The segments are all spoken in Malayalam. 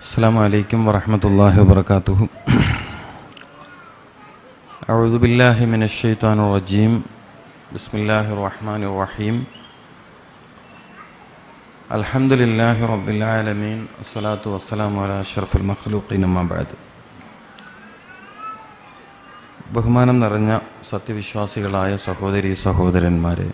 السلام عليكم ورحمة الله وبركاته. أعوذ بالله من الشيطان الرجيم. بسم الله الرحمن الرحيم. الحمد لله رب العالمين. الصلاة والسلام على أشرف المخلوقين أما بعد. ബഹുമാനം നിറഞ്ഞ സത്യവിശ്വാസികളായ സഹോദരീ സഹോദരന്മാരെ,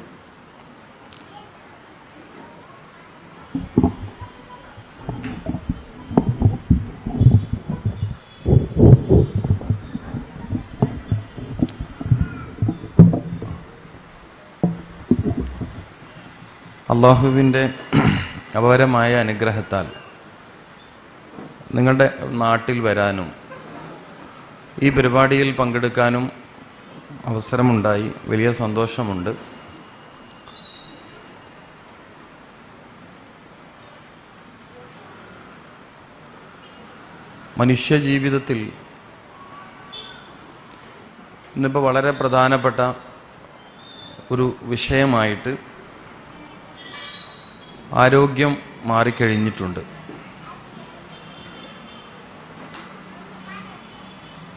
അള്ളാഹുവിൻ്റെ അപാരമായ അനുഗ്രഹത്താൽ നിങ്ങളുടെ നാട്ടിൽ വരാനും ഈ പരിപാടിയിൽ പങ്കെടുക്കാനും അവസരമുണ്ടായി. വലിയ സന്തോഷമുണ്ട്. മനുഷ്യജീവിതത്തിൽ ഇന്നിപ്പോൾ വളരെ പ്രധാനപ്പെട്ട ഒരു വിഷയമായിട്ട് ആരോഗ്യം മാറിക്കഴിഞ്ഞിട്ടുണ്ട്.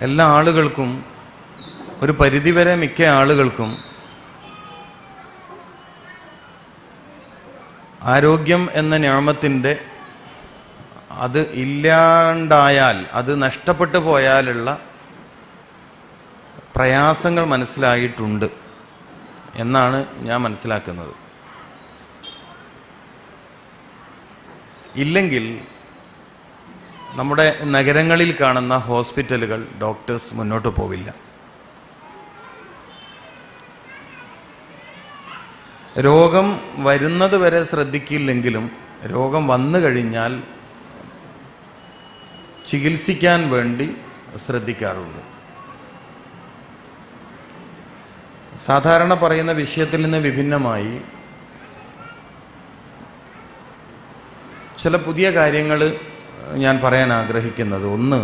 എല്ലാ ആളുകൾക്കും, ഒരു പരിധിവരെ മിക്ക ആളുകൾക്കും ആരോഗ്യം എന്ന നിഅമത്തിൻ്റെ അത് ഇല്ലാണ്ടായാൽ, അത് നഷ്ടപ്പെട്ടു പോയാലുള്ള പ്രയാസങ്ങൾ മനസ്സിലായിട്ടുണ്ട് എന്നാണ് ഞാൻ മനസ്സിലാക്കുന്നത്. ഇല്ലെങ്കിൽ നമ്മുടെ നഗരങ്ങളിൽ കാണുന്ന ഹോസ്പിറ്റലുകൾ, ഡോക്ടേഴ്സ് മുന്നോട്ട് പോവില്ല. രോഗം വരുന്നത് വരെ ശ്രദ്ധിക്കില്ലെങ്കിലും രോഗം വന്നു കഴിഞ്ഞാൽ ചികിത്സിക്കാൻ വേണ്ടി ശ്രദ്ധിക്കാറുണ്ട്. സാധാരണ പറയുന്ന വിഷയത്തിൽ നിന്ന് വിഭിന്നമായി ചില പുതിയ കാര്യങ്ങൾ ഞാൻ പറയാൻ ആഗ്രഹിക്കുന്നത്. ഒന്ന്,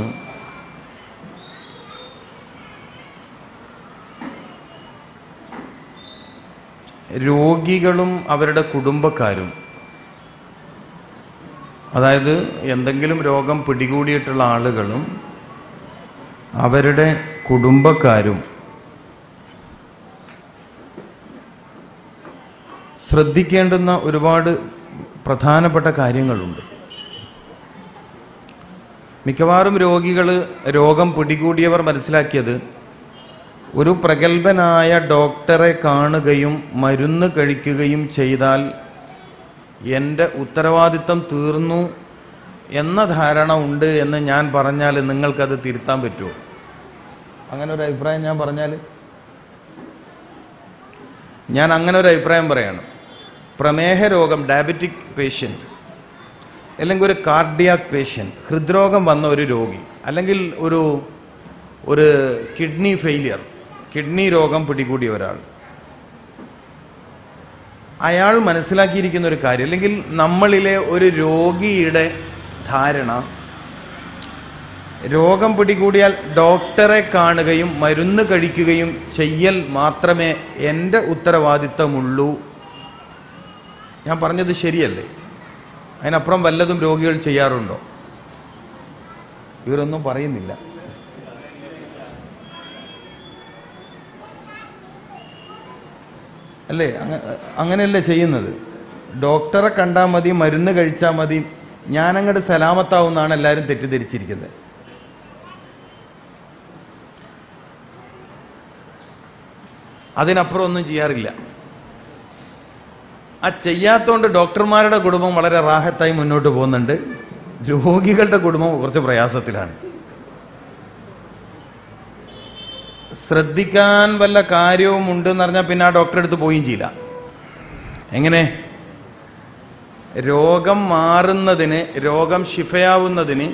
രോഗികളും അവരുടെ കുടുംബക്കാരും, അതായത് എന്തെങ്കിലും രോഗം പിടികൂടിയിട്ടുള്ള ആളുകളും അവരുടെ കുടുംബക്കാരും ശ്രദ്ധിക്കേണ്ടുന്ന ഒരുപാട് പ്രധാനപ്പെട്ട കാര്യങ്ങളുണ്ട്. മിക്കവാറും രോഗം പിടികൂടിയവർ മനസ്സിലാക്കിയത് ഒരു പ്രഗത്ഭനായ ഡോക്ടറെ കാണുകയും മരുന്ന് കഴിക്കുകയും ചെയ്താൽ എൻ്റെ ഉത്തരവാദിത്തം തീർന്നു എന്ന ധാരണ ഉണ്ട് എന്ന് ഞാൻ പറഞ്ഞാൽ നിങ്ങൾക്കത് തിരുത്താൻ പറ്റുമോ? അങ്ങനെ ഒരു അഭിപ്രായം ഞാൻ പറഞ്ഞാൽ, ഞാൻ അങ്ങനെ ഒരു അഭിപ്രായം പറയാണ്. പ്രമേഹ രോഗം, ഡയബറ്റിക് പേഷ്യൻ്റ്, അല്ലെങ്കിൽ ഒരു കാർഡിയാക് പേഷ്യൻ്റ്, ഹൃദ്രോഗം വന്ന ഒരു രോഗി, അല്ലെങ്കിൽ ഒരു കിഡ്നി ഫെയിലിയർ, കിഡ്നി രോഗം പിടികൂടിയ ഒരാൾ, അയാൾ മനസ്സിലാക്കിയിരിക്കുന്ന ഒരു കാര്യം, അല്ലെങ്കിൽ നമ്മളിലെ ഒരു രോഗിയുടെ ധാരണ, രോഗം പിടികൂടിയാൽ ഡോക്ടറെ കാണുകയും മരുന്ന് കഴിക്കുകയും ചെയ്യൽ മാത്രമേ എൻ്റെ ഉത്തരവാദിത്തമുള്ളൂ. ഞാൻ പറഞ്ഞത് ശരിയല്ലേ? അതിനപ്പുറം വല്ലതും രോഗികൾ ചെയ്യാറുണ്ടോ? ഇവരൊന്നും പറയുന്നില്ല. അല്ലേ? അങ്ങനെയല്ലേ ചെയ്യുന്നത്? ഡോക്ടറെ കണ്ടാൽ മതി, മരുന്ന് കഴിച്ചാൽ മതി, ഞാനങ്ങോട്ട് സലാമത്താവുമെന്നാണ് എല്ലാവരും തെറ്റിദ്ധരിച്ചിരിക്കുന്നത്. അതിനപ്പുറം ഒന്നും ചെയ്യാറില്ല. ആ ചെയ്യാത്തതുകൊണ്ട് ഡോക്ടർമാരുടെ കുടുംബം വളരെ റാഹത്തായി മുന്നോട്ട് പോകുന്നുണ്ട്. രോഗികളുടെ കുടുംബം കുറച്ച് പ്രയാസത്തിലാണ്. ശ്രദ്ധിക്കാൻ വല്ല കാര്യവും ഉണ്ടെന്ന് പറഞ്ഞാൽ പിന്നെ ആ ഡോക്ടറെ അടുത്ത് പോവുകയും ചെയ്യില്ല. എങ്ങനെ? രോഗം മാറുന്നതിന്, രോഗം ശിഫയാവുന്നതിന്,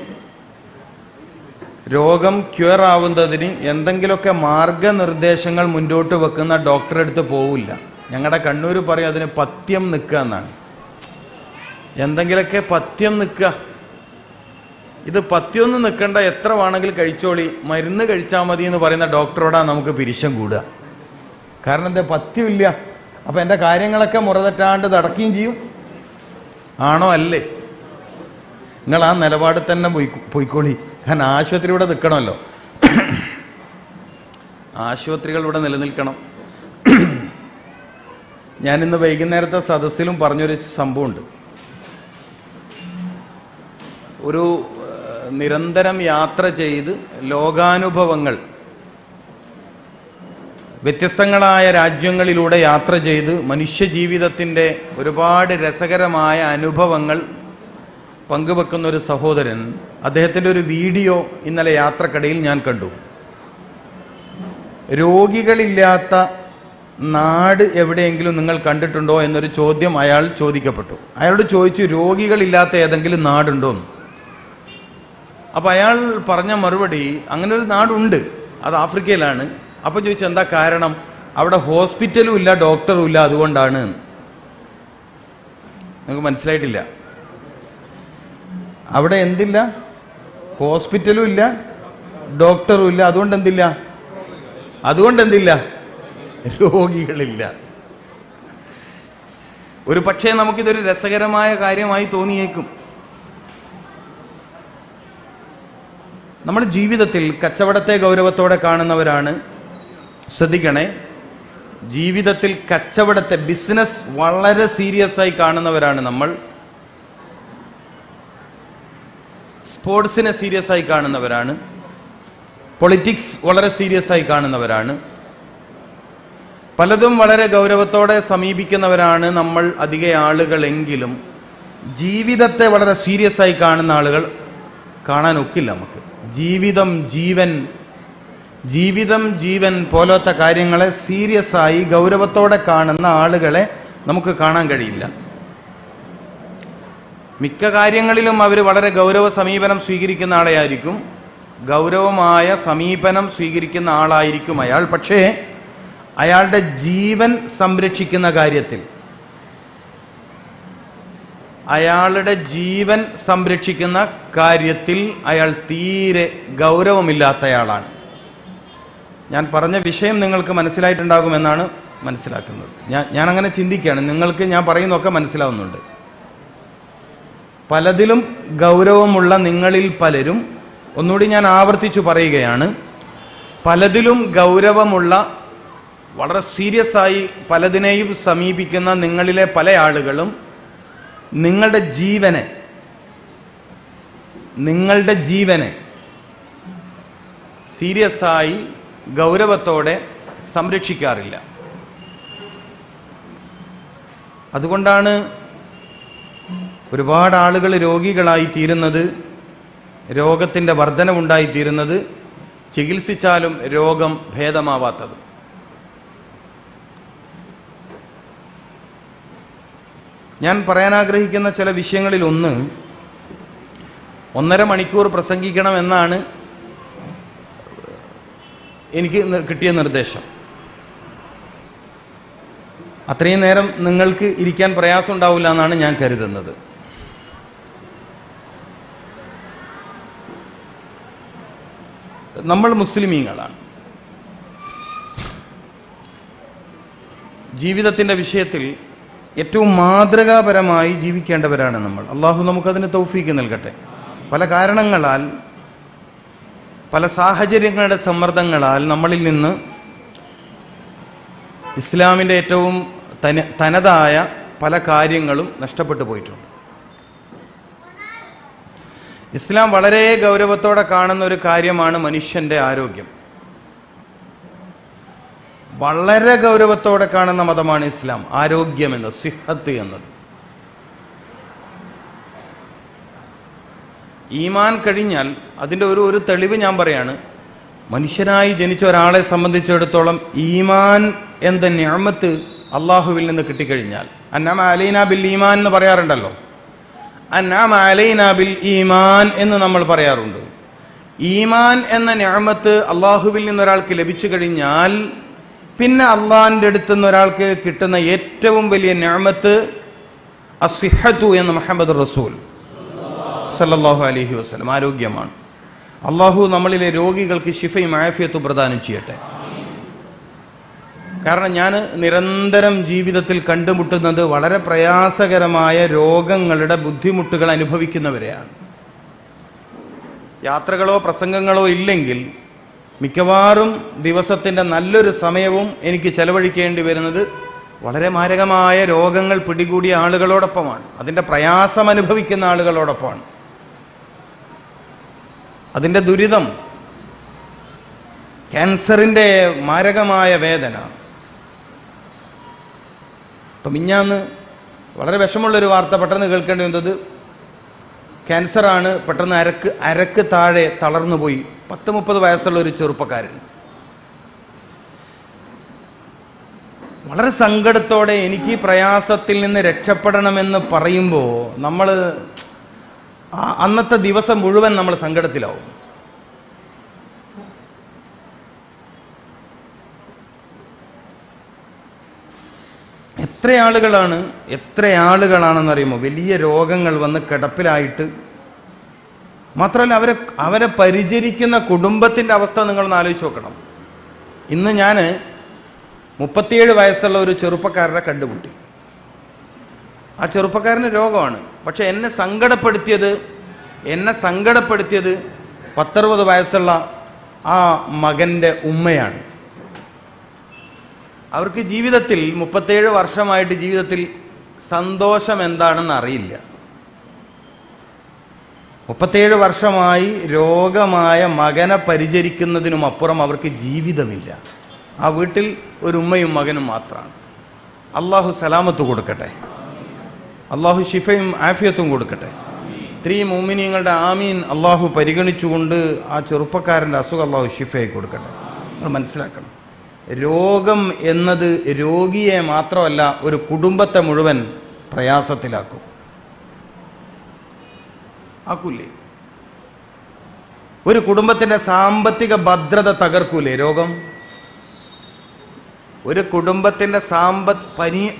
രോഗം ക്യൂർ ആവുന്നതിന് എന്തെങ്കിലുമൊക്കെ മാർഗനിർദ്ദേശങ്ങൾ മുന്നോട്ട് വെക്കുന്ന ഡോക്ടറെ അടുത്ത് പോവില്ല. ഞങ്ങളുടെ കണ്ണൂർ പറയും അതിന് പഥ്യം നിൽക്കുക എന്നാണ്. എന്തെങ്കിലുമൊക്കെ പഥ്യം നിൽക്കുക. ഇത് പഥ്യമൊന്നും നിൽക്കണ്ട, എത്ര വേണമെങ്കിലും കഴിച്ചോളി, മരുന്ന് കഴിച്ചാൽ മതി എന്ന് പറയുന്ന ഡോക്ടറോടാണ് നമുക്ക് പിരിശം കൂടുക. കാരണം എന്താ? പഥ്യമില്ല. അപ്പം എൻ്റെ കാര്യങ്ങളൊക്കെ മുറതെറ്റാണ്ട് നടക്കുകയും ചെയ്യും. ആണോ? അല്ലേ? നിങ്ങൾ ആ നിലപാട് തന്നെ പോയിക്കോളി. കാരണം ആശുപത്രി ഇവിടെ നിൽക്കണമല്ലോ, ആശുപത്രികൾ ഇവിടെ നിലനിൽക്കണം. ഞാനിന്ന് വൈകുന്നേരത്തെ സദസ്സിലും പറഞ്ഞൊരു സംഭവമുണ്ട്. ഒരു നിരന്തരം യാത്ര ചെയ്ത് ലോകാനുഭവങ്ങൾ, വ്യത്യസ്തങ്ങളായ രാജ്യങ്ങളിലൂടെ യാത്ര ചെയ്ത് മനുഷ്യജീവിതത്തിൻ്റെ ഒരുപാട് രസകരമായ അനുഭവങ്ങൾ പങ്കുവെക്കുന്ന ഒരു സഹോദരൻ, അദ്ദേഹത്തിൻ്റെ ഒരു വീഡിയോ ഇന്നലെ യാത്രക്കിടയിൽ ഞാൻ കണ്ടു. രോഗികളില്ലാത്ത നാട് എവിടെയെങ്കിലും നിങ്ങൾ കണ്ടിട്ടുണ്ടോ എന്നൊരു ചോദ്യം അയാൾ ചോദിക്കപ്പെട്ടു. അയാളോട് ചോദിച്ചു, രോഗികളില്ലാത്ത ഏതെങ്കിലും നാടുണ്ടോ എന്ന്. അപ്പം അയാൾ പറഞ്ഞ മറുപടി, അങ്ങനെ ഒരു നാടുണ്ട്, അത് ആഫ്രിക്കയിലാണ്. അപ്പം ചോദിച്ചു, എന്താ കാരണം? അവിടെ ഹോസ്പിറ്റലും ഇല്ല, ഡോക്ടറും ഇല്ല, അതുകൊണ്ടാണ്. നിങ്ങൾക്ക് മനസ്സിലായിട്ടില്ല. അവിടെ എന്തില്ല? ഹോസ്പിറ്റലും ഇല്ല, ഡോക്ടറും ഇല്ല, അതുകൊണ്ട് എന്തില്ല? രോഗികളില്ല. ഒരു പക്ഷേ നമുക്കിതൊരു രസകരമായ കാര്യമായി തോന്നിയേക്കും. നമ്മൾ ജീവിതത്തിൽ കച്ചവടത്തെ ഗൗരവത്തോടെ കാണുന്നവരാണ്. ശ്രദ്ധിക്കണേ, ജീവിതത്തിൽ കച്ചവടത്തെ, ബിസിനസ് വളരെ സീരിയസ് ആയി കാണുന്നവരാണ് നമ്മൾ. സ്പോർട്സിനെ സീരിയസ് ആയി കാണുന്നവരാണ്. പൊളിറ്റിക്സ് വളരെ സീരിയസ് ആയി കാണുന്നവരാണ്. പലതും വളരെ ഗൗരവത്തോടെ സമീപിക്കുന്നവരാണ് നമ്മൾ അധിക ആളുകളെങ്കിലും ജീവിതത്തെ വളരെ സീരിയസ് ആയി കാണുന്ന ആളുകൾ കാണാൻ ഒക്കില്ല നമുക്ക്. ജീവിതം ജീവൻ പോലത്തെ കാര്യങ്ങളെ സീരിയസ് ആയി ഗൗരവത്തോടെ കാണുന്ന ആളുകളെ നമുക്ക് കാണാൻ കഴിയില്ല. മിക്ക കാര്യങ്ങളിലും അവർ വളരെ ഗൗരവ സമീപനം സ്വീകരിക്കുന്ന ആളായിരിക്കും, ഗൗരവമായ സമീപനം സ്വീകരിക്കുന്ന ആളായിരിക്കും അയാൾ. പക്ഷേ അയാളുടെ ജീവൻ സംരക്ഷിക്കുന്ന കാര്യത്തിൽ, അയാൾ തീരെ ഗൗരവമില്ലാത്തയാളാണ്. ഞാൻ പറഞ്ഞ വിഷയം നിങ്ങൾക്ക് മനസ്സിലായിട്ടുണ്ടാകുമെന്നാണ് മനസ്സിലാക്കുന്നത്. ഞാൻ അങ്ങനെ ചിന്തിക്കുകയാണ്. നിങ്ങൾക്ക് ഞാൻ പറയുന്നതൊക്കെ മനസ്സിലാവുന്നുണ്ട്. പലതിലും ഗൗരവമുള്ള നിങ്ങളിൽ പലരും, ഒന്നുകൂടി ഞാൻ ആവർത്തിച്ചു പറയുകയാണ്, പലതിലും ഗൗരവമുള്ള, വളരെ സീരിയസ് ആയി പലതിനെയും സമീപിക്കുന്ന നിങ്ങളിലെ പല ആളുകളും നിങ്ങളുടെ ജീവനെ സീരിയസ് ആയി ഗൗരവത്തോടെ സംരക്ഷിക്കാറില്ല. അതുകൊണ്ടാണ് ഒരുപാട് ആളുകൾ രോഗികളായി തീരുന്നത്, രോഗത്തിൻ്റെ വർധനവുണ്ടായിത്തീരുന്നത്, ചികിത്സിച്ചാലും രോഗം ഭേദമാവാത്തത്. ഞാൻ പറയാൻ ആഗ്രഹിക്കുന്ന ചില വിഷയങ്ങളിൽ ഒന്ന്, 1.5 മണിക്കൂർ പ്രസംഗിക്കണമെന്നാണ് എനിക്ക് കിട്ടിയ നിർദ്ദേശം. അത്രയും നേരം നിങ്ങൾക്ക് ഇരിക്കാൻ പ്രയാസം ഉണ്ടാവില്ല എന്നാണ് ഞാൻ കരുതുന്നത്. നമ്മൾ മുസ്ലിമീങ്ങളാണ്. ജീവിതത്തിൻ്റെ വിഷയത്തിൽ ഏറ്റവും മാതൃകാപരമായി ജീവിക്കേണ്ടവരാണ് നമ്മൾ. അള്ളാഹു നമുക്കതിന് തൗഫീക്ക് നൽകട്ടെ. പല കാരണങ്ങളാൽ, പല സാഹചര്യങ്ങളുടെ സമ്മർദ്ദങ്ങളാൽ നമ്മളിൽ നിന്ന് ഇസ്ലാമിൻ്റെ ഏറ്റവും തനതായ പല കാര്യങ്ങളും നഷ്ടപ്പെട്ടു പോയിട്ടുണ്ട്. ഇസ്ലാം വളരെ ഗൗരവത്തോടെ കാണുന്ന ഒരു കാര്യമാണ് മനുഷ്യൻ്റെ ആരോഗ്യം. വളരെ ഗൗരവത്തോടെ കാണുന്ന മതമാണ് ഇസ്ലാം. ആരോഗ്യം എന്നത്, സിഹത്ത് എന്നത്. ഈമാൻ കഴിഞ്ഞാൽ അതിൻ്റെ ഒരു തെളിവ് ഞാൻ പറയാണ്. മനുഷ്യനായി ജനിച്ച ഒരാളെ സംബന്ധിച്ചിടത്തോളം ഈമാൻ എന്ന നിഅമത്ത് അള്ളാഹുവിൽ നിന്ന് കിട്ടിക്കഴിഞ്ഞാൽ, അന്നമ അലൈനാ ബിൽ ഈമാൻ എന്ന് പറയാറുണ്ടല്ലോ, അന്നമ അലൈനാ ബിൽ ഈമാൻ എന്ന് നമ്മൾ പറയാറുണ്ട്. ഈമാൻ എന്ന നിഅമത്ത് അള്ളാഹുവിൽ നിന്ന് ഒരാൾക്ക് ലഭിച്ചു കഴിഞ്ഞാൽ പിന്നെ അള്ളാഹിൻ്റെ അടുത്ത് നിന്ന് ഒരാൾക്ക് കിട്ടുന്ന ഏറ്റവും വലിയ നിഅമത്ത് അസ്സിഹത്തു എന്ന് മുഹമ്മദ് റസൂൽ സല്ലല്ലാഹു അലൈഹി വസല്ലം, ആരോഗ്യമാണ്. അള്ളാഹു നമ്മളിലെ രോഗികൾക്ക് ശിഫയും ആഫിയത്തും പ്രദാനം ചെയ്യട്ടെ. കാരണം ഞാൻ നിരന്തരം ജീവിതത്തിൽ കണ്ടുമുട്ടുന്നത് വളരെ പ്രയാസകരമായ രോഗങ്ങളുടെ ബുദ്ധിമുട്ടുകൾ അനുഭവിക്കുന്നവരെയാണ്. യാത്രകളോ പ്രസംഗങ്ങളോ ഇല്ലെങ്കിൽ മിക്കവാറും ദിവസത്തിൻ്റെ നല്ലൊരു സമയവും എനിക്ക് ചെലവഴിക്കേണ്ടി വരുന്നത് വളരെ മാരകമായ രോഗങ്ങൾ പിടികൂടിയ ആളുകളോടൊപ്പമാണ്, അതിൻ്റെ പ്രയാസം അനുഭവിക്കുന്ന ആളുകളോടൊപ്പമാണ്. അതിൻ്റെ ദുരിതം, ക്യാൻസറിൻ്റെ മാരകമായ വേദന. ഇപ്പം മിഞ്ഞാന്ന് വളരെ വിഷമുള്ളൊരു വാർത്ത പെട്ടെന്ന് കേൾക്കേണ്ടി വന്നത്, ക്യാൻസറാണ്, പെട്ടെന്ന് അരക്ക് താഴെ തളർന്നുപോയി 10-30 വയസ്സുള്ള ഒരു ചെറുപ്പക്കാരൻ. വളരെ സങ്കടത്തോടെ എനിക്ക് ഈ പ്രയാസത്തിൽ നിന്ന് രക്ഷപ്പെടണമെന്ന് പറയുമ്പോൾ നമ്മൾ അന്നത്തെ ദിവസം മുഴുവൻ നമ്മൾ സങ്കടത്തിലാവും. എത്ര ആളുകളാണെന്നറിയുമോ വലിയ രോഗങ്ങൾ വന്ന് കിടപ്പിലായിട്ട്. മാത്രമല്ല അവരെ പരിചരിക്കുന്ന കുടുംബത്തിൻ്റെ അവസ്ഥ നിങ്ങളൊന്ന് ആലോചിച്ച് നോക്കണം. ഇന്ന് ഞാൻ 37 വയസ്സുള്ള ഒരു ചെറുപ്പക്കാരനെ കണ്ടുമുട്ടി. ആ ചെറുപ്പക്കാരന് രോഗമാണ്. പക്ഷെ എന്നെ സങ്കടപ്പെടുത്തിയത് 10-60 വയസ്സുള്ള ആ മകൻ്റെ ഉമ്മയാണ്. അവർക്ക് ജീവിതത്തിൽ 37 വർഷമായിട്ട് ജീവിതത്തിൽ സന്തോഷം എന്താണെന്ന് അറിയില്ല. 37 വർഷമായി രോഗമായ മകനെ പരിചരിക്കുന്നതിനും അപ്പുറം അവർക്ക് ജീവിതമില്ല. ആ വീട്ടിൽ ഒരു ഉമ്മയും മകനും മാത്രമാണ്. അള്ളാഹു സലാമത്ത് കൊടുക്കട്ടെ, അള്ളാഹു ഷിഫയും ആഫിയത്തും കൊടുക്കട്ടെ. ഇത്രയും മുഅ്മിനീങ്ങളുടെ ആമീൻ അള്ളാഹു പരിഗണിച്ചുകൊണ്ട് ആ ചെറുപ്പക്കാരൻ്റെ അസുഖം അള്ളാഹു ഷിഫയായി കൊടുക്കട്ടെ. നമ്മൾ മനസ്സിലാക്കണം, രോഗം എന്നത് രോഗിയെ മാത്രമല്ല ഒരു കുടുംബത്തെ മുഴുവൻ പ്രയാസത്തിലാക്കും. ആക്കൂലേ? ഒരു കുടുംബത്തിൻ്റെ സാമ്പത്തിക ഭദ്രത തകർക്കൂലേ രോഗം? ഒരു കുടുംബത്തിൻ്റെ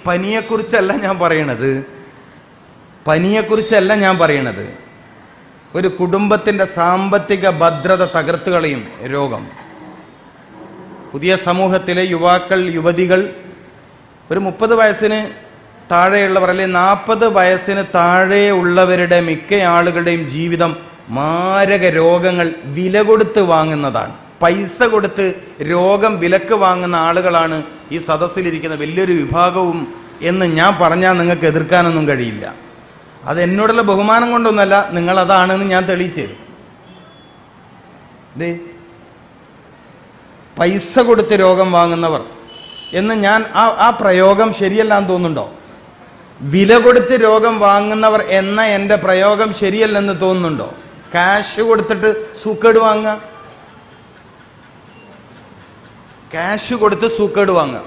പനിയെക്കുറിച്ചല്ല ഞാൻ പറയണത്. ഒരു കുടുംബത്തിൻ്റെ സാമ്പത്തിക ഭദ്രത തകർത്ത് കളയും രോഗം. പുതിയ സമൂഹത്തിലെ യുവാക്കൾ, യുവതികൾ, ഒരു 30 വയസ്സിന് താഴെയുള്ളവർ അല്ലെങ്കിൽ 40 വയസ്സിന് താഴെയുള്ളവരുടെ മിക്ക ആളുകളുടെയും ജീവിതം മാരക രോഗങ്ങൾ വില കൊടുത്ത് വാങ്ങുന്നതാണ്. പൈസ കൊടുത്ത് രോഗം വിലക്ക് വാങ്ങുന്ന ആളുകളാണ് ഈ സദസ്സിലിരിക്കുന്ന വലിയൊരു വിഭാഗവും എന്ന് ഞാൻ പറഞ്ഞാൽ നിങ്ങൾക്ക് എതിർക്കാനൊന്നും കഴിയില്ല. അത് എന്നോടുള്ള ബഹുമാനം കൊണ്ടൊന്നല്ല, നിങ്ങളതാണെന്ന് ഞാൻ തെളിയിച്ചു തരും. പൈസ കൊടുത്ത് രോഗം വാങ്ങുന്നവർ എന്ന് ഞാൻ ആ പ്രയോഗം ശരിയല്ലാന്ന് തോന്നുന്നുണ്ടോ? വില കൊടുത്ത് രോഗം വാങ്ങുന്നവർ എന്ന എൻ്റെ പ്രയോഗം ശരിയല്ലെന്ന് തോന്നുന്നുണ്ടോ? ക്യാഷ് കൊടുത്തിട്ട് സൂക്കേട് വാങ്ങുക, ക്യാഷ് കൊടുത്ത് സൂക്കേട് വാങ്ങുക.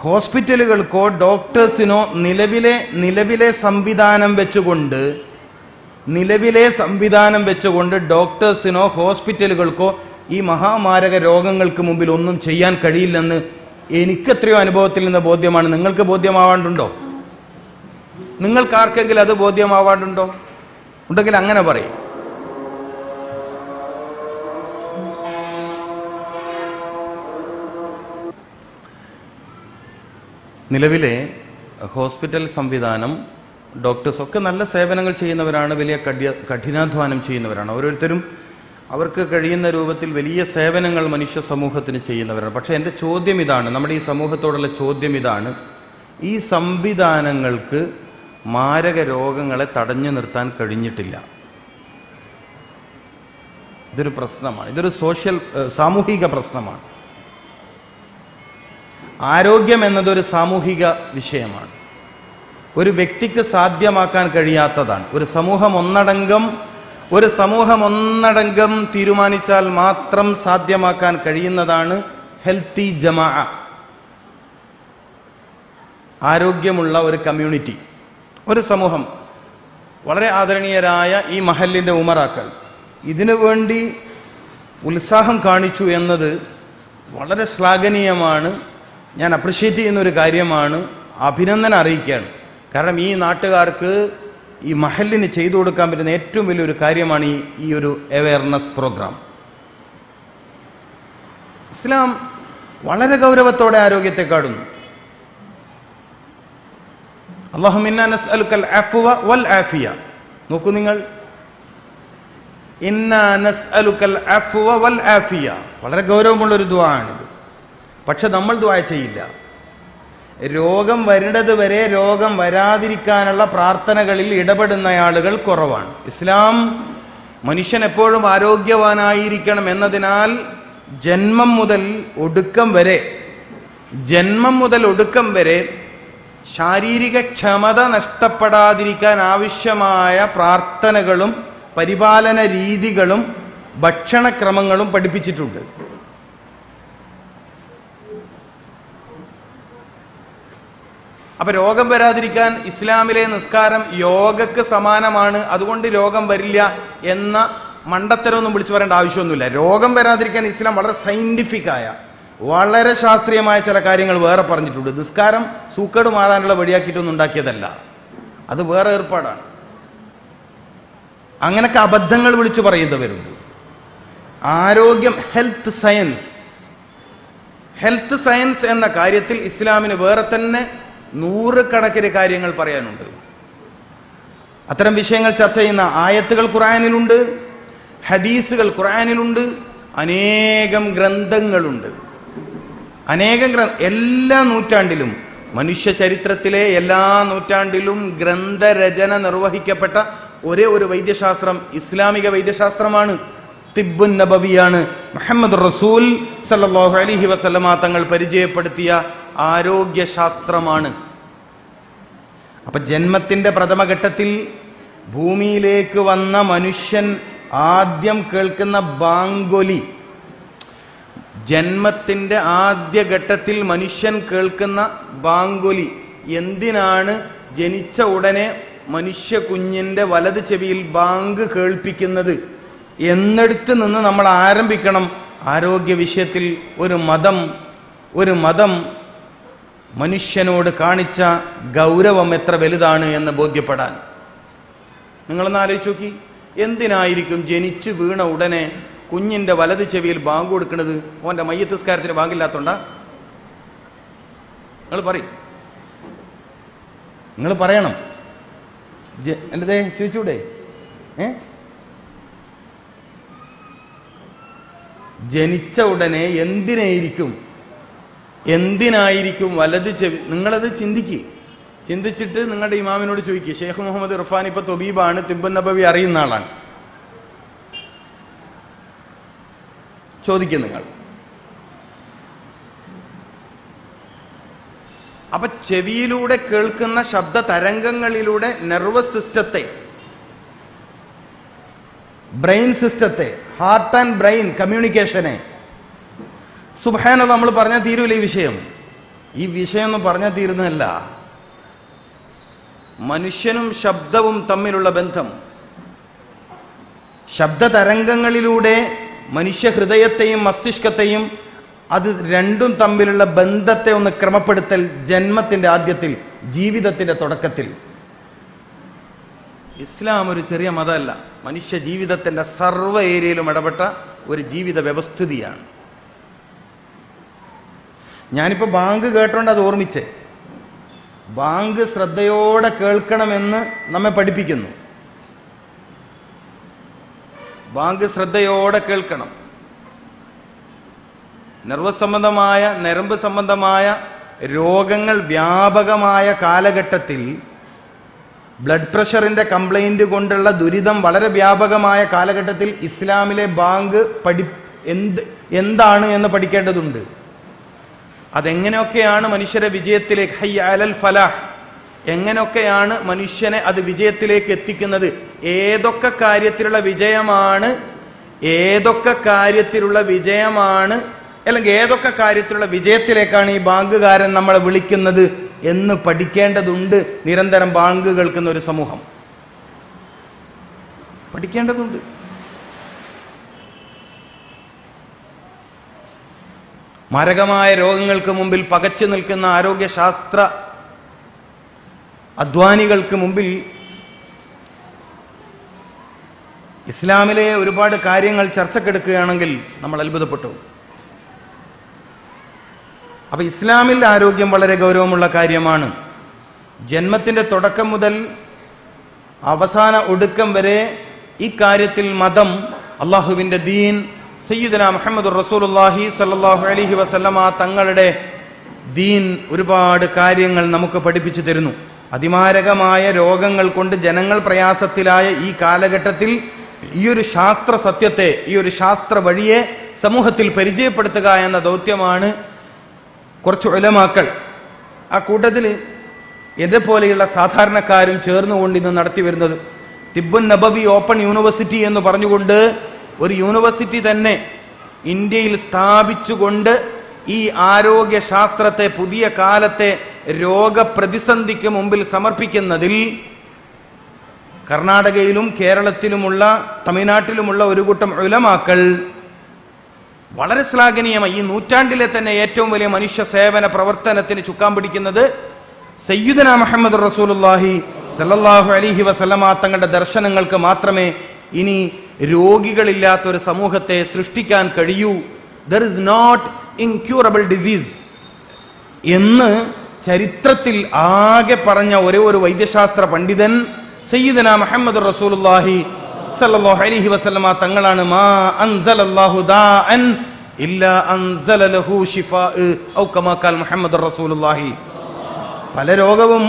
ഹോസ്പിറ്റലുകൾക്കോ ഡോക്ടേഴ്സിനോ നിലവിലെ സംവിധാനം വെച്ചുകൊണ്ട് ഡോക്ടേഴ്സിനോ ഹോസ്പിറ്റലുകൾക്കോ ഈ മഹാമാരക രോഗങ്ങൾക്ക് മുമ്പിൽ ഒന്നും ചെയ്യാൻ കഴിയില്ലെന്ന് എനിക്കെത്രയോ അനുഭവത്തിൽ നിന്ന് ബോധ്യമാണ്. നിങ്ങൾക്ക് ബോധ്യമാവാണ്ടുണ്ടോ? നിങ്ങൾക്ക് ആർക്കെങ്കിലും അത് ബോധ്യമാവാണ്ടുണ്ടോ? ഉണ്ടെങ്കിൽ അങ്ങനെ പറയും. നിലവിലെ ഹോസ്പിറ്റൽ സംവിധാനം, ഡോക്ടേഴ്സൊക്കെ നല്ല സേവനങ്ങൾ ചെയ്യുന്നവരാണ്, വലിയ കഠിനാധ്വാനം ചെയ്യുന്നവരാണ്. ഓരോരുത്തരും അവർക്ക് കഴിയുന്ന രൂപത്തിൽ വലിയ സേവനങ്ങൾ മനുഷ്യ സമൂഹത്തിന് ചെയ്യുന്നവരാണ്. പക്ഷേ എൻ്റെ ചോദ്യം ഇതാണ്, നമ്മുടെ ഈ സമൂഹത്തോടുള്ള ചോദ്യം ഇതാണ്: ഈ സംവിധാനങ്ങൾക്ക് മാരക രോഗങ്ങളെ തടഞ്ഞു നിർത്താൻ കഴിഞ്ഞിട്ടില്ല. ഇതൊരു പ്രശ്നമാണ്, ഇതൊരു സാമൂഹിക പ്രശ്നമാണ്. ആരോഗ്യം എന്നതൊരു സാമൂഹിക വിഷയമാണ്. ഒരു വ്യക്തിക്ക് സാധ്യമാക്കാൻ കഴിയാത്തതാണ്. ഒരു സമൂഹം ഒന്നടങ്കം തീരുമാനിച്ചാൽ മാത്രം സാധ്യമാക്കാൻ കഴിയുന്നതാണ് ഹെൽത്തി ജമാഅ, ആരോഗ്യമുള്ള ഒരു കമ്മ്യൂണിറ്റി, ഒരു സമൂഹം. വളരെ ആദരണീയരായ ഈ മഹല്ലിൻ്റെ ഉമറാക്കൾ ഇതിനു വേണ്ടി ഉത്സാഹം കാണിച്ചു എന്നത് വളരെ ശ്ലാഘനീയമാണ്. ഞാൻ അപ്രിഷ്യേറ്റ് ചെയ്യുന്ന ഒരു കാര്യമാണ്, അഭിനന്ദനം അറിയിക്കുകയാണ്. കാരണം ഈ നാട്ടുകാർക്ക്, ഈ മഹല്ലിന് ചെയ്തു കൊടുക്കാൻ പറ്റുന്ന ഏറ്റവും വലിയൊരു കാര്യമാണ് ഈ ഒരു അവയർനെസ് പ്രോഗ്രാം. ഇസ്ലാം വളരെ ഗൗരവത്തോടെ ആരോഗ്യത്തെ കാണുന്നു. അല്ലാഹുമ്മ ഇന്നാ നസ്അലുക്കൽ അഫ്വ വൽ ആഫിയ. നോക്കൂ നിങ്ങൾ, ഇന്നാ നസ്അലുക്കൽ അഫ്വ വൽ ആഫിയ, വളരെ ഗൗരവമുള്ളൊരു ദുആ ആണിത്. പക്ഷെ നമ്മൾ ദുആ ചെയ്യില്ല. രോഗം വരുന്നത് വരെ രോഗം വരാതിരിക്കാനുള്ള പ്രാർത്ഥനകളിൽ ഇടപെടുന്ന ആളുകൾ കുറവാണ്. ഇസ്ലാം മനുഷ്യൻ എപ്പോഴും ആരോഗ്യവാനായിരിക്കണം എന്നതിനാൽ ജന്മം മുതൽ ഒടുക്കം വരെ ശാരീരിക ക്ഷമത നഷ്ടപ്പെടാതിരിക്കാൻ ആവശ്യമായ പ്രാർത്ഥനകളും പരിപാലന രീതികളും ഭക്ഷണക്രമങ്ങളും പഠിപ്പിച്ചിട്ടുണ്ട്. അപ്പൊ രോഗം വരാതിരിക്കാൻ ഇസ്ലാമിലെ നിസ്കാരം യോഗക്ക് സമാനമാണ്, അതുകൊണ്ട് രോഗം വരില്ല എന്ന മണ്ടത്തരമൊന്നും വിളിച്ചു പറയേണ്ട ആവശ്യമൊന്നുമില്ല. രോഗം വരാതിരിക്കാൻ ഇസ്ലാം വളരെ സയന്റിഫിക്കായ, വളരെ ശാസ്ത്രീയമായ ചില കാര്യങ്ങൾ വേറെ പറഞ്ഞിട്ടുണ്ട്. നിസ്കാരം സൂക്കേട് മാറാനുള്ള വഴിയാക്കിയിട്ടൊന്നും ഉണ്ടാക്കിയതല്ല, അത് വേറെ ഏർപ്പാടാണ്. അങ്ങനൊക്കെ അബദ്ധങ്ങൾ വിളിച്ചു പറയുന്നവരുണ്ട്. ആരോഗ്യം, ഹെൽത്ത് സയൻസ് എന്ന കാര്യത്തിൽ ഇസ്ലാമിന് വേറെ തന്നെ നൂറുകണക്കിന് കാര്യങ്ങൾ പറയാനുണ്ട്. അത്തരം വിഷയങ്ങൾ ചർച്ച ചെയ്യുന്ന ആയത്തുകൾ ഖുർആനിലുണ്ട്, ഹദീസുകൾ ഖുർആനിലുണ്ട്, അനേകം ഗ്രന്ഥങ്ങളുണ്ട്. എല്ലാ നൂറ്റാണ്ടിലും, മനുഷ്യ ചരിത്രത്തിലെ എല്ലാ നൂറ്റാണ്ടിലും ഗ്രന്ഥരചന നിർവഹിക്കപ്പെട്ട ഒരേ ഒരു വൈദ്യശാസ്ത്രം ഇസ്ലാമിക വൈദ്യശാസ്ത്രമാണ്, തിബ്ബുൻ നബവിയാണ്. മുഹമ്മദ് റസൂൽ സല്ലല്ലാഹു അലൈഹി വസല്ലമ തങ്ങൾ പരിചയപ്പെടുത്തിയ ആരോഗ്യശാസ്ത്രമാണ്. അപ്പൊ ജന്മത്തിന്റെ പ്രഥമഘട്ടത്തിൽ ഭൂമിയിലേക്ക് വന്ന മനുഷ്യൻ ആദ്യം കേൾക്കുന്ന ബാങ്കൊലി, ജന്മത്തിന്റെ ആദ്യഘട്ടത്തിൽ മനുഷ്യൻ കേൾക്കുന്ന ബാങ്കൊലി എന്തിനാണ് ജനിച്ച ഉടനെ മനുഷ്യ കുഞ്ഞിന്റെ വലത് ചെവിയിൽ ബാങ്ക് കേൾപ്പിക്കുന്നത് എന്നിടത്ത് നിന്ന് നമ്മൾ ആരംഭിക്കണം ആരോഗ്യ വിഷയത്തിൽ ഒരു മതം മനുഷ്യനോട് കാണിച്ച ഗൗരവം എത്ര വലുതാണ് എന്ന് ബോധ്യപ്പെടാൻ. നിങ്ങളൊന്ന് ആലോചിച്ച് നോക്കി, എന്തിനായിരിക്കും ജനിച്ചു വീണ ഉടനെ കുഞ്ഞിന്റെ വലത് ചെവിയിൽ ബാങ്ക് കൊടുക്കുന്നത്? ഓന്റെ മയ്യത്ത് നിസ്കാരത്തിന് ബാങ്കില്ലാത്തോണ്ടാ? നിങ്ങൾ പറയണം. എന്റെ ചോദിച്ചൂടെ? ജനിച്ച ഉടനെ എന്തിനായിരിക്കും വലത് ചെവി? നിങ്ങളത് ചിന്തിച്ചിട്ട് നിങ്ങളുടെ ഇമാമിനോട് ചോദിക്കുക. ഷെയ്ഖ് മുഹമ്മദ് ഇർഫാൻ ഇപ്പൊ തൊബീബാണ്, തിബ്ബുൻ നബവി അറിയുന്ന ആളാണ്. ചോദിക്കും നിങ്ങൾ. അപ്പൊ ചെവിയിലൂടെ കേൾക്കുന്ന ശബ്ദ തരംഗങ്ങളിലൂടെ നെർവസ് സിസ്റ്റത്തെ, ബ്രെയിൻ സിസ്റ്റത്തെ, ഹാർട്ട് ആൻഡ് ബ്രെയിൻ കമ്മ്യൂണിക്കേഷനെ, സുബ്ഹാനല്ലാഹ്, നമ്മൾ പറഞ്ഞാൽ തീരൂല ഈ വിഷയമൊന്നും പറഞ്ഞാൽ തീരുന്നതല്ല. മനുഷ്യനും ശബ്ദവും തമ്മിലുള്ള ബന്ധം, ശബ്ദ തരംഗങ്ങളിലൂടെ മനുഷ്യ ഹൃദയത്തെയും മസ്തിഷ്കത്തെയും, അത് രണ്ടും തമ്മിലുള്ള ബന്ധത്തെ ഒന്ന് ക്രമപ്പെടുത്തൽ ജന്മത്തിന്റെ ആദ്യത്തിൽ, ജീവിതത്തിന്റെ തുടക്കത്തിൽ. ഇസ്ലാം ഒരു ചെറിയ മതമല്ല, മനുഷ്യ ജീവിതത്തിന്റെ സർവ്വ ഏരിയയിലും ഇടപെട്ട ഒരു ജീവിത വ്യവസ്ഥിതിയാണ്. ഞാനിപ്പോ ബാങ്ക് കേട്ടോണ്ട് അത് ഓർമ്മിച്ചേ. ബാങ്ക് ശ്രദ്ധയോടെ കേൾക്കണമെന്ന് നമ്മെ പഠിപ്പിക്കുന്നു. ബാങ്ക് ശ്രദ്ധയോടെ കേൾക്കണം. നരമ്പ് സംബന്ധമായ രോഗങ്ങൾ വ്യാപകമായ കാലഘട്ടത്തിൽ, ബ്ലഡ് പ്രഷറിന്റെ കംപ്ലൈന്റ് കൊണ്ടുള്ള ദുരിതം വളരെ വ്യാപകമായ കാലഘട്ടത്തിൽ ഇസ്ലാമിലെ ബാങ്ക് എന്താണ് എന്ന് പഠിക്കേണ്ടതുണ്ട്. അതെങ്ങനെയൊക്കെയാണ് മനുഷ്യരെ വിജയത്തിലേക്ക്, ഹയ്യ അലൽ ഫലാഹ്, എങ്ങനെയൊക്കെയാണ് മനുഷ്യനെ അത് വിജയത്തിലേക്ക് എത്തിക്കുന്നത്, ഏതൊക്കെ കാര്യത്തിലുള്ള വിജയമാണ് അല്ലെങ്കിൽ ഏതൊക്കെ കാര്യത്തിലുള്ള വിജയത്തിലേക്കാണ് ഈ ബാങ്കുകാരൻ നമ്മളെ വിളിക്കുന്നത് എന്ന് പഠിക്കേണ്ടതുണ്ട്. നിരന്തരം ബാങ്ക് കേൾക്കുന്ന ഒരു സമൂഹം പഠിക്കേണ്ടതുണ്ട്. മാരകമായ രോഗങ്ങൾക്ക് മുമ്പിൽ പകച്ചു നിൽക്കുന്ന ആരോഗ്യശാസ്ത്ര അധ്വാനികൾക്ക് മുമ്പിൽ ഇസ്ലാമിലെ ഒരുപാട് കാര്യങ്ങൾ ചർച്ചക്കെടുക്കുകയാണെങ്കിൽ നമ്മൾ അത്ഭുതപ്പെട്ടു. അപ്പൊ ഇസ്ലാമിൽ ആരോഗ്യം വളരെ ഗൗരവമുള്ള കാര്യമാണ്. ജന്മത്തിന്റെ തുടക്കം മുതൽ അവസാന ഒടുക്കം വരെ ഈ കാര്യത്തിൽ മതം, അള്ളാഹുവിന്റെ ദീൻ, സയ്യിദുനാ മുഹമ്മദുർ റസൂലുള്ളാഹി സ്വല്ലല്ലാഹു അലൈഹി വസല്ലമ തങ്ങളുടെ ദീൻ ഒരുപാട് കാര്യങ്ങൾ നമുക്ക് പഠിപ്പിച്ചു തരുന്നു. അതിമാരകമായ രോഗങ്ങൾ കൊണ്ട് ജനങ്ങൾ പ്രയാസത്തിലായ ഈ കാലഘട്ടത്തിൽ ഈ ഒരു ശാസ്ത്ര സത്യത്തെ, ഈ ഒരു ശാസ്ത്ര വഴിയെ സമൂഹത്തിൽ പരിചയപ്പെടുത്തുക എന്ന ദൗത്യമാണ് കുറച്ച് ഉലമാക്കൾ, ആ കൂട്ടത്തിൽ എന്നെ പോലെയുള്ള സാധാരണക്കാരും ചേർന്നുകൊണ്ട് ഇന്ന് നടത്തി വരുന്നത്. തിബ്ബുൻ നബവി ഓപ്പൺ യൂണിവേഴ്സിറ്റി എന്ന് പറഞ്ഞുകൊണ്ട് ഒരു യൂണിവേഴ്സിറ്റി തന്നെ ഇന്ത്യയിൽ സ്ഥാപിച്ചുകൊണ്ട് ഈ ആരോഗ്യ ശാസ്ത്രത്തെ പുതിയ കാലത്തെ രോഗപ്രതിസന്ധിക്ക് മുമ്പിൽ സമർപ്പിക്കുന്നതിൽ കർണാടകയിലും കേരളത്തിലുമുള്ള തമിഴ്നാട്ടിലുമുള്ള ഒരു കൂട്ടം ഉലമാക്കൾ വളരെ ശ്ലാഘനീയമായി ഈ നൂറ്റാണ്ടിലെ തന്നെ ഏറ്റവും വലിയ മനുഷ്യ സേവന പ്രവർത്തനത്തിന് ചുക്കാൻ പിടിക്കുന്നത് സയ്യിദുനാ മുഹമ്മദ് റസൂലുള്ളാഹി സല്ലല്ലാഹു അലൈഹി വസല്ലമ തങ്ങളുടെ ദർശനങ്ങൾക്ക് മാത്രമേ ഇനി രോഗികളില്ലാത്ത ഒരു സമൂഹത്തെ സൃഷ്ടിക്കാൻ കഴിയൂ. There is not incurable disease എന്ന് ചരിത്രത്തിൽ ആകെ പറഞ്ഞ ഒരേ ഒരു വൈദ്യശാസ്ത്ര പണ്ഡിതൻ സയ്യിദുനാ മുഹമ്മദ് റസൂലുള്ളാഹി സല്ലല്ലാഹു അലൈഹി വസല്ലമ തങ്ങളാണ്. മാ അൻസലല്ലാഹു ദാഅൻ ഇല്ലാ അൻസല ലഹു ശിഫാഅ ഔ കമാ ഖാൽ മുഹമ്മദ് റസൂലുള്ളാഹി. പല രോഗവും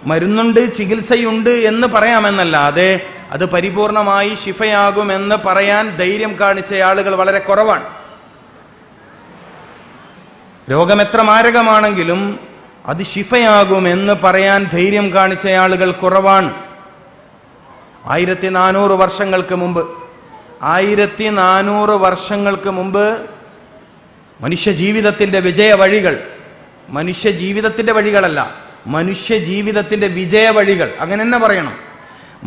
മരുന്നുണ്ട്, ചികിത്സയുണ്ട് എന്ന് പറയാമെന്നല്ലാതെ അത് പരിപൂർണമായി ശിഫയാകുമെന്ന് പറയാൻ ധൈര്യം കാണിച്ച ആളുകൾ വളരെ കുറവാണ്. രോഗം എത്ര മാരകമാണെങ്കിലും അത് ശിഫയാകുമെന്ന് പറയാൻ ധൈര്യം കാണിച്ച ആളുകൾ കുറവാണ്. 1400 വർഷങ്ങൾക്ക് മുമ്പ് 1400 വർഷങ്ങൾക്ക് മുമ്പ് മനുഷ്യ ജീവിതത്തിന്റെ വിജയ വഴികൾ, മനുഷ്യ ജീവിതത്തിന്റെ വഴികളല്ല, മനുഷ്യ ജീവിതത്തിന്റെ വിജയ വഴികൾ, അങ്ങനെ തന്നെ പറയണം.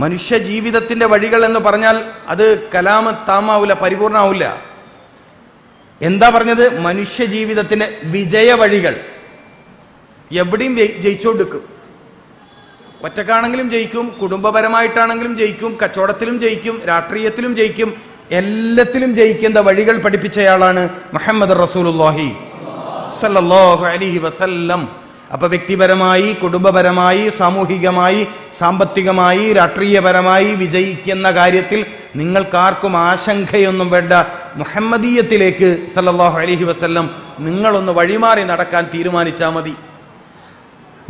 മനുഷ്യ ജീവിതത്തിന്റെ വഴികൾ എന്ന് പറഞ്ഞാൽ അത് കലാമ് താമാവൂല, പരിപൂർണാവൂല. എന്താ പറഞ്ഞത്? മനുഷ്യ ജീവിതത്തിന്റെ വിജയ വഴികൾ. എവിടെയും ജയിച്ചുകൊണ്ടിരിക്കും. ഒറ്റക്കാണെങ്കിലും ജയിക്കും, കുടുംബപരമായിട്ടാണെങ്കിലും ജയിക്കും, കച്ചവടത്തിലും ജയിക്കും, രാഷ്ട്രീയത്തിലും ജയിക്കും, എല്ലാത്തിലും ജയിക്കുന്ന വഴികൾ പഠിപ്പിച്ചയാളാണ് മുഹമ്മദ് റസൂലുള്ളാഹി സല്ലല്ലാഹു അലൈഹി വസല്ലം. അപ്പൊ വ്യക്തിപരമായി, കുടുംബപരമായി, സാമൂഹികമായി, സാമ്പത്തികമായി, രാഷ്ട്രീയപരമായി വിജയിക്കുന്ന കാര്യത്തിൽ നിങ്ങൾക്കാർക്കും ആശങ്കയൊന്നും വേണ്ട. മുഹമ്മദീയത്തിലേക്ക് സല്ലല്ലാഹു അലൈഹി വസല്ലം നിങ്ങളൊന്ന് വഴിമാറി നടക്കാൻ തീരുമാനിച്ചാൽ മതി.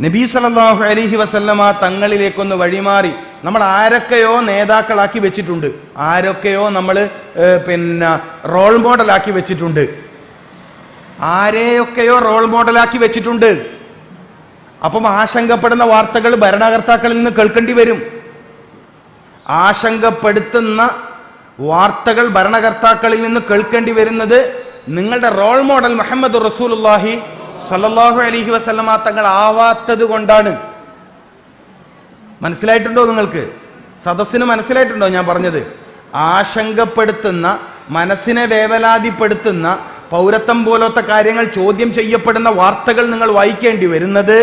നബി സല്ലല്ലാഹു അലൈഹി വസല്ലമ തങ്ങളിലേക്കൊന്ന് വഴിമാറി നമ്മൾ ആരൊക്കെയോ നേതാക്കളാക്കി വെച്ചിട്ടുണ്ട്, ആരൊക്കെയോ നമ്മൾ റോൾ മോഡലാക്കി വെച്ചിട്ടുണ്ട്, ആരെയൊക്കെയോ റോൾ മോഡലാക്കി വെച്ചിട്ടുണ്ട്. അപ്പം ആശങ്കപ്പെടുന്ന വാർത്തകൾ ഭരണകർത്താക്കളിൽ നിന്ന് കേൾക്കേണ്ടി വരും. ആശങ്കപ്പെടുത്തുന്ന വാർത്തകൾ ഭരണകർത്താക്കളിൽ നിന്ന് കേൾക്കേണ്ടി വരുന്നത് നിങ്ങളുടെ റോൾ മോഡൽ മുഹമ്മദ് റസൂലുള്ളാഹി സല്ലല്ലാഹു അലൈഹി വസല്ലമ തങ്ങൾ ആവാത്തത് കൊണ്ടാണ്. മനസ്സിലായിട്ടുണ്ടോ നിങ്ങൾക്ക്? സദസ്സിന് മനസ്സിലായിട്ടുണ്ടോ ഞാൻ പറഞ്ഞത്? ആശങ്കപ്പെടുത്തുന്ന, മനസ്സിനെ വേവലാതിപ്പെടുത്തുന്ന, പൗരത്വം പോലത്തെ കാര്യങ്ങൾ ചോദ്യം ചെയ്യപ്പെടുന്ന വാർത്തകൾ നിങ്ങൾ വായിക്കേണ്ടി വരുന്നത്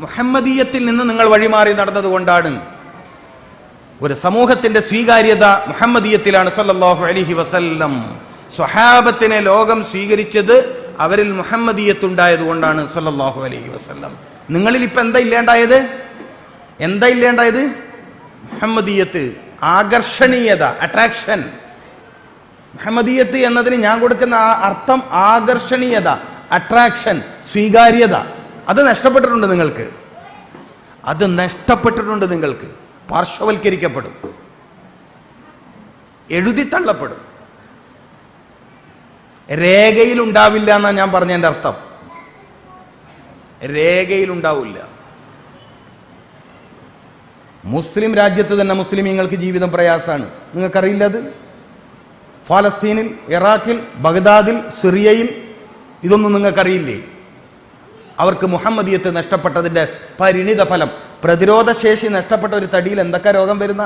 മുഹമ്മദീയത്തിൽ നിന്ന് നിങ്ങൾ വഴിമാറി നടന്നതുകൊണ്ടാണ്. ഒരു സമൂഹത്തിന്റെ സ്വീകാര്യത മുഹമ്മദീയത്തിലാണ് സല്ലല്ലാഹു അലൈഹി വസല്ലം. സ്വഹാബത്തിനെ ലോകം സ്വീകരിച്ചത് അവരിൽ മുഹമ്മദീയത്തുണ്ടായതുകൊണ്ടാണ് സല്ലല്ലാഹു അലൈഹി വസല്ലം. നിങ്ങളിൽ ഇപ്പൊ എന്താ ഇല്ലാണ്ടായത്? എന്താ ഇല്ലാണ്ടായത്? മുഹമ്മദീയത്ത്, ആകർഷണീയത, അട്രാക്ഷൻ. മുഹമ്മദീയത്ത് എന്നതിന് ഞാൻ കൊടുക്കുന്ന അർത്ഥം ആകർഷണീയത, അട്രാക്ഷൻ, സ്വീകാര്യത. അത് നഷ്ടപ്പെട്ടിട്ടുണ്ട് നിങ്ങൾക്ക്. അത് നഷ്ടപ്പെട്ടിട്ടുണ്ട് നിങ്ങൾക്ക്. പാർശ്വവൽക്കരിക്കപ്പെടും, എഴുതിത്തള്ളപ്പെടും. രേഖയിൽ ഉണ്ടാവില്ല എന്നാ ഞാൻ പറഞ്ഞതിന്റെ അർത്ഥം. രേഖയിൽ ഉണ്ടാവില്ല. മുസ്ലിം രാജ്യത്ത് തന്നെ മുസ്ലിമീങ്ങൾക്ക് ജീവിതം പ്രയാസമാണ്. നിങ്ങൾക്കറിയില്ല അത്? ഫലസ്തീനിൽ, ഇറാഖിൽ, ബഗ്ദാദിൽ, സിറിയയിൽ ഇതൊന്നും നിങ്ങൾക്കറിയില്ലേ? അവർക്ക് മുഹമ്മദീയത്ത് നഷ്ടപ്പെട്ടതിന്റെ പരിണിത ഫലം. പ്രതിരോധശേഷി നഷ്ടപ്പെട്ട ഒരു തടിയിൽ എന്തൊക്കെ രോഗം വരുന്ന?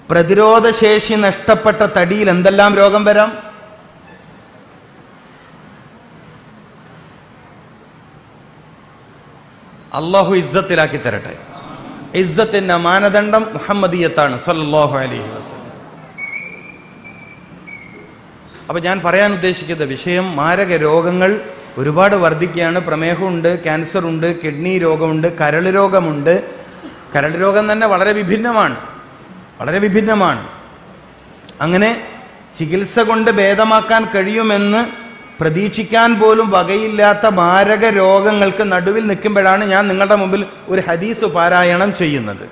പ്രതിരോധശേഷി നഷ്ടപ്പെട്ട തടിയിൽ എന്തെല്ലാം രോഗം വരാം? അള്ളാഹു ഇസ്സത്തിലാക്കി തരട്ടെ. ഇസ്സത്തിന്റെ മാനദണ്ഡം മുഹമ്മദീയത്താണ് സല്ലല്ലാഹു അലൈഹി വസല്ലം. അപ്പോൾ ഞാൻ പറയാൻ ഉദ്ദേശിക്കുന്ന വിഷയം, മാരക രോഗങ്ങൾ ഒരുപാട് വർദ്ധിക്കുകയാണ്. പ്രമേഹമുണ്ട്, ക്യാൻസറുണ്ട്, കിഡ്നി രോഗമുണ്ട്, കരൾ രോഗമുണ്ട്. കരൾ രോഗം തന്നെ വളരെ വിഭിന്നമാണ്. അങ്ങനെ ചികിത്സ കൊണ്ട് ഭേദമാക്കാൻ കഴിയുമെന്ന് പ്രതീക്ഷിക്കാൻ പോലും വകയില്ലാത്ത മാരക രോഗങ്ങൾക്ക് നടുവിൽ നിൽക്കുമ്പോഴാണ് ഞാൻ നിങ്ങളുടെ മുമ്പിൽ ഒരു ഹദീസ് പാരായണം ചെയ്യുന്നത്.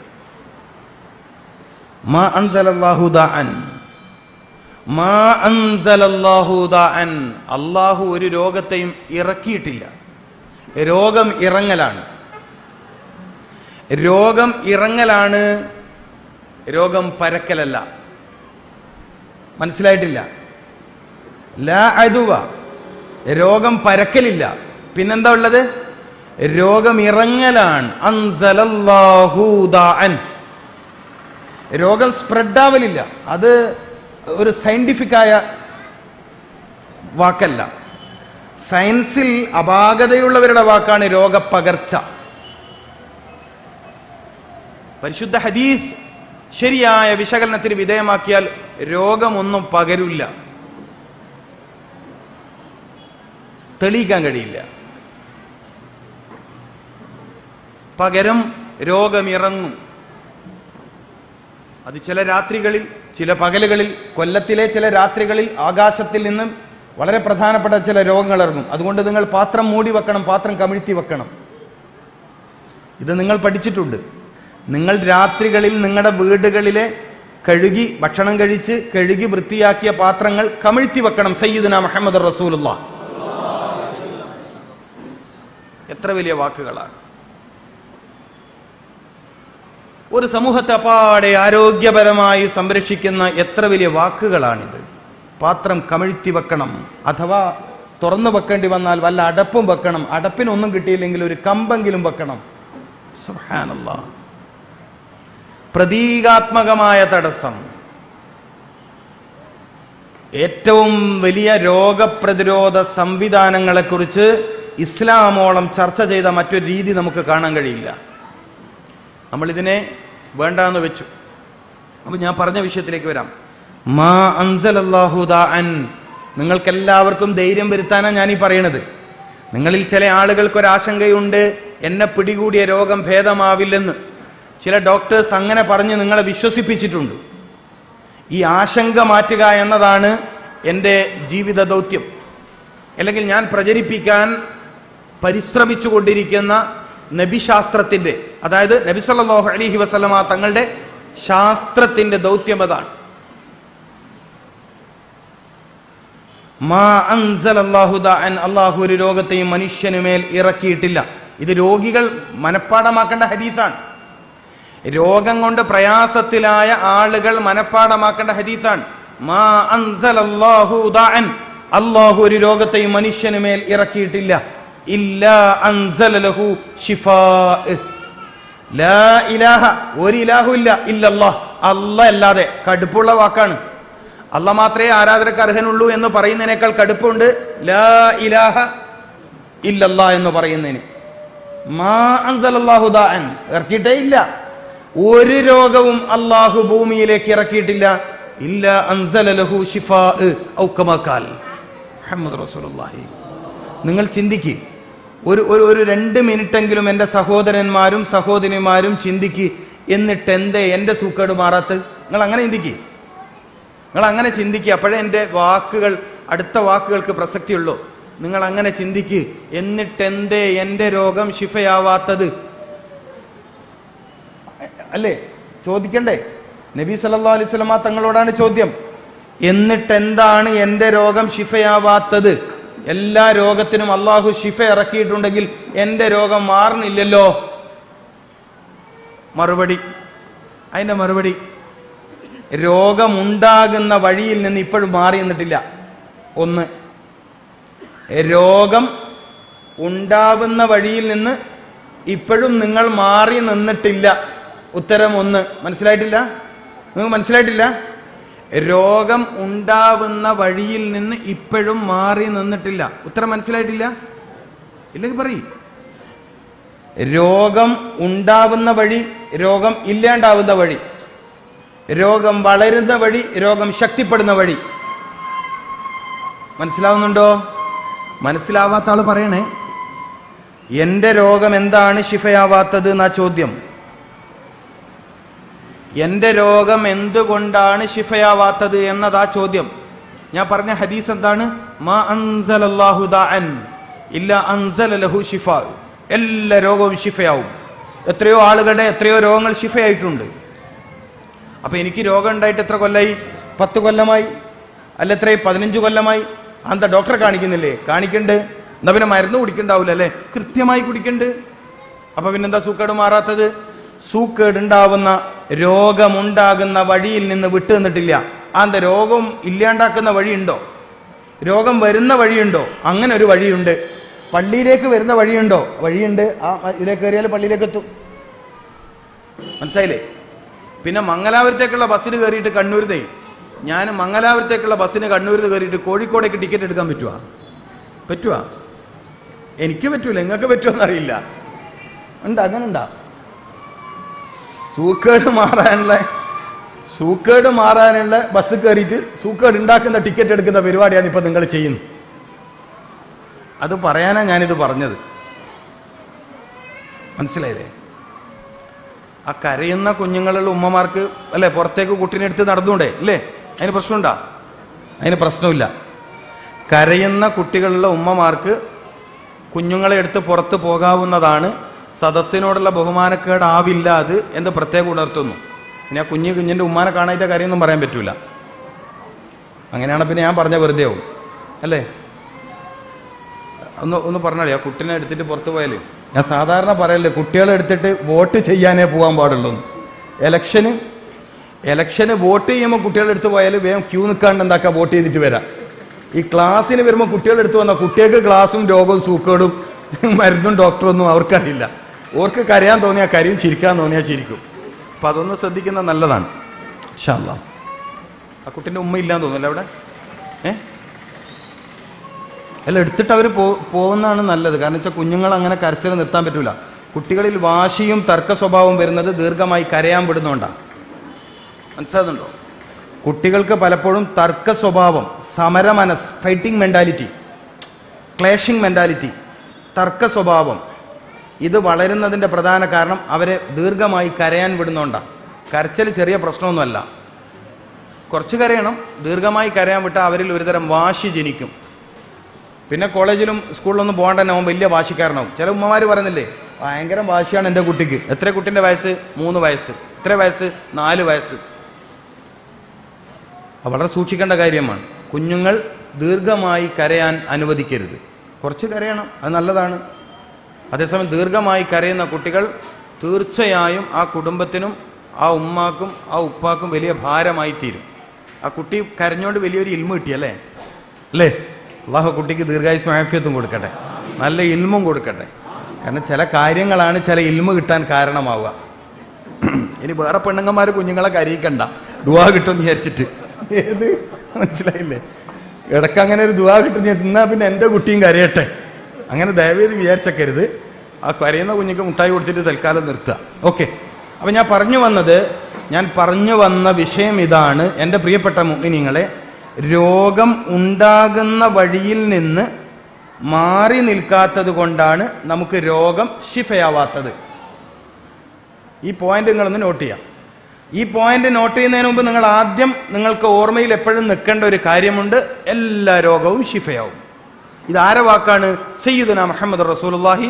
മാ അൻസലല്ലാഹു ദാഅൻ, മാ അൻസലല്ലാഹു ദാഅൻ, അല്ലാഹു ഒരു രോഗത്തെയും ഇറക്കിയിട്ടില്ല. രോഗം ഇറങ്ങലാണ്, രോഗം പരക്കലല്ല. മനസ്സിലായിട്ടില്ല? ലാ അദുവ, രോഗം പരക്കലില്ല. പിന്നെന്താ ഉള്ളത്? രോഗം ഇറങ്ങലാണ്. അൻസലല്ലാഹു ദാഅൻ, രോഗം സ്പ്രെഡാവലില്ല. അത് ഒരു സയന്റിഫിക്കായ വാക്കല്ല, സയൻസിൽ അപാകതയുള്ളവരുടെ വാക്കാണ് രോഗപ്പകർച്ച. പരിശുദ്ധ ഹദീസ് ശരിയായ വിശകലനത്തിന് വിധേയമാക്കിയാൽ രോഗമൊന്നും പകരില്ല, തെളിയിക്കാൻ കഴിയില്ല. പകരം രോഗമിറങ്ങും. അത് ചില രാത്രികളിൽ, ചില പകലുകളിൽ, കൊല്ലത്തിലെ ചില രാത്രികളിൽ ആകാശത്തിൽ നിന്നും വളരെ പ്രധാനപ്പെട്ട ചില രോഗങ്ങൾ ഇറങ്ങും. അതുകൊണ്ട് നിങ്ങൾ പാത്രം മൂടി വെക്കണം, പാത്രം കമിഴ്ത്തി വെക്കണം. ഇത് നിങ്ങൾ പഠിച്ചിട്ടുണ്ട്. നിങ്ങൾ രാത്രികളിൽ നിങ്ങളുടെ വീടുകളിലെ ഭക്ഷണം കഴിച്ച് കഴുകി വൃത്തിയാക്കിയ പാത്രങ്ങൾ കമിഴ്ത്തി വെക്കണം. സയ്യിദുനാ മുഹമ്മദ് റസൂലുള്ളാഹ്. എത്ര വലിയ വാക്കുകളാണ്! ഒരു സമൂഹത്തെ അപ്പാടെ ആരോഗ്യപരമായി സംരക്ഷിക്കുന്ന എത്ര വലിയ വാക്കുകളാണിത്. പാത്രം കമിഴ്ത്തി വെക്കണം, അഥവാ തുറന്നു വെക്കേണ്ടി വന്നാൽ വല്ല അടപ്പും വെക്കണം. അടപ്പിനൊന്നും കിട്ടിയില്ലെങ്കിൽ ഒരു കമ്പെങ്കിലും വെക്കണം. സുബ്ഹാനല്ലാഹ്. പ്രതീകാത്മകമായ തടസ്സം. ഏറ്റവും വലിയ രോഗപ്രതിരോധ സംവിധാനങ്ങളെക്കുറിച്ച് ഇസ്ലാമോളം ചർച്ച ചെയ്ത മറ്റൊരു രീതി നമുക്ക് കാണാൻ കഴിയില്ല. നമ്മളിതിനെ വേണ്ടാന്ന് വെച്ചു. അപ്പൊ ഞാൻ പറഞ്ഞ വിഷയത്തിലേക്ക് വരാം. മാ അൻസലല്ലാഹു ദാഅൻ, നിങ്ങൾക്കെല്ലാവർക്കും ധൈര്യം വരുത്താനാണ് ഞാനീ പറയണത്. നിങ്ങളിൽ ചില ആളുകൾക്കൊരാശങ്കയുണ്ട്, എന്നെ പിടികൂടിയ രോഗം ഭേദമാവില്ലെന്ന്. ചില ഡോക്ടേഴ്സ് അങ്ങനെ പറഞ്ഞ് നിങ്ങളെ വിശ്വസിപ്പിച്ചിട്ടുണ്ട്. ഈ ആശങ്ക മാറ്റുക എന്നതാണ് എൻ്റെ ജീവിത ദൗത്യം, അല്ലെങ്കിൽ ഞാൻ പ്രചരിപ്പിക്കാൻ പരിശ്രമിച്ചു കൊണ്ടിരിക്കുന്ന നബിശാസ്ത്രത്തിൻ്റെ, അതായത് നബി സല്ലല്ലാഹു അലൈഹി വസല്ലമ തങ്ങളുടെ ശാസ്ത്രത്തിൻ്റെ ദൗത്യം അതാണ്. മാ അൻസലല്ലാഹു ദാഅൻ, അല്ലാഹു ഒരു രോഗത്തെയും മനുഷ്യനുമേൽ ഇറക്കിയിട്ടില്ല. ഇത് രോഗികൾ മനഃപ്പാടമാക്കേണ്ട ഹദീസാണ്. രോഗം കൊണ്ട് പ്രയാസത്തിലായ ആളുകൾ മനഃപ്പാടമാക്കേണ്ട ഹദീസാണ്. മാ അൻസലല്ലാഹു ദാഅൻ, അല്ലാഹു ഒരു രോഗത്തെയും മനുഷ്യനുമേൽ ഇറക്കിയിട്ടില്ല. ഇല്ലാ അൻസല ലഹു ശിഫാ, ലാ ഇലാഹ, ഒരു ഇലാഹു ഇല്ല, ഇല്ലല്ലാഹ്, അല്ലാഹ് അല്ലാതെ. കടുപ്പുള്ള വാക്കാണ്. അല്ലാഹ് മാത്രമേ ആരാധനക്ക് അർഹനുള്ളൂ എന്ന് പറയുന്നതിനേക്കാൾ കടുപ്പുണ്ട് ലാ ഇലാഹ ഇല്ലല്ലാഹ് എന്ന് പറയുന്നതിന്. മാ അൻസലല്ലാഹു ദാഅൻ, ഇറക്കിയിട്ടേ ഇല്ല. ഒരു രോഗവും അല്ലാഹു ഭൂമിയിലേക്ക് ഇറക്കിയിട്ടില്ല. ഇല്ലാ അൻസല ലഹു ശിഫാ ഔ കമാ ഖാൽ മുഹമ്മദ് റസൂലുള്ളാഹി. നിങ്ങൾ ചിന്തിക്ക്, ഒരു 2 മിനിറ്റെങ്കിലും എൻ്റെ സഹോദരന്മാരും സഹോദരിമാരും ചിന്തിക്ക്. എന്നിട്ട് എന്തേ എൻ്റെ സൂക്കേട് മാറാത്ത? നിങ്ങൾ അങ്ങനെ ചിന്തിക്കുക. അപ്പോഴേ എൻ്റെ വാക്കുകൾ, അടുത്ത വാക്കുകൾക്ക് പ്രസക്തിയുള്ളൂ. നിങ്ങൾ അങ്ങനെ ചിന്തിക്ക്. എന്നിട്ടെന്തേ എൻ്റെ രോഗം ശിഫയാവാത്തത്? അല്ലേ ചോദിക്കണ്ടേ? നബി സല്ലല്ലാഹു അലൈഹി വസല്ലമ തങ്ങളോടാണ് ചോദ്യം. എന്നിട്ടെന്താണ് എൻ്റെ രോഗം ശിഫയാവാത്തത്? എല്ലാ രോഗത്തിനും അള്ളാഹു ശിഫ ഇറക്കിയിട്ടുണ്ടെങ്കിൽ എൻ്റെ രോഗം മാറുന്നില്ലല്ലോ. അതിൻ്റെ മറുപടി, രോഗമുണ്ടാകുന്ന വഴിയിൽ നിന്ന് ഇപ്പോഴും മാറി നിന്നിട്ടില്ല. ഒന്ന്, രോഗം ഉണ്ടാവുന്ന വഴിയിൽ നിന്ന് ഇപ്പോഴും നിങ്ങൾ മാറി നിന്നിട്ടില്ല. ഉത്തരം 1. മനസ്സിലായിട്ടില്ല? നിങ്ങൾക്ക് മനസ്സിലായിട്ടില്ല? രോഗം ഉണ്ടാവുന്ന വഴിയിൽ നിന്ന് ഇപ്പോഴും മാറി നിന്നിട്ടില്ല. ഉത്തരം മനസ്സിലായിട്ടില്ല? ഇല്ലെങ്കിൽ പറയും. രോഗം ഉണ്ടാവുന്ന വഴി, രോഗം ഇല്ലാണ്ടാവുന്ന വഴി, രോഗം വളരുന്ന വഴി, രോഗം ശക്തിപ്പെടുന്ന വഴി. മനസ്സിലാവുന്നുണ്ടോ? മനസ്സിലാവാത്ത ആള് പറയണേ. എന്റെ രോഗം എന്താണ് ശിഫയാവാത്തത് എന്നാ ചോദ്യം. എന്റെ രോഗം എന്തുകൊണ്ടാണ് ശിഫയാവാത്തത് എന്നതാ ചോദ്യം. ഞാൻ പറഞ്ഞ ഹദീസ് എന്താണ്? മാ അൻസലല്ലാഹു ദഅൻ ഇല്ലാ അൻസല ലഹു ശിഫാ. എല്ലാ രോഗവും ശിഫയാവും. എത്രയോ ആളുകളുടെ എത്രയോ രോഗങ്ങൾ ശിഫയായിട്ടുണ്ട്. അപ്പൊ എനിക്ക് രോഗം ഉണ്ടായിട്ട് എത്ര കൊല്ലായി? 10 കൊല്ലമായി. അല്ല എത്രയും 15 കൊല്ലമായി. എന്താ ഡോക്ടറെ കാണിക്കുന്നില്ലേ? കാണിക്കണ്ട്. എന്നാ പിന്നെ മരുന്ന് കുടിക്കണ്ടാവില്ല അല്ലെ? കൃത്യമായി കുടിക്കണ്ട്. അപ്പൊ പിന്നെന്താ സൂക്കേട് മാറാത്തത്? സൂക്കേടുണ്ടാവുന്ന രോഗമുണ്ടാകുന്ന വഴിയിൽ നിന്ന് വിട്ടു നിന്നിട്ടില്ല. എന്താ രോഗം ഇല്ലാണ്ടാക്കുന്ന വഴിയുണ്ടോ? രോഗം വരുന്ന വഴിയുണ്ടോ? അങ്ങനെ ഒരു വഴിയുണ്ട്. പള്ളിയിലേക്ക് വരുന്ന വഴിയുണ്ടോ? വഴിയുണ്ട്. ആ ഇതിലേക്ക് കയറിയാൽ പള്ളിയിലേക്ക് എത്തും. മനസ്സിലായില്ലേ? പിന്നെ മംഗലാപുരത്തേക്കുള്ള ബസ്സിന് കയറിയിട്ട് കണ്ണൂരിന്നേ, ഞാൻ മംഗലാപുരത്തേക്കുള്ള ബസ്സിന് കണ്ണൂരിൽ കയറിയിട്ട് കോഴിക്കോടേക്ക് ടിക്കറ്റ് എടുക്കാൻ പറ്റുവാ? പറ്റുവാ? എനിക്ക് പറ്റൂല. നിങ്ങൾക്ക് പറ്റുമെന്ന് അറിയില്ല. ഉണ്ട്, അങ്ങനെ ഉണ്ടാ? സൂക്കേട് മാറാനുള്ള ബസ് കയറിയിട്ട് സൂക്കേട് ഉണ്ടാക്കുന്ന ടിക്കറ്റ് എടുക്കുന്ന പരിപാടിയാണ് ഇപ്പൊ നിങ്ങൾ ചെയ്യുന്നത്. അത് പറയാനാ ഞാനിത് പറഞ്ഞത്. മനസ്സിലായില്ലേ? ആ കരയുന്ന കുഞ്ഞുങ്ങളുള്ള ഉമ്മമാർക്ക് അല്ലെ പുറത്തേക്ക് കുട്ടീനെ എടുത്ത് നടന്നൂടെ? അല്ലേ? അതിന് പ്രശ്നമുണ്ടാ? അതിന് പ്രശ്നമില്ല. കരയുന്ന കുട്ടികളുള്ള ഉമ്മമാർക്ക് കുഞ്ഞുങ്ങളെ എടുത്ത് പുറത്ത് പോകാവുന്നതാണ്. സദസ്സിനോടുള്ള ബഹുമാനക്കേടാവില്ല അത് എന്ന് പ്രത്യേകം ഉണർത്തുന്നു. പിന്നെ ആ കുഞ്ഞിന്റെ ഉമ്മാനെ കാണാനായിട്ട് കാര്യമൊന്നും പറയാൻ പറ്റൂല. അങ്ങനെയാണ് പിന്നെ ഞാൻ പറഞ്ഞ വെറുതെ ആവും അല്ലേ? ഒന്ന് പറഞ്ഞാലേ ആ കുട്ടീനെ എടുത്തിട്ട് പുറത്ത് പോയാലേ, ഞാൻ സാധാരണ പറയല്ലേ കുട്ടികളെ എടുത്തിട്ട് വോട്ട് ചെയ്യാനേ പോകാൻ പാടുള്ളൂ. ഇലക്ഷന് വോട്ട് ചെയ്യുമ്പോൾ കുട്ടികളെ എടുത്ത് പോയാൽ വേഗം ക്യൂ നിൽക്കാണ്ട് എന്താക്കുക വോട്ട് ചെയ്തിട്ട് വരാം. ഈ ക്ലാസ്സിന് വരുമ്പോൾ കുട്ടികളെ എടുത്ത് വന്നാൽ കുട്ടികൾക്ക് ക്ലാസ്സും രോഗവും സൂക്കേടും മരുന്നും ഡോക്ടറൊന്നും അവർക്കറിയില്ല. ഓർക്ക് കരയാൻ തോന്നിയാൽ കരയും, ചിരിക്കാൻ തോന്നിയാൽ ചിരിക്കും. അപ്പൊ അതൊന്ന് ശ്രദ്ധിക്കുന്നത് നല്ലതാണ്. ഇൻഷാ അല്ലാഹ്. ആ കുട്ടീൻ്റെ ഉമ്മ ഇല്ലാന്ന് തോന്നുന്നല്ലേ അവിടെ? അല്ല, എടുത്തിട്ട് അവർ പോകുന്നതാണ് നല്ലത്. കാരണം വെച്ചാൽ കുഞ്ഞുങ്ങൾ അങ്ങനെ കരച്ചിൽ നിർത്താൻ പറ്റൂല. കുട്ടികളിൽ വാശിയും തർക്ക സ്വഭാവവും വരുന്നത് ദീർഘമായി കരയാൻ വിടുന്നോണ്ടാണ്. മനസ്സിലാകുന്നുണ്ടോ? കുട്ടികൾക്ക് പലപ്പോഴും തർക്ക സ്വഭാവം, സമരമനസ്, ഫൈറ്റിംഗ് മെന്റാലിറ്റി, ക്ലേഷിംഗ് മെന്റാലിറ്റി, തർക്ക സ്വഭാവം, ഇത് വളരുന്നതിന്റെ പ്രധാന കാരണം അവരെ ദീർഘമായി കരയാൻ വിടുന്നോണ്ടാണ്. കരച്ചിൽ ചെറിയ പ്രശ്നമൊന്നുമല്ല. കുറച്ച് കരയണം. ദീർഘമായി കരയാൻ വിട്ടാൽ അവരിൽ ഒരുതരം വാശി ജനിക്കും. പിന്നെ കോളേജിലും സ്കൂളിലൊന്നും പോകാൻ തന്നെ അവൻ വലിയ വാശിക്കാരനാവും. ചില ഉമ്മമാർ പറയുന്നില്ലേ, ഭയങ്കര വാശിയാണ് എൻ്റെ കുട്ടിക്ക്. എത്ര കുട്ടിൻ്റെ വയസ്സ്? 3 വയസ്സ്. എത്ര വയസ്സ്? 4 വയസ്സ്. വളരെ സൂക്ഷിക്കേണ്ട കാര്യമാണ്. കുഞ്ഞുങ്ങൾ ദീർഘമായി കരയാൻ അനുവദിക്കരുത്. കുറച്ച് കരയണം, അത് നല്ലതാണ്. അതേസമയം ദീർഘമായി കരയുന്ന കുട്ടികൾ തീർച്ചയായും ആ കുടുംബത്തിനും ആ ഉമ്മാക്കും ആ ഉപ്പാക്കും വലിയ ഭാരമായി തീരും. ആ കുട്ടി കരഞ്ഞോണ്ട് വലിയൊരു ഇൽമ കിട്ടിയല്ലേ? അല്ലേ? അള്ളാഹു കുട്ടിക്ക് ദീർഘായുസ്സും ആഫിയത്തും കൊടുക്കട്ടെ, നല്ല ഇൽമും കൊടുക്കട്ടെ. കാരണം ചില കാര്യങ്ങളാണ് ചില ഇൽമ കിട്ടാൻ കാരണമാവുക. ഇനി വേറെ പെണ്ണുങ്ങന്മാർ കുഞ്ഞുങ്ങളെ കരയിക്കണ്ട, ദുആ കിട്ടുമെന്ന് വിചാരിച്ചിട്ട്. ഏത്? മനസ്സിലായില്ലേ? ഇടയ്ക്ക് അങ്ങനെ ഒരു ദുആ കിട്ടുന്ന എന്നാ പിന്നെ എൻ്റെ കുട്ടിയും കരയട്ടെ, അങ്ങനെ ദയവേത് വിചാരിച്ചേക്കരുത്. ആ കരയുന്ന കുഞ്ഞിക്ക് മുട്ടായി കൊടുത്തിട്ട് തൽക്കാലം നിർത്തുക. ഓക്കെ. അപ്പം ഞാൻ പറഞ്ഞു വന്ന വിഷയം ഇതാണ്. എൻ്റെ പ്രിയപ്പെട്ട മുഅ്മിനീങ്ങളെ, രോഗം ഉണ്ടാകുന്ന വഴിയിൽ നിന്ന് മാറി നിൽക്കാത്തത് കൊണ്ടാണ് നമുക്ക് രോഗം ശിഫയാവാത്തത്. ഈ പോയിന്റ് നിങ്ങളൊന്ന് നോട്ട് ചെയ്യാം. ഈ പോയിന്റ് നോട്ട് ചെയ്യുന്നതിന് മുമ്പ് നിങ്ങൾ ആദ്യം നിങ്ങൾക്ക് ഓർമ്മയിൽ എപ്പോഴും നിൽക്കേണ്ട ഒരു കാര്യമുണ്ട്. എല്ലാ രോഗവും ശിഫയാവും. ഇതാരെ വാക്കാണ്? സയ്യിദുന മുഹമ്മദ് റസൂലുള്ളാഹി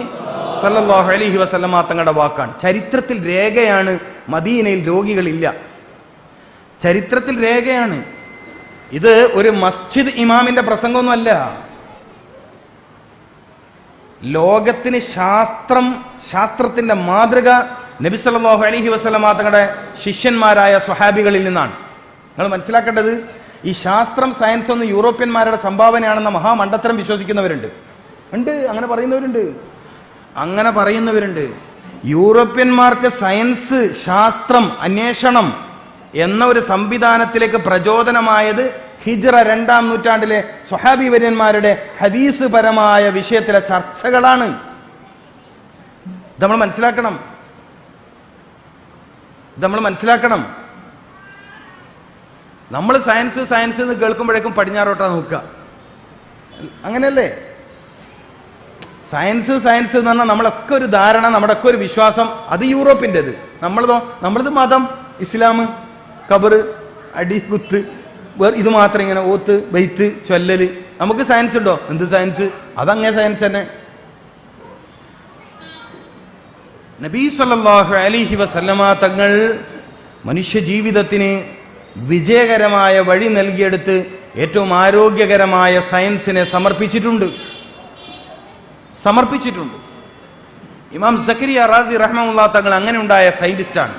സല്ലല്ലാഹു അലൈഹി വസല്ലമ തങ്ങളുടെ വാക്കാണ്. ചരിത്രത്തിൽ രേഖയാണ്. മദീനയിൽ രോഗികളില്ല. ചരിത്രത്തിൽ രേഖയാണ്. ഇത് ഒരു മസ്ജിദ് ഇമാമിന്റെ പ്രസംഗമൊന്നുമല്ല. ലോകത്തിന് ശാസ്ത്രത്തിന്റെ മാതൃക നബി സല്ലല്ലാഹു അലൈഹി വസല്ലമ തങ്ങളുടെ ശിഷ്യന്മാരായ സ്വഹാബികളിൽ നിന്നാണ്. നിങ്ങൾ മനസ്സിലാക്കേണ്ടത്, ഈ ശാസ്ത്രം സയൻസ് ഒന്നും യൂറോപ്യന്മാരുടെ സംഭാവനയാണെന്ന മഹാമണ്ഡത്തരം വിശ്വസിക്കുന്നവരുണ്ട്. അങ്ങനെ പറയുന്നവരുണ്ട്. യൂറോപ്യന്മാർക്ക് സയൻസ്, ശാസ്ത്രം, അന്വേഷണം എന്ന ഒരു സംവിധാനത്തിലേക്ക് പ്രചോദനമായത് ഹിജ്റ 2-ാം നൂറ്റാണ്ടിലെ സ്വഹാബി വര്യന്മാരുടെ ഹദീസ് പരമായ വിഷയത്തിലെ ചർച്ചകളാണ്. ഇത് നമ്മൾ മനസ്സിലാക്കണം. നമ്മൾ സയൻസ് എന്ന് കേൾക്കുമ്പോഴേക്കും പടിഞ്ഞാറോട്ടാ നോക്കുക. അങ്ങനെയല്ലേ? സയൻസ് സയൻസ് എന്ന് പറഞ്ഞാൽ നമ്മളൊക്കെ ഒരു ധാരണ, നമ്മുടെയൊക്കെ ഒരു വിശ്വാസം, അത് യൂറോപ്പിൻ്റെത്. നമ്മളത് മതം, ഇസ്ലാം, ഖബറ്, അടി, കുത്ത്, ഇത് മാത്രം ഇങ്ങനെ ഓത്ത് ബൈത്ത് ചൊല്ലല്. നമുക്ക് സയൻസ് ഉണ്ടോ? എന്ത് സയൻസ്? അതങ്ങനെ സയൻസ് തന്നെ. നബി സല്ലല്ലാഹു അലൈഹി വസല്ലമ തങ്ങൾ മനുഷ്യ ജീവിതത്തിന് വിജയകരമായ വഴി നൽകിയെടുത്ത് ഏറ്റവും ആരോഗ്യകരമായ സയൻസിനെ സമർപ്പിച്ചിട്ടുണ്ട്. ഇമാം സക്കരിയ റാസി റഹ്മത്തുള്ളാഹി തങ്ങൾ അങ്ങനെ ഉണ്ടായ സയന്റിസ്റ്റാണ്.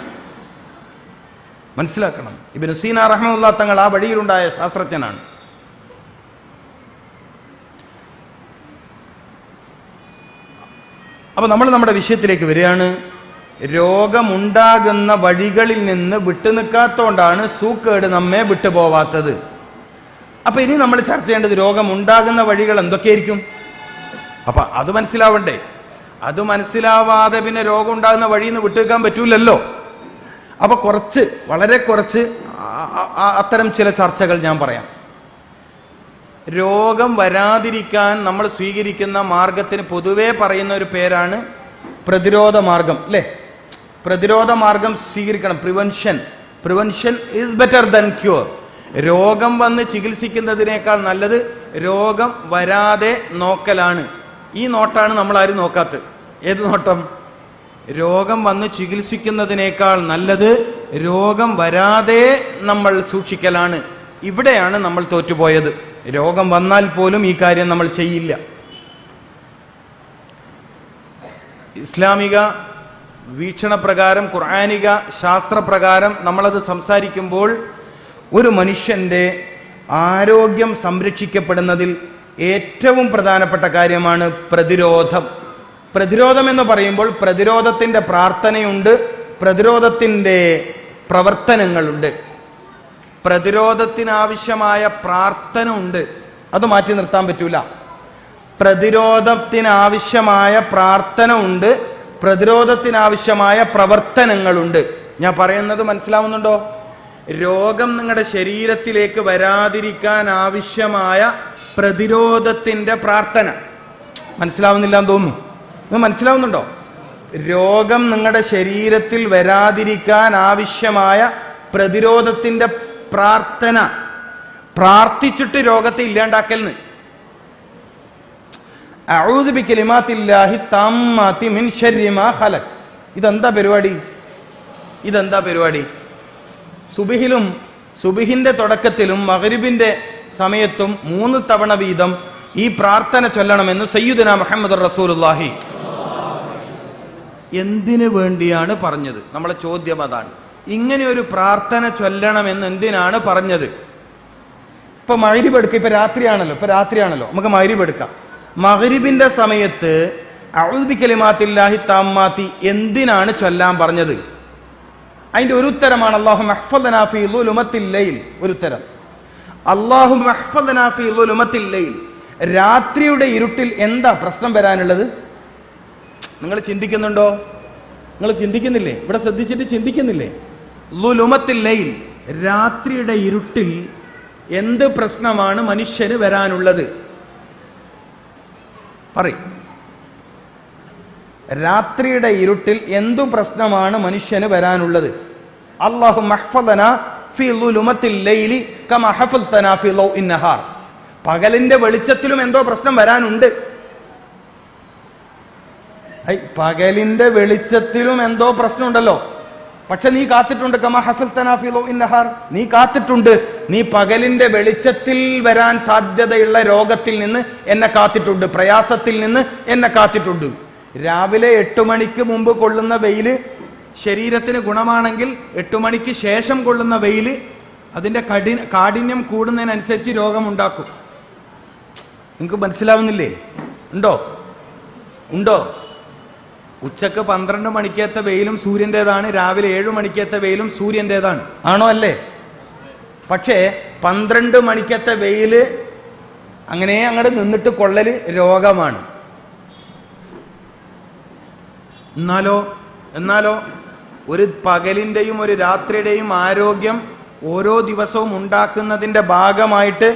മനസ്സിലാക്കണം. ഇബ്നു സീന റഹ്മത്തുള്ളാഹി തങ്ങൾ ആ വഴിയിലുണ്ടായ ശാസ്ത്രജ്ഞനാണ്. അപ്പൊ നമ്മൾ നമ്മുടെ വിഷയത്തിലേക്ക് വരികയാണ്. രോഗമുണ്ടാകുന്ന വഴികളിൽ നിന്ന് വിട്ടുനിൽക്കാത്തോണ്ടാണ് സൂക്കേട് നമ്മെ വിട്ടുപോവാത്തത്. അപ്പൊ ഇനി നമ്മൾ ചർച്ച ചെയ്യേണ്ടത് രോഗമുണ്ടാകുന്ന വഴികൾ എന്തൊക്കെയായിരിക്കും? അപ്പൊ അത് മനസ്സിലാവണ്ടേ? അത് മനസ്സിലാവാതെ പിന്നെ രോഗം ഉണ്ടാകുന്ന വഴിയിൽ നിന്ന് വിട്ടുനിൽക്കാൻ പറ്റൂലല്ലോ. അപ്പൊ വളരെ കുറച്ച് അത്തരം ചില ചർച്ചകൾ ഞാൻ പറയാം. രോഗം വരാതിരിക്കാൻ നമ്മൾ സ്വീകരിക്കുന്ന മാർഗത്തിന് പൊതുവെ പറയുന്ന ഒരു പേരാണ് പ്രതിരോധ മാർഗം, അല്ലേ? പ്രതിരോധ മാർഗം സ്വീകരിക്കണം. Prevention is better than cure. രോഗം വന്ന് ചികിത്സിക്കുന്നതിനേക്കാൾ നല്ലത് രോഗം വരാതെ നോക്കലാണ്. ഈ നോട്ടാണ് നമ്മൾ ആരും നോക്കാത്തത്. ഏത് നോട്ടം? രോഗം വന്ന് ചികിത്സിക്കുന്നതിനേക്കാൾ നല്ലത് രോഗം വരാതെ നമ്മൾ സൂക്ഷിക്കലാണ്. ഇവിടെയാണ് നമ്മൾ തോറ്റുപോയത്. രോഗം വന്നാൽ പോലും ഈ കാര്യം നമ്മൾ ചെയ്യില്ല. ഇസ്ലാമിക വീക്ഷണപ്രകാരം, ഖുർആനിക ശാസ്ത്രപ്രകാരം നമ്മളത് സംസാരിക്കുമ്പോൾ ഒരു മനുഷ്യന്റെ ആരോഗ്യം സംരക്ഷിക്കപ്പെടുന്നതിൽ ഏറ്റവും പ്രധാനപ്പെട്ട കാര്യമാണ് പ്രതിരോധം. പ്രതിരോധം എന്ന് പറയുമ്പോൾ പ്രതിരോധത്തിന്റെ പ്രാർത്ഥനയുണ്ട്, പ്രതിരോധത്തിന്റെ പ്രവർത്തനങ്ങളുണ്ട്. പ്രതിരോധത്തിനാവശ്യമായ പ്രാർത്ഥന ഉണ്ട്, അത് മാറ്റി നിർത്താൻ പറ്റൂല. പ്രതിരോധത്തിനാവശ്യമായ പ്രാർത്ഥന ഉണ്ട്, പ്രതിരോധത്തിനാവശ്യമായ പ്രവർത്തനങ്ങളുണ്ട്. ഞാൻ പറയുന്നത് മനസ്സിലാവുന്നുണ്ടോ? രോഗം നിങ്ങളുടെ ശരീരത്തിലേക്ക് വരാതിരിക്കാൻ ആവശ്യമായ പ്രതിരോധത്തിന്റെ പ്രാർത്ഥന. മനസ്സിലാവുന്നില്ല എന്ന് തോന്നുന്നു. ഇത് മനസ്സിലാവുന്നുണ്ടോ? രോഗം നിങ്ങളുടെ ശരീരത്തിൽ വരാതിരിക്കാൻ ആവശ്യമായ പ്രതിരോധത്തിന്റെ പ്രാർത്ഥന. പ്രാർത്ഥിച്ചിട്ട് രോഗത്തെ ഇല്ലാണ്ടാക്കൽന്ന്. അഊദു ബികലിമാത്തില്ലാഹി തമ്മാതി മിൻ ശർരി മാ ഖലഖ്. ഇതെന്താ പരിപാടി? സുബഹിന്റെ തുടക്കത്തിലും മഗ്രിബിന്റെ സമയത്തും 3 തവണ വീതം ഈ പ്രാർത്ഥന ചൊല്ലണമെന്ന് സയ്യിദുനാ മുഹമ്മദ് റസൂലുള്ളാഹി. എന്തിനു വേണ്ടിയാണ് പറഞ്ഞത്? നമ്മളെ ചോദ്യം അതാണ്. ഇങ്ങനെ ഒരു പ്രാർത്ഥന ചൊല്ലണമെന്ന് എന്തിനാണ് പറഞ്ഞത്? ഇപ്പൊ മഗ്രിബ് എടുക്കുക. ഇപ്പൊ രാത്രിയാണല്ലോ, നമുക്ക് മഗ്രിബ് എടുക്കാം. മഗ്രിബിന്റെ സമയത്ത് അഊദു ബികലിമാത്തില്ലാഹി തമ്മാതി എന്തിനാണ് ചൊല്ലാൻ പറഞ്ഞത്? അതിന്റെ ഒരു ഉത്തരമാണ് അല്ലാഹുമ്മ ഹഫ്ഫദ്നാ ഫീ ളുലുമത്തിൽ ലൈൽ. ഒരു ഉത്തരം, അല്ലാഹുമ്മ ഹഫ്ഫദ്നാ ഫീ ളുലുമത്തിൽ ലൈൽ. രാത്രിയുടെ ഇരുട്ടിൽ എന്താ പ്രശ്നം വരാനുള്ളത്? നിങ്ങൾ ചിന്തിക്കുന്നുണ്ടോ? നിങ്ങൾ ചിന്തിക്കുന്നില്ലേ? ഇവിടെ ശ്രദ്ധിച്ചിട്ട് ചിന്തിക്കുന്നില്ലേ? ളുലുമത്തിൽ ലൈൽ, രാത്രിയുടെ ഇരുട്ടിൽ എന്ത് പ്രശ്നമാണ് മനുഷ്യന് വരാനുള്ളത്? പറയും. രാത്രിയുടെ ഇരുട്ടിൽ എന്തു പ്രശ്നമാണ് മനുഷ്യന് വരാനുള്ളത്? അല്ലാഹുമ്മ ഹഫ്ഫദ്നാ ഫീ ളുലുമത്തിൽ ലൈലി കമാ ഹഫ്ഫദ്തനാ ഫീ ലൗഇൻ നഹാർ. പകലിന്റെ വെളിച്ചത്തിലും എന്തോ പ്രശ്നം വരാനുണ്ട്. പകലിന്റെ വെളിച്ചത്തിലും എന്തോ പ്രശ്നമുണ്ടല്ലോ. പക്ഷെ നീ കാത്തിട്ടുണ്ട്. കമാ ഹഫ്ഫദ്തനാ ഫീ ലൗഇൻ നഹാർ. നീ കാത്തിട്ടുണ്ട്. നീ പകലിന്റെ വെളിച്ചത്തിൽ വരാൻ സാധ്യതയുള്ള രോഗത്തിൽ നിന്ന് എന്നെ കാത്തിട്ടുണ്ട്, പ്രയാസത്തിൽ നിന്ന് എന്നെ കാത്തിട്ടുണ്ട്. രാവിലെ 8 മണിക്ക് മുമ്പ് കൊള്ളുന്ന വെയില് ശരീരത്തിന് ഗുണമാണെങ്കിൽ 8 മണിക്ക് ശേഷം കൊള്ളുന്ന വെയില് അതിന്റെ കാഠിന്യം കൂടുന്നതിനനുസരിച്ച് രോഗമുണ്ടാക്കും. നിങ്ങൾക്ക് മനസ്സിലാവുന്നില്ലേ? ഉണ്ടോ? ഉച്ചക്ക് 12 മണിക്കത്തെ വെയിലും സൂര്യൻ്റെതാണ്, രാവിലെ 7 മണിക്കത്തെ വെയിലും സൂര്യൻ്റെതാണ്. ആണോ? അല്ലേ? പക്ഷേ 12 മണിക്കത്തെ വെയില് അങ്ങനെ അങ്ങോട്ട് നിന്നിട്ട് കൊള്ളല് രോഗമാണ്. എന്നാലോ ഒരു പകലിന്റെയും ഒരു രാത്രിയുടെയും ആരോഗ്യം ഓരോ ദിവസവും ഉണ്ടാക്കുന്നതിന്റെ ഭാഗമായിട്ട്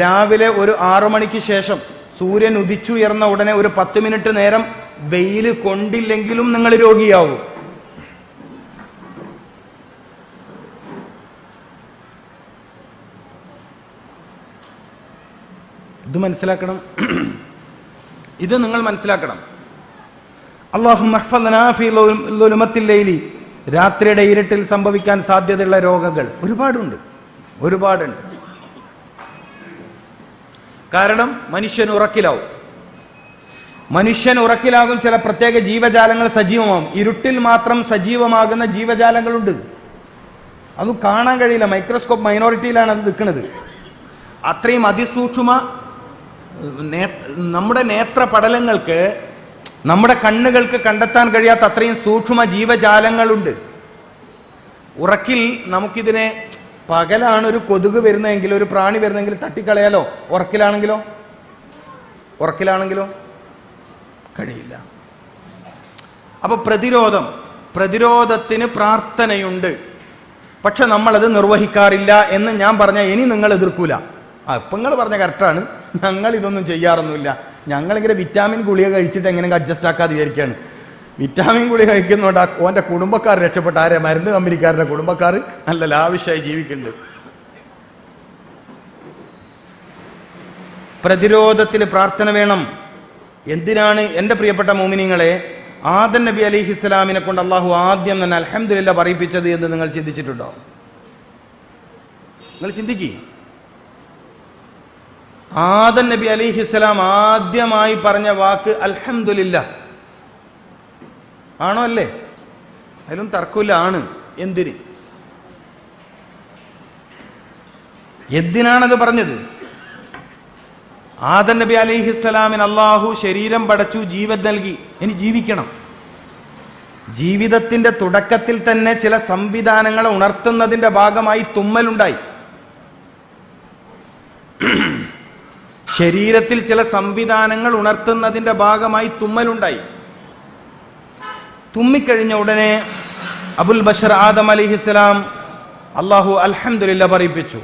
രാവിലെ ഒരു 6 മണിക്ക് ശേഷം സൂര്യൻ ഉദിച്ചുയർന്ന ഉടനെ ഒരു 10 മിനിറ്റ് നേരം വെയിൽ കൊണ്ടില്ലെങ്കിലും നിങ്ങൾ രോഗിയാവും. ഇത് മനസ്സിലാക്കണം, ഇത് നിങ്ങൾ മനസ്സിലാക്കണം. അല്ലാഹുമ്മ ഹ്ഫദ്നാ ഫീ ളുലുമത്തിൽ ലൈലി, രാത്രിയുടെ ഇരുട്ടിൽ സംഭവിക്കാൻ സാധ്യതയുള്ള രോഗങ്ങൾ ഒരുപാടുണ്ട്. കാരണം മനുഷ്യൻ ഉറക്കിലാകും. ചില പ്രത്യേക ജീവജാലങ്ങൾ സജീവമാകും. ഇരുട്ടിൽ മാത്രം സജീവമാകുന്ന ജീവജാലങ്ങളുണ്ട്. അത് കാണാൻ കഴിയില്ല, മൈക്രോസ്കോപ്പ് മൈനോറിറ്റിയിലാണ് അത് നിൽക്കുന്നത്. അത്രയും അതിസൂക്ഷ്മ നമ്മുടെ നേത്രപടലങ്ങൾക്ക്, നമ്മുടെ കണ്ണുകൾക്ക് കണ്ടെത്താൻ കഴിയാത്ത അത്രയും സൂക്ഷ്മ ജീവജാലങ്ങളുണ്ട്. ഉറക്കിൽ നമുക്കിതിനെ, പകലാണ് ഒരു കൊതുക് വരുന്നതെങ്കിൽ, ഒരു പ്രാണി വരുന്നെങ്കിൽ തട്ടിക്കളയാലോ. ഉറക്കിലാണെങ്കിലോ കഴിയില്ല. അപ്പൊ പ്രതിരോധത്തിന് പ്രാർത്ഥനയുണ്ട്. പക്ഷെ നമ്മളത് നിർവഹിക്കാറില്ല എന്ന് ഞാൻ പറഞ്ഞാൽ ഇനി നിങ്ങൾ എതിർക്കൂല. ഇപ്പം നിങ്ങൾ പറഞ്ഞ കറക്റ്റാണ്, ഞങ്ങൾ ഇതൊന്നും ചെയ്യാറൊന്നുമില്ല. ഞങ്ങളിങ്ങനെ വിറ്റാമിൻ ഗുളിക കഴിച്ചിട്ട് എങ്ങനെയെങ്കിലും അഡ്ജസ്റ്റ് ആക്കാതെ വിചാരിക്കുകയാണ്. വിറ്റാമിൻ ഗുളിക കഴിക്കുന്നുണ്ട് ഓൻ്റെ കുടുംബക്കാർ രക്ഷപ്പെട്ട, ആരെ മരുന്ന് കമ്പനിക്കാരുടെ കുടുംബക്കാർ നല്ല ലാവിഷായി ജീവിക്കുന്നുണ്ട്. പ്രതിരോധത്തിന് പ്രാർത്ഥന വേണം. എന്തിനാണ് എൻ്റെ പ്രിയപ്പെട്ട മോമിനിങ്ങളെ ആദം നബി അലൈഹിസ്സലാമിനെ കൊണ്ട് അള്ളാഹു ആദ്യം തന്നെ അൽഹംദുലില്ലാ പറയിപ്പിച്ചത് എന്ന് നിങ്ങൾ ചിന്തിച്ചിട്ടുണ്ടോ? നിങ്ങൾ ചിന്തിക്കുക. ആദം നബി അലൈഹിസ്സലാം ആദ്യമായി പറഞ്ഞ വാക്ക് അൽഹംദുലില്ലാ ആണോ അല്ലേ? അതിലും തർക്കമില്ല, ആണ്. എന്തിനാണത് പറഞ്ഞത്? ആദം നബി അലൈഹിസ്സലാമിന് അള്ളാഹു ശരീരം പടച്ചു, ജീവൻ നൽകി. ഇനി ജീവിക്കണം. ജീവിതത്തിന്റെ തുടക്കത്തിൽ തന്നെ ചില സംവിധാനങ്ങളെ ഉണർത്തുന്നതിന്റെ ഭാഗമായി തുമ്മലുണ്ടായി. ശരീരത്തിൽ ചില സംവിധാനങ്ങൾ ഉണർത്തുന്നതിന്റെ ഭാഗമായി തുമ്മലുണ്ടായി. തുമ്മിക്കഴിഞ്ഞ ഉടനെ അബുൽ ബഷർ ആദം അലൈഹിസ്സലാം അള്ളാഹു അൽഹംദുലില്ലാ പറയിപ്പിച്ചു.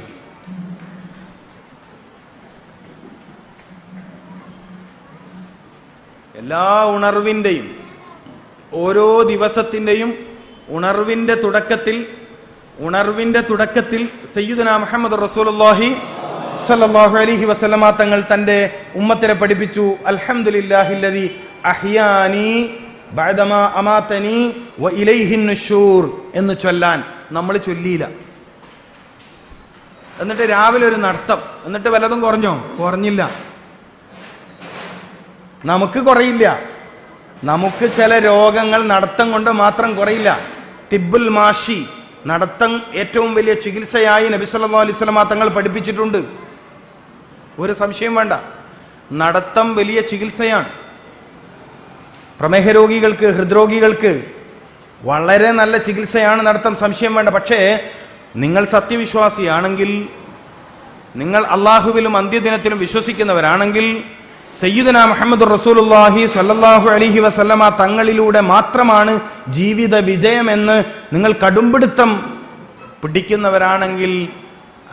എല്ലാ ഉണർവിന്റെയും, ഓരോ ദിവസത്തിന്റെയും ഉണർവിന്റെ തുടക്കത്തിൽ സയ്യിദുനാ മുഹമ്മദ് റസൂലുള്ളാഹി സ്വല്ലല്ലാഹു അലൈഹി വസല്ലമ തങ്ങൾ തന്റെ ഉമ്മത്തിനെ പഠിപ്പിച്ചു, അൽഹംദുലില്ലാഹില്ലദി അഹ്യാനി ബഅദമാ അമാതനി വ ഇലൈഹിൻ നുശൂർ എന്ന് ചൊല്ലാൻ. നമ്മൾ ചൊല്ലിയില്ല. എന്നിട്ട് രാവിലെ ഒരു നടത്തം, എന്നിട്ട് വല്ലതും കുറഞ്ഞില്ല. നമുക്ക് കുറയില്ല. നമുക്ക് ചില രോഗങ്ങൾ നടത്തം കൊണ്ട് മാത്രം കുറയില്ല. തിബ്ബുൽ മാഷി, നടത്തം ഏറ്റവും വലിയ ചികിത്സയായി നബി സല്ലല്ലാഹു അലൈഹി വസല്ലം തങ്ങൾ പഠിപ്പിച്ചിട്ടുണ്ട്. ഒരു സംശയം വേണ്ട, നടത്തം വലിയ ചികിത്സയാണ്. പ്രമേഹ രോഗികൾക്ക്, ഹൃദ്രോഗികൾക്ക് വളരെ നല്ല ചികിത്സയാണ് നടത്തം, സംശയം വേണ്ട. പക്ഷേ നിങ്ങൾ സത്യവിശ്വാസിയാണെങ്കിൽ, നിങ്ങൾ അള്ളാഹുവിലും അന്ത്യദിനത്തിലും വിശ്വസിക്കുന്നവരാണെങ്കിൽ, സയ്യിദുനാ മുഹമ്മദ് റസൂലുള്ളാഹി സ്വല്ലല്ലാഹു അലൈഹി വസല്ലമ തങ്ങളിലൂടെ മാത്രമാണ് ജീവിത വിജയമെന്ന് നിങ്ങൾ കടുംപിടുത്തം പിടിക്കുന്നവരാണെങ്കിൽ,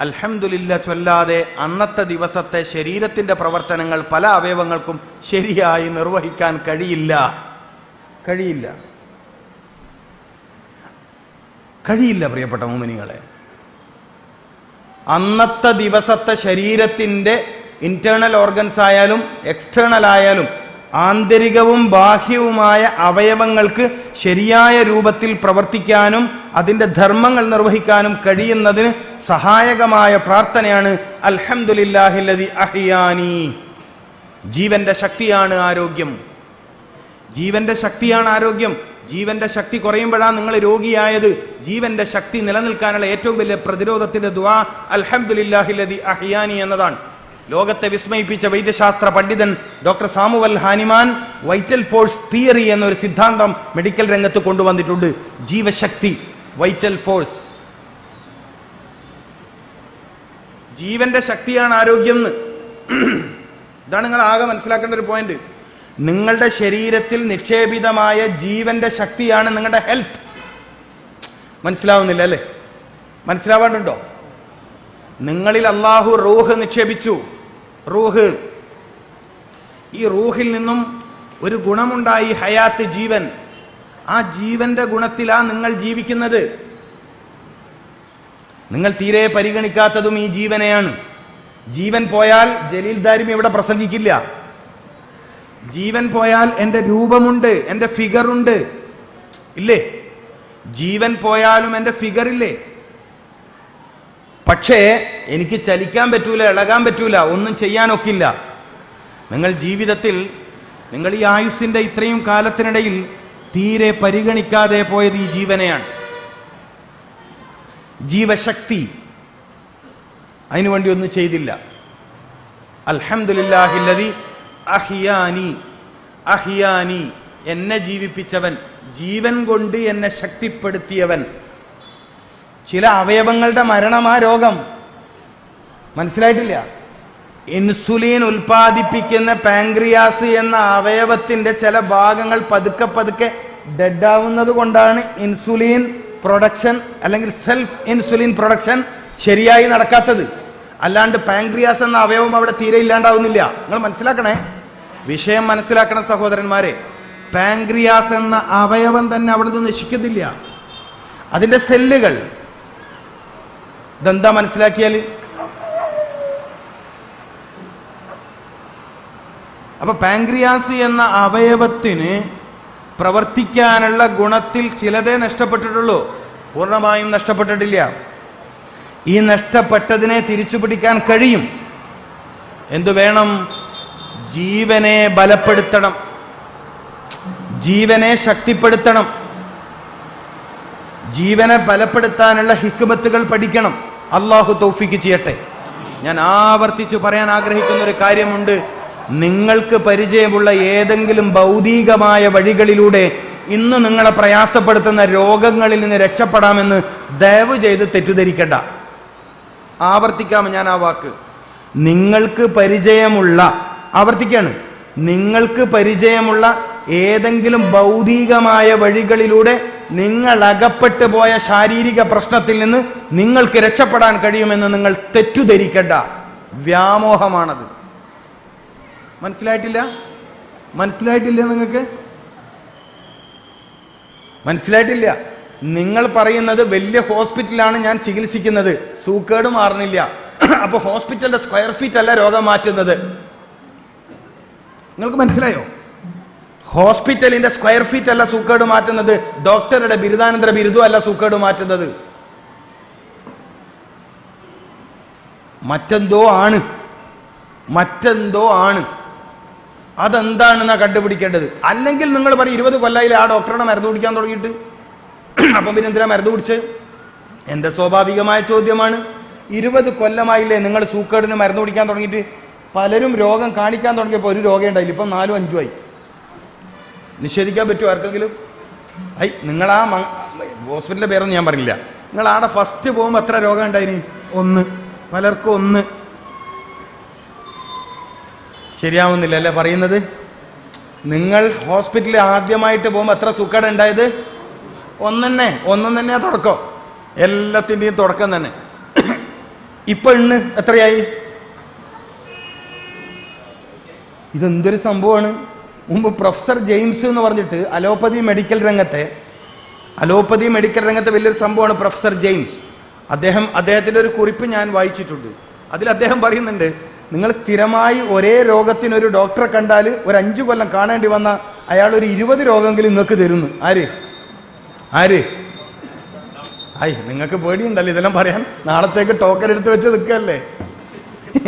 അൽഹംദുലില്ലാ ചൊല്ലാതെ അന്നത്തെ ദിവസത്തെ ശരീരത്തിന്റെ പ്രവർത്തനങ്ങൾ പല അവയവങ്ങൾക്കും ശരിയായി നിർവഹിക്കാൻ കഴിയില്ല. പ്രിയപ്പെട്ട മുഅ്മിനീങ്ങളെ, അന്നത്തെ ദിവസത്തെ ശരീരത്തിന്റെ ഇന്റേണൽ ഓർഗൻസ് ആയാലും എക്സ്റ്റേണൽ ആയാലും ആന്തരികവും ബാഹ്യവുമായ അവയവങ്ങൾക്ക് ശരിയായ രൂപത്തിൽ പ്രവർത്തിക്കാനും അതിന്റെ ധർമ്മങ്ങൾ നിർവഹിക്കാനും കഴിയുന്നതിന് സഹായകമായ പ്രാർത്ഥനയാണ് അൽഹംദുലില്ലാഹില്ലദി അഹ്യാനി. ജീവന്റെ ശക്തിയാണ് ആരോഗ്യം. ജീവന്റെ ശക്തി കുറയുമ്പോഴാണ് നിങ്ങൾ രോഗിയായത്. ജീവന്റെ ശക്തി നിലനിൽക്കാനുള്ള ഏറ്റവും വലിയ പ്രതിരോധത്തിന്റെ ദുആ അൽഹംദുലില്ലാഹില്ലദി അഹ്യാനി എന്നതാണ്. ലോകത്തെ വിസ്മയിപ്പിച്ച വൈദ്യശാസ്ത്ര പണ്ഡിതൻ doctor Samuel Hahnemann vital force theory എന്നൊരു സിദ്ധാന്തം മെഡിക്കൽ രംഗത്ത് കൊണ്ടുവന്നിട്ടുണ്ട്. ജീവശക്തി, വൈറ്റൽ ഫോഴ്സ്, ജീവന്റെ ശക്തിയാണ് ആരോഗ്യം എന്ന്. ഇതാണ് നിങ്ങൾ ആകെ മനസ്സിലാക്കേണ്ട ഒരു പോയിന്റ്. നിങ്ങളുടെ ശരീരത്തിൽ നിക്ഷേപിതമായ ജീവന്റെ ശക്തിയാണ് നിങ്ങളുടെ ഹെൽത്ത്. മനസ്സിലാവുന്നില്ല അല്ലേ? മനസ്സിലാവാണ്ടുണ്ടോ? നിങ്ങളിൽ അള്ളാഹു റൂഹ് നിക്ഷേപിച്ചു. റൂഹ് ഈ റൂഹിൽ നിന്നും ഒരു ഗുണമുണ്ടായി, ഹയാത്ത്, ജീവൻ. ആ ജീവന്റെ ഗുണത്തിലാണ് നിങ്ങൾ ജീവിക്കുന്നത്. നിങ്ങൾ തീരെ പരിഗണിക്കാത്തതും ഈ ജീവനെയാണ്. ജീവൻ പോയാൽ ജലീൽ ദാരിമി ഇവിടെ പ്രസംഗിക്കില്ല. ജീവൻ പോയാൽ എൻ്റെ രൂപമുണ്ട്, എൻ്റെ ഫിഗറുണ്ട്, ഇല്ലേ? ജീവൻ പോയാലും എൻ്റെ ഫിഗർ ഇല്ലേ? പക്ഷേ എനിക്ക് ചലിക്കാൻ പറ്റൂല, ഇളകാൻ പറ്റൂല, ഒന്നും ചെയ്യാനൊക്കില്ല. നിങ്ങൾ ജീവിതത്തിൽ, നിങ്ങൾ ഈ ആയുസ്സിന്റെ ഇത്രയും കാലത്തിനിടയിൽ തീരെ പരിഗണിക്കാതെ പോയത് ഈ ജീവനെയാണ്. ജീവശക്തി, അതിനുവേണ്ടി ഒന്നും ചെയ്തില്ല. അൽഹംദുലില്ലാഹില്ലദി അഹ്യാനി, അഹ്യാനി, എന്നെ ജീവിപ്പിച്ചവൻ, ജീവൻ കൊണ്ട് എന്നെ ശക്തിപ്പെടുത്തിയവൻ. ചില അവയവങ്ങളുടെ മരണമാ രോഗം. മനസ്സിലായിട്ടില്ല? ഇൻസുലിൻ ഉൽപ്പാദിപ്പിക്കുന്ന പാങ്ക്രിയാസ് എന്ന അവയവത്തിന്റെ ചില ഭാഗങ്ങൾ പതുക്കെ പതുക്കെ ഡെഡ് ആവുന്നത് കൊണ്ടാണ് ഇൻസുലിൻ പ്രൊഡക്ഷൻ അല്ലെങ്കിൽ സെൽഫ് ഇൻസുലിൻ പ്രൊഡക്ഷൻ ശരിയായി നടക്കാത്തത്. അല്ലാണ്ട് പാങ്ക്രിയാസ് എന്ന അവയവം അവിടെ തീരെ ഇല്ലാണ്ടാവുന്നില്ല. നിങ്ങൾ മനസ്സിലാക്കണേ, വിഷയം മനസ്സിലാക്കണം സഹോദരന്മാരെ. പാങ്ക്രിയാസ് എന്ന അവയവം തന്നെ അവിടെ നിന്ന് നശിക്കുന്നില്ല, അതിന്റെ സെല്ലുകൾ. ഇതെന്താ മനസ്സിലാക്കിയാൽ? അപ്പൊ പാങ്ക്രിയാസ് എന്ന അവയവത്തിന് പ്രവർത്തിക്കാനുള്ള ഗുണത്തിൽ ചിലതേ നഷ്ടപ്പെട്ടിട്ടുള്ളൂ, പൂർണ്ണമായും നഷ്ടപ്പെട്ടിട്ടില്ല. ഈ നഷ്ടപ്പെട്ടതിനെ തിരിച്ചു പിടിക്കാൻ കഴിയും. എന്തു വേണം? ജീവനെ ബലപ്പെടുത്തണം, ജീവനെ ശക്തിപ്പെടുത്തണം. ജീവനെ ബലപ്പെടുത്താനുള്ള ഹിക്മത്തുകൾ പഠിക്കണം. അള്ളാഹു തൗഫീഖ് ചെയ്യട്ടെ. ഞാൻ ആവർത്തിച്ചു പറയാൻ ആഗ്രഹിക്കുന്ന ഒരു കാര്യമുണ്ട്. നിങ്ങൾക്ക് പരിചയമുള്ള ഏതെങ്കിലും ഭൗതികമായ വഴികളിലൂടെ ഇന്ന് നിങ്ങളെ പ്രയാസപ്പെടുത്തുന്ന രോഗങ്ങളിൽ നിന്ന് രക്ഷപ്പെടാമെന്ന് ദയവ് ചെയ്ത് തെറ്റിദ്ധരിക്കണ്ട. ആവർത്തിക്കാം ഞാൻ ആ വാക്ക്. നിങ്ങൾക്ക് പരിചയമുള്ള, ആവർത്തിക്കാണ്, നിങ്ങൾക്ക് പരിചയമുള്ള ഏതെങ്കിലും ഭൗതികമായ വഴികളിലൂടെ നിങ്ങൾ അകപ്പെട്ടു പോയ ശാരീരിക പ്രശ്നത്തിൽ നിന്ന് നിങ്ങൾക്ക് രക്ഷപ്പെടാൻ കഴിയുമെന്ന് നിങ്ങൾ തെറ്റിദ്ധരിക്കണ്ട. വ്യാമോഹമാണത്. മനസ്സിലായിട്ടില്ല? മനസ്സിലായിട്ടില്ല? നിങ്ങൾക്ക് മനസ്സിലായിട്ടില്ല? നിങ്ങൾ പറയുന്നത് വലിയ ഹോസ്പിറ്റലാണ് ഞാൻ ചികിത്സിക്കുന്നത്, സൂക്കേട് മാറുന്നില്ല. അപ്പൊ ഹോസ്പിറ്റലിന്റെ സ്ക്വയർ ഫീറ്റ് അല്ല രോഗം മാറ്റുന്നത്. നിങ്ങൾക്ക് മനസ്സിലായോ? ഹോസ്പിറ്റലിന്റെ സ്ക്വയർ ഫീറ്റ് അല്ല സൂക്കേട് മാറ്റുന്നത്, ഡോക്ടറുടെ ബിരുദാനന്തര ബിരുദം അല്ല സൂക്കേട് മാറ്റുന്നത്. മറ്റെന്തോ ആണ്, മറ്റെന്തോ ആണ്. അതെന്താണെന്നാ കണ്ടുപിടിക്കേണ്ടത്. അല്ലെങ്കിൽ നിങ്ങൾ പറയും 20 കൊല്ലമായില്ലേ ആ ഡോക്ടറുടെ മരുന്ന് കുടിക്കാൻ തുടങ്ങിയിട്ട്, അപ്പം പിന്നെ എന്തിനാ മരുന്ന് കുടിച്ച്? എന്റെ സ്വാഭാവികമായ ചോദ്യമാണ്, 20 കൊല്ലമായില്ലേ നിങ്ങൾ സൂക്കേടിന് മരുന്ന് കുടിക്കാൻ തുടങ്ങിയിട്ട്? പലരും രോഗം കാണിക്കാൻ തുടങ്ങിയപ്പോൾ ഒരു രോഗം ഉണ്ടായില്ല, ഇപ്പം 4 5 ആയി. നിഷേധിക്കാൻ പറ്റുമോ ആർക്കെങ്കിലും? നിങ്ങൾ ആ ഹോസ്പിറ്റലിന്റെ പേരൊന്നും ഞാൻ പറഞ്ഞില്ല. നിങ്ങൾ ആടെ ഫസ്റ്റ് പോകുമ്പോൾ എത്ര രോഗം ഉണ്ടായിന്? 1. പലർക്കും 1. ശരിയാവുന്നില്ല അല്ലേ പറയുന്നത്? നിങ്ങൾ ഹോസ്പിറ്റലിൽ ആദ്യമായിട്ട് പോകുമ്പോൾ എത്ര സൂക്കേട് ഉണ്ടായത്? 1 തന്നെ. 1 തന്നെയാ തുടക്കം, എല്ലാത്തിൻ്റെയും തുടക്കം തന്നെ. ഇപ്പൊ ഇന്ന് എത്രയായി? ഇതെന്തൊരു സംഭവമാണ്. മുമ്പ് പ്രൊഫസർ ജെയിംസ് എന്ന് പറഞ്ഞിട്ട് അലോപ്പതി മെഡിക്കൽ രംഗത്തെ വലിയൊരു സംഭവമാണ് പ്രൊഫസർ ജെയിംസ്. അദ്ദേഹത്തിന്റെ ഒരു കുറിപ്പ് ഞാൻ വായിച്ചിട്ടുണ്ട്. അതിൽ അദ്ദേഹം പറയുന്നുണ്ട്, നിങ്ങൾ സ്ഥിരമായി ഒരേ രോഗത്തിനൊരു ഡോക്ടറെ കണ്ടാൽ ഒരു 5 കൊല്ലം കാണേണ്ടി വന്ന അയാൾ ഒരു 20 രോഗമെങ്കിലും നിങ്ങൾക്ക് തരുന്നു. ആര്? നിങ്ങൾക്ക് പേടിയുണ്ടല്ലോ ഇതെല്ലാം പറയാൻ. നാളത്തേക്ക് ടോക്കൺ എടുത്ത് വെച്ച് നിൽക്കല്ലേ,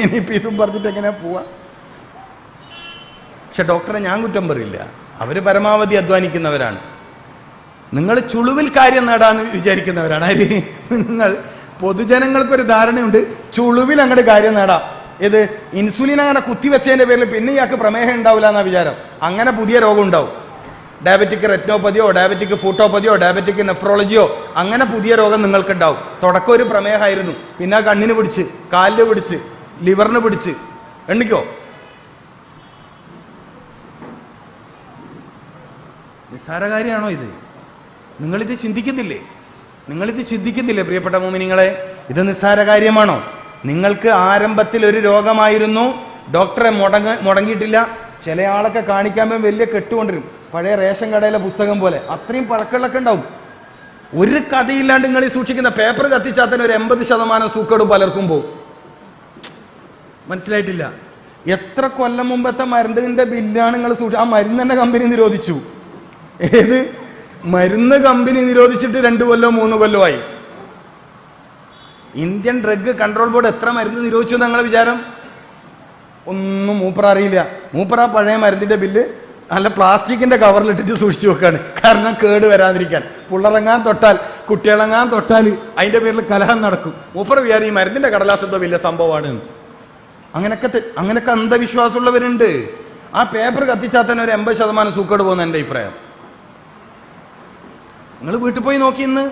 ഇനിയിപ്പോ ഇതും പറഞ്ഞിട്ട് എങ്ങനെയാ പോവാ? പക്ഷെ ഡോക്ടറെ ഞാൻ കുറ്റം പറയില്ല, അവര് പരമാവധി അധ്വാനിക്കുന്നവരാണ്. നിങ്ങൾ ചുളുവിൽ കാര്യം നേടാന്ന് വിചാരിക്കുന്നവരാണ്. നിങ്ങൾ പൊതുജനങ്ങൾക്കൊരു ധാരണയുണ്ട്, ചുളുവിൽ അങ്ങോട്ട് കാര്യം നേടാം. ഏത് ഇൻസുലിൻ അങ്ങനെ കുത്തിവെച്ചതിന്റെ പേരിൽ പിന്നെ ഇയാൾക്ക് പ്രമേഹം ഉണ്ടാവില്ല എന്നാ വിചാരം. അങ്ങനെ പുതിയ രോഗം ഉണ്ടാവും. ഡയബറ്റിക് റെറ്റിനോപ്പതിയോ ഡയബറ്റിക് ഫൂട്ടോപ്പതിയോ ഡയബറ്റിക് നെഫ്രോളജിയോ അങ്ങനെ പുതിയ രോഗം നിങ്ങൾക്ക് ഉണ്ടാവും. തുടക്കം ഒരു പ്രമേഹമായിരുന്നു, പിന്നെ കണ്ണിന് പിടിച്ച്, കാലിന് പിടിച്ച്, ലിവറിന് പിടിച്ച്, എണ്ണിക്കോ. നിസ്സാര കാര്യമാണോ ഇത്? നിങ്ങളിത് ചിന്തിക്കുന്നില്ലേ പ്രിയപ്പെട്ട മുഅ്മിനീങ്ങളെ? ഇത് നിസ്സാര കാര്യമാണോ? നിങ്ങൾക്ക് ആരംഭത്തിൽ ഒരു രോഗമായിരുന്നു, ഡോക്ടറെ മുടങ്ങിയിട്ടില്ല, ചില ആളൊക്കെ കാണിക്കാൻ വലിയ കെട്ടുകൊണ്ടിരും, പഴയ റേഷൻ കടയിലെ പുസ്തകം പോലെ, അത്രയും പഴക്കങ്ങളൊക്കെ ഉണ്ടാവും. ഒരു കഥയില്ലാണ്ട് നിങ്ങൾ ഈ സൂക്ഷിക്കുന്ന പേപ്പർ കത്തിച്ചാൽ തന്നെ ഒരു 80% സൂക്കേട് പലർക്കും പോകും. മനസ്സിലായിട്ടില്ല? എത്ര കൊല്ലം മുമ്പത്തെ മരുന്നിന്റെ ബില്ലാണ് നിങ്ങൾ ആ മരുന്ന് തന്നെ കമ്പനി നിരോധിച്ചു. ഏത് മരുന്ന് കമ്പനി നിരോധിച്ചിട്ട് 2 കൊല്ലോ 3 കൊല്ലോ ആയി. ഇന്ത്യൻ ഡ്രഗ് കൺട്രോൾ ബോർഡ് എത്ര മരുന്ന് നിരോധിച്ചു നിങ്ങളെ വിചാരം? ഒന്നും മൂപ്പറ അറിയില്ല. മൂപ്പറ പഴയ മരുന്നിന്റെ ബില്ല് നല്ല പ്ലാസ്റ്റിക്കിന്റെ കവറിലിട്ടിട്ട് സൂക്ഷിച്ചു വെക്കാണ്. കാരണം കേട് വരാതിരിക്കാൻ. പുള്ളറങ്ങാൻ തൊട്ടാൽ, കുട്ടികളങ്ങാൻ തൊട്ടാൽ അതിന്റെ പേരിൽ കലഹം നടക്കും. മൂപ്പറ വിചാരം ഈ മരുന്നിന്റെ കടലാസ് എന്തോ വലിയ സംഭവമാണ്. അങ്ങനൊക്കെ അന്ധവിശ്വാസമുള്ളവരുണ്ട്. ആ പേപ്പർ കത്തിച്ചാൽ തന്നെ ഒരു 80% സൂക്കേട് പോകുന്ന എൻ്റെ അഭിപ്രായം. നിങ്ങൾ വീട്ടിൽ പോയി നോക്കി, ഇന്ന്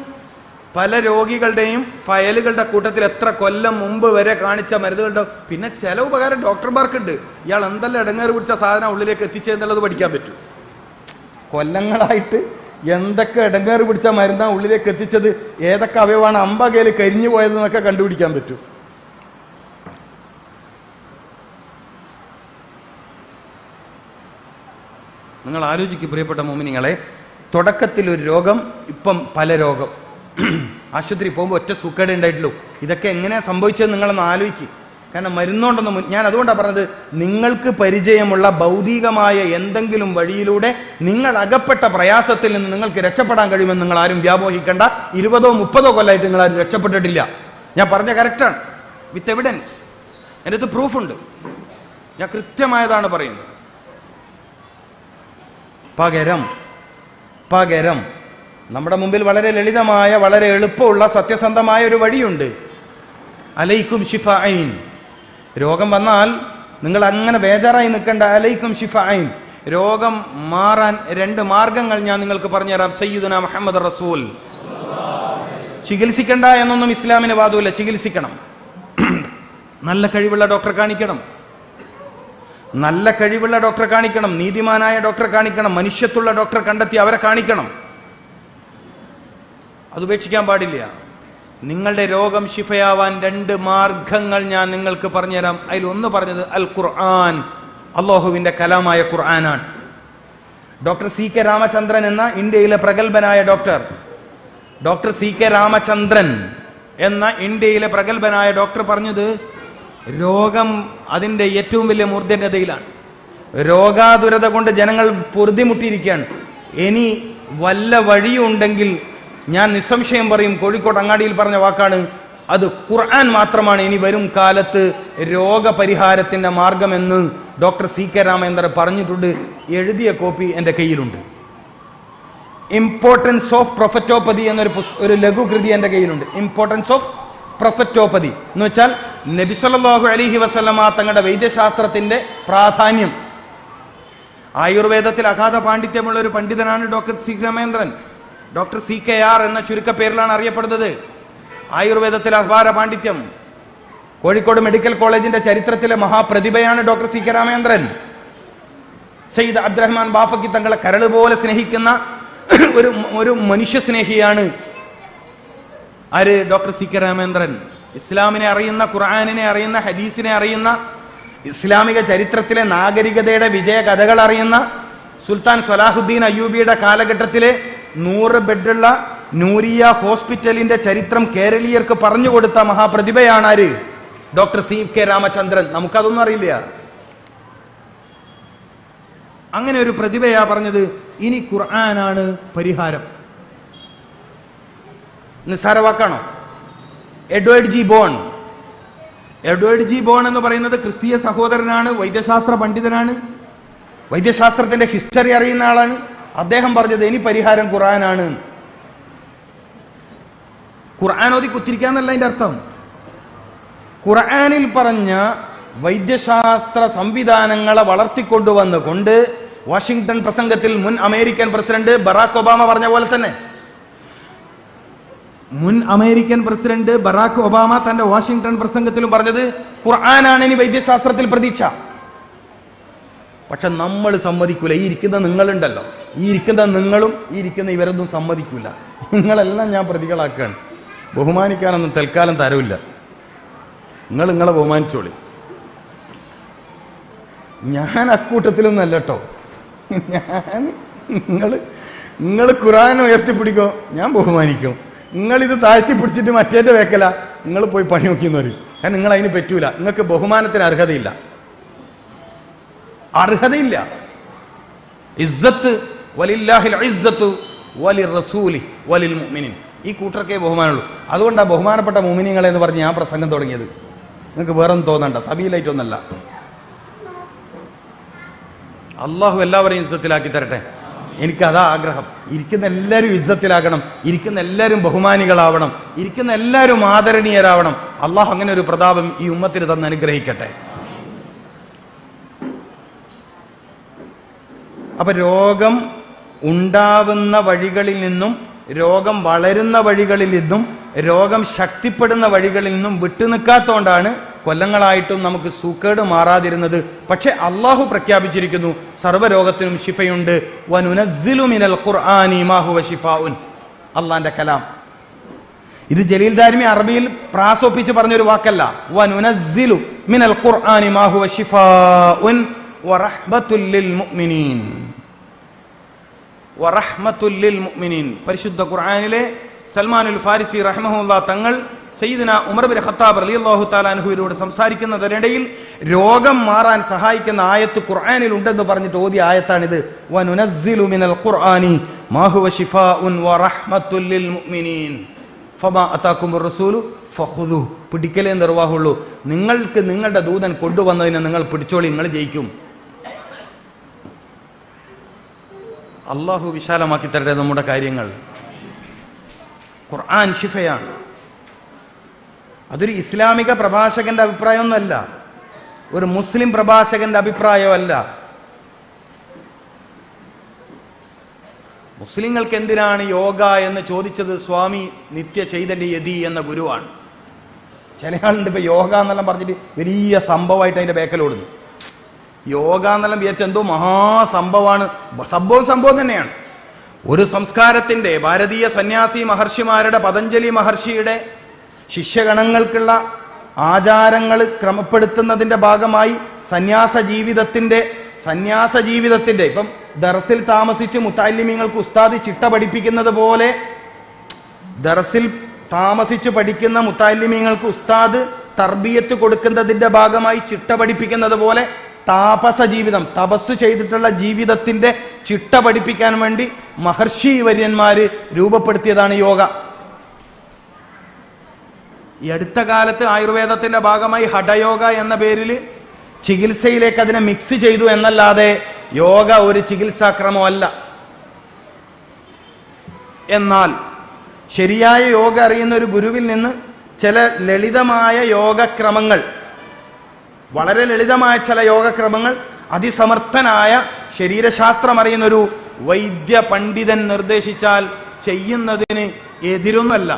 പല രോഗികളുടെയും ഫയലുകളുടെ കൂട്ടത്തിൽ എത്ര കൊല്ലം മുമ്പ് വരെ കാണിച്ച മരുന്നുകളുടെ. പിന്നെ ചില ഉപകാരം ഡോക്ടർമാർക്കുണ്ട്. ഇയാൾ എന്തെല്ലാം ഇടങ്ങേറ് പിടിച്ച സാധനം ഉള്ളിലേക്ക് എത്തിച്ചെന്നുള്ളത് പഠിക്കാൻ പറ്റും. കൊല്ലങ്ങളായിട്ട് എന്തൊക്കെ ഇടങ്ങേറ് പിടിച്ച മരുന്നാണ് ഉള്ളിലേക്ക് എത്തിച്ചത്, ഏതൊക്കെ അവയവാണ് അമ്പകയിൽ കരിഞ്ഞു പോയതെന്നൊക്കെ കണ്ടുപിടിക്കാൻ പറ്റും. നിങ്ങൾ ആലോചിക്കും പ്രിയപ്പെട്ട മോമിനിങ്ങളെ, തുടക്കത്തിൽ ഒരു രോഗം, ഇപ്പം പല രോഗം. ആശുപത്രി പോകുമ്പോൾ ഒറ്റ സുഖേട് ഉണ്ടായിട്ടുള്ളൂ. ഇതൊക്കെ എങ്ങനെയാ സംഭവിച്ചത് നിങ്ങളൊന്ന് ആലോചിക്കും. കാരണം മരുന്നുകൊണ്ടൊന്നും, ഞാൻ അതുകൊണ്ടാണ് പറഞ്ഞത്, നിങ്ങൾക്ക് പരിചയമുള്ള ഭൗതികമായ എന്തെങ്കിലും വഴിയിലൂടെ നിങ്ങൾ അകപ്പെട്ട പ്രയാസത്തിൽ നിന്ന് നിങ്ങൾക്ക് രക്ഷപ്പെടാൻ കഴിയുമെന്ന് നിങ്ങൾ ആരും വ്യാമോഹിക്കേണ്ട. 20-30 കൊല്ലമായിട്ട് നിങ്ങൾ ആരും രക്ഷപ്പെട്ടിട്ടില്ല. ഞാൻ പറഞ്ഞ കറക്റ്റാണ്, വിത്ത് എവിഡൻസ്. എൻ്റെ അടുത്ത് പ്രൂഫുണ്ട്. ഞാൻ കൃത്യമായതാണ് പറയുന്നത്. പകരം നമ്മുടെ മുമ്പിൽ വളരെ ലളിതമായ, വളരെ എളുപ്പമുള്ള, സത്യസന്ധമായ ഒരു വഴിയുണ്ട്. അലൈക്കും ഷിഫായിൻ. രോഗം വന്നാൽ നിങ്ങൾ അങ്ങനെ ബേജാറായി നിൽക്കേണ്ട. അലൈക്കും ഷിഫായിൻ. രോഗം മാറാൻ 2 മാർഗങ്ങൾ ഞാൻ നിങ്ങൾക്ക് പറഞ്ഞുതരാം. സയ്യിദുനാ മുഹമ്മദ് റസൂൽ. ചികിത്സിക്കണ്ട എന്നൊന്നും ഇസ്ലാമിന് വാദമില്ല. ചികിത്സിക്കണം. നല്ല കഴിവുള്ള ഡോക്ടറെ കാണിക്കണം. നല്ല കഴിവുള്ള ഡോക്ടറെ കാണിക്കണം. നീതിമാനായ ഡോക്ടറെ കാണിക്കണം. മനുഷ്യത്തുള്ള ഡോക്ടറെ കണ്ടെത്തി അവരെ കാണിക്കണം. അത് ഉപേക്ഷിക്കാൻ പാടില്ല. നിങ്ങളുടെ രോഗം ശിഫയാവാൻ 2 മാർഗങ്ങൾ ഞാൻ നിങ്ങൾക്ക് പറഞ്ഞുതരാം. അതിലൊന്ന് പറഞ്ഞത് അൽ ഖുർആൻ, അല്ലാഹുവിന്റെ കലാമായ ഖുർആനാണ്. ഡോക്ടർ CK രാമചന്ദ്രൻ എന്ന ഇന്ത്യയിലെ പ്രഗത്ഭനായ ഡോക്ടർ CK രാമചന്ദ്രൻ എന്ന ഇന്ത്യയിലെ പ്രഗത്ഭനായ ഡോക്ടർ പറഞ്ഞത്, രോഗം അതിൻ്റെ ഏറ്റവും വലിയ മൂർധന്യതയിലാണ്. രോഗാതുരത കൊണ്ട് ജനങ്ങൾ പൊറുതിമുട്ടിയിരിക്കുകയാണ്. ഇനി വല്ല വഴിയുണ്ടെങ്കിൽ ഞാൻ നിസ്സംശയം പറയും, കോഴിക്കോട് അങ്ങാടിയിൽ പറഞ്ഞ വാക്കാണ്, അത് ഖുർആൻ മാത്രമാണ് ഇനി വരും കാലത്ത് രോഗപരിഹാരത്തിന്റെ മാർഗമെന്ന് ഡോക്ടർ CK രാമചന്ദ്രൻ പറഞ്ഞിട്ടുണ്ട്. എഴുതിയ കോപ്പി എൻ്റെ കയ്യിലുണ്ട്. ഇമ്പോർട്ടൻസ് ഓഫ് പ്രൊഫറ്റോപ്പതി എന്നൊരു ലഘുകൃതി എൻ്റെ കയ്യിലുണ്ട്. ഇമ്പോർട്ടൻസ് ഓഫ് പ്രൊഫറ്റോപ്പതി എന്ന് വെച്ചാൽ നബി സല്ലല്ലാഹു അലൈഹി വസല്ലമ തങ്ങളുടെ വൈദ്യശാസ്ത്രത്തിന്റെ പ്രാധാന്യം. ആയുർവേദത്തിൽ അഗാധ പാണ്ഡിത്യമുള്ള ഒരു പണ്ഡിതനാണ് doctor CK Ramachandran. Doctor CKR എന്ന ചുരുക്കപ്പേരിലാണ് അറിയപ്പെടുന്നത്. ആയുർവേദത്തിൽ അപാര പാണ്ഡിത്യം. കോഴിക്കോട് മെഡിക്കൽ കോളേജിന്റെ ചരിത്രത്തിലെ മഹാപ്രതിഭയാണ് ഡോക്ടർ CK രാമചന്ദ്രൻ. സയ്യിദ് അബ്ദുറഹ്മാൻ ബാഫക്കി തങ്ങളെ കരള് പോലെ സ്നേഹിക്കുന്ന ഒരു മനുഷ്യ സ്നേഹിയാണ് ആര്? Doctor CK Ramachandran. ഇസ്ലാമിനെ അറിയുന്ന, ഖുർആനിനെ അറിയുന്ന, ഹദീസിനെ അറിയുന്ന, ഇസ്ലാമിക ചരിത്രത്തിലെ നാഗരികതയുടെ വിജയ കഥകൾ അറിയുന്ന, സുൽത്താൻ സലാഹുദ്ദീൻ അയ്യൂബിയുടെ കാലഘട്ടത്തിലെ 100 ബെഡുള്ള നൂരിയ ഹോസ്പിറ്റലിന്റെ ചരിത്രം കേരളീയർക്ക് പറഞ്ഞുകൊടുത്ത മഹാപ്രതിഭയാണ് ആര്? Doctor CK Ramachandran. നമുക്കതൊന്നും അറിയില്ല. അങ്ങനെ ഒരു പ്രതിഭയാ പറഞ്ഞത്, ഇനി ഖുർആനാണ് പരിഹാരം. നിസ്സാര വാക്കാണോ? എഡ്വേർഡ് ജി ബോൺ എന്ന് പറയുന്നത് ക്രിസ്തീയ സഹോദരനാണ്, വൈദ്യശാസ്ത്ര പണ്ഡിതനാണ്, വൈദ്യശാസ്ത്രത്തിന്റെ ഹിസ്റ്ററി അറിയുന്ന ആളാണ്. അദ്ദേഹം പറഞ്ഞത് ഇനി പരിഹാരം ഖുർആനാണ്. ഖുർആൻ ഓതി കുത്തിരിക്കാന്നല്ല അതിന്റെ അർത്ഥം. ഖുർആനിൽ പറഞ്ഞ വൈദ്യശാസ്ത്ര സംവിധാനങ്ങളെ വളർത്തിക്കൊണ്ടുവന്നുകൊണ്ട് വാഷിംഗ്ടൺ പ്രസംഗത്തിൽ മുൻ അമേരിക്കൻ പ്രസിഡന്റ് ബറാക് ഒബാമ പറഞ്ഞ പോലെ തന്നെ, മുൻ അമേരിക്കൻ പ്രസിഡന്റ് ബറാക് ഒബാമ തന്റെ വാഷിംഗ്ടൺ പ്രസംഗത്തിലും പറഞ്ഞത് ഖുർആനാണ് ഇനി വൈദ്യശാസ്ത്രത്തിൽ പ്രതീക്ഷ. പക്ഷെ നമ്മൾ സമ്മതിക്കൂല. ഈ ഇരിക്കുന്ന നിങ്ങളുണ്ടല്ലോ, ഈ ഇരിക്കുന്ന നിങ്ങളും ഈ ഇരിക്കുന്ന ഇവരൊന്നും സമ്മതിക്കൂല. നിങ്ങളെല്ലാം ഞാൻ പ്രതികളാക്കുകയാണ്. ബഹുമാനിക്കാനൊന്നും തൽക്കാലം തരവില്ല. നിങ്ങളെ ബഹുമാനിച്ചോളി. ഞാൻ അക്കൂട്ടത്തിലൊന്നും അല്ല കേട്ടോ. നിങ്ങൾ ഖുർആൻ ഉയർത്തിപ്പിടിക്കോ, ഞാൻ ബഹുമാനിക്കും. നിങ്ങളിത് താഴ്ത്തി പിടിച്ചിട്ട് മറ്റേന്റെ വേക്കല, നിങ്ങൾ പോയി പണി നോക്കിയെന്ന് പറയും. കാരണം നിങ്ങൾ അതിന് പറ്റൂല. നിങ്ങൾക്ക് ബഹുമാനത്തിന് അർഹതയില്ല. ഇസ്സത്ത് വലില്ലാഹിൽ ഇസ്സത്തു വലിർറസൂലി വലിൽ മുഅ്മിനീൻ. ഈ കൂട്ടർക്കേ ബഹുമാനമുള്ളൂ. അതുകൊണ്ടാണ് ബഹുമാനപ്പെട്ട മുഅ്മിനീങ്ങളെ എന്ന് പറഞ്ഞ് ഞാൻ പ്രസംഗം തുടങ്ങിയത്. നിങ്ങൾക്ക് വേറൊന്നും തോന്നണ്ട, സബീലായിട്ടൊന്നല്ല. അള്ളാഹു എല്ലാവരെയും ഇസ്സത്തിലാക്കി തരട്ടെ. എനിക്കതാ ആഗ്രഹം. ഇരിക്കുന്ന എല്ലാവരും ഇസ്സത്തിലാകണം, ഇരിക്കുന്ന എല്ലാവരും ബഹുമാനികളാവണം, ഇരിക്കുന്ന എല്ലാവരും ആദരണീയരാവണം. അള്ളാഹു അങ്ങനെ ഒരു പ്രതാപം ഈ ഉമ്മത്തിന് തന്ന് അനുഗ്രഹിക്കട്ടെ. അപ്പൊ രോഗം ഉണ്ടാവുന്ന വഴികളിൽ നിന്നും, രോഗം വളരുന്ന വഴികളിൽ നിന്നും, രോഗം ശക്തിപ്പെടുന്ന വഴികളിൽ നിന്നും വിട്ടുനിൽക്കാത്തതുകൊണ്ടാണ് കൊല്ലങ്ങളായിട്ടും നമുക്ക് സൂക്കേട് മാറാതിരുന്നത്. പക്ഷെ അള്ളാഹു പ്രഖ്യാപിച്ചിരിക്കുന്നു സർവ്വരോഗത്തിനും ശിഫയുണ്ട്. വനുനസ്സിലു മിനൽ ഖുർആനി മാ ഹുവ ശിഫാഉൻ. അള്ളാന്റെ കലാം. ഇത് ജലീൽ ദാരിമി അറബിയിൽ പ്രാസൊപ്പിച്ച് പറഞ്ഞൊരു വാക്കല്ല. വനുനസ്സിലു മിനൽ ഖുർആനി മാ ഹുവ ശിഫാഉൻ വറഹ്മത്തുൽ ലിൽ മുഅ്മിനീൻ. വറഹ്മത്തുൽ ലിൽ മുഅ്മിനീൻ. പരിശുദ്ധ ഖുർആനിലെ സൽമാനുൽ ഫാരിസി റഹ്മഹുല്ലാ തങ്ങൾ സയ്യിദുന ഉമർ ബിൻ ഖത്താബ് റളിയല്ലാഹു തആല അൻഹുവിനോട് സംസാരിക്കുന്നതിനിടയിൽ രോഗം മാറാൻ സഹായിക്കുന്ന ആയത്ത് ഖുർആനിൽ ഉണ്ടെന്ന് പറഞ്ഞിട്ട് ഓതിയ ആയത്താണിത്. വനുനസ്സിലു മിനൽ ഖുർആനി മാ ഹുവ ശിഫാഉൻ വറഹ്മത്തുൽ ലിൽ മുഅ്മിനീൻ ഫമാ അതാകുമുർ റസൂലു ഫഖുദു. പിടിക്കലേ നിർവാഹുള്ളൂ. നിങ്ങൾക്ക് നിങ്ങളുടെ ദൂതൻ കൊണ്ടുവന്നതിനെ നിങ്ങൾ പിടിച്ചോളി, നിങ്ങൾ ജയിക്കും. അള്ളാഹു വിശാലമാക്കി തരട്ടെ നമ്മുടെ കാര്യങ്ങൾ. ഖുർആൻ ശിഫയാണ്. അതൊരു ഇസ്ലാമിക പ്രഭാഷകന്റെ അഭിപ്രായമൊന്നുമല്ല, ഒരു മുസ്ലിം പ്രഭാഷകന്റെ അഭിപ്രായമല്ല. മുസ്ലിങ്ങൾക്ക് എന്തിനാണ് യോഗ എന്ന് ചോദിച്ചത് സ്വാമി നിത്യ ചൈതന്യ യതി എന്ന ഗുരുവാണ്. ചില ആളുണ്ട് ഇപ്പൊ യോഗ എന്നെല്ലാം പറഞ്ഞിട്ട് വലിയ സംഭവമായിട്ട് അതിന്റെ ബേക്കലോടുന്നു. യോഗ എന്നെല്ലാം വിചാരിച്ച എന്തോ മഹാസംഭവമാണ്. സംഭവം തന്നെയാണ്. ഒരു സംസ്കാരത്തിന്റെ, ഭാരതീയ സന്യാസി മഹർഷിമാരുടെ, പതഞ്ജലി മഹർഷിയുടെ ശിഷ്യഗണങ്ങൾക്കുള്ള ആചാരങ്ങൾ ക്രമപ്പെടുത്തുന്നതിന്റെ ഭാഗമായി സന്യാസ ജീവിതത്തിന്റെ ഇപ്പം ദർസിൽ താമസിച്ച് മുത്തഅല്ലിമീങ്ങൾക്ക് ഉസ്താദ് ചിട്ട പഠിപ്പിക്കുന്നത് പോലെ, ദർസിൽ താമസിച്ച് പഠിക്കുന്ന മുത്തഅല്ലിമീങ്ങൾക്ക് ഉസ്താദ് തർബിയത്ത് കൊടുക്കുന്നതിന്റെ ഭാഗമായി ചിട്ട പഠിപ്പിക്കുന്നത് പോലെ താപസ ജീവിതം, തപസ് ചെയ്തിട്ടുള്ള ജീവിതത്തിന്റെ ചിട്ട പഠിപ്പിക്കാൻ വേണ്ടി മഹർഷി വര്യന്മാര് രൂപപ്പെടുത്തിയതാണ് യോഗ. ഈ അടുത്ത കാലത്ത് ആയുർവേദത്തിന്റെ ഭാഗമായി ഹഠയോഗ എന്ന പേരിൽ ചികിത്സയിലേക്ക് അതിനെ മിക്സ് ചെയ്തു എന്നല്ലാതെ യോഗ ഒരു ചികിത്സാക്രമമല്ല. എന്നാൽ ശരിയായ യോഗ അറിയുന്ന ഒരു ഗുരുവിൽ നിന്ന് ചില ലളിതമായ യോഗക്രമങ്ങൾ, വളരെ ലളിതമായ ചില യോഗക്രമങ്ങൾ അതിസമർത്ഥനായ ശരീരശാസ്ത്രം അറിയുന്ന ഒരു വൈദ്യ പണ്ഡിതൻ നിർദ്ദേശിച്ചാൽ ചെയ്യുന്നതിന് എതിരൊന്നുമല്ല.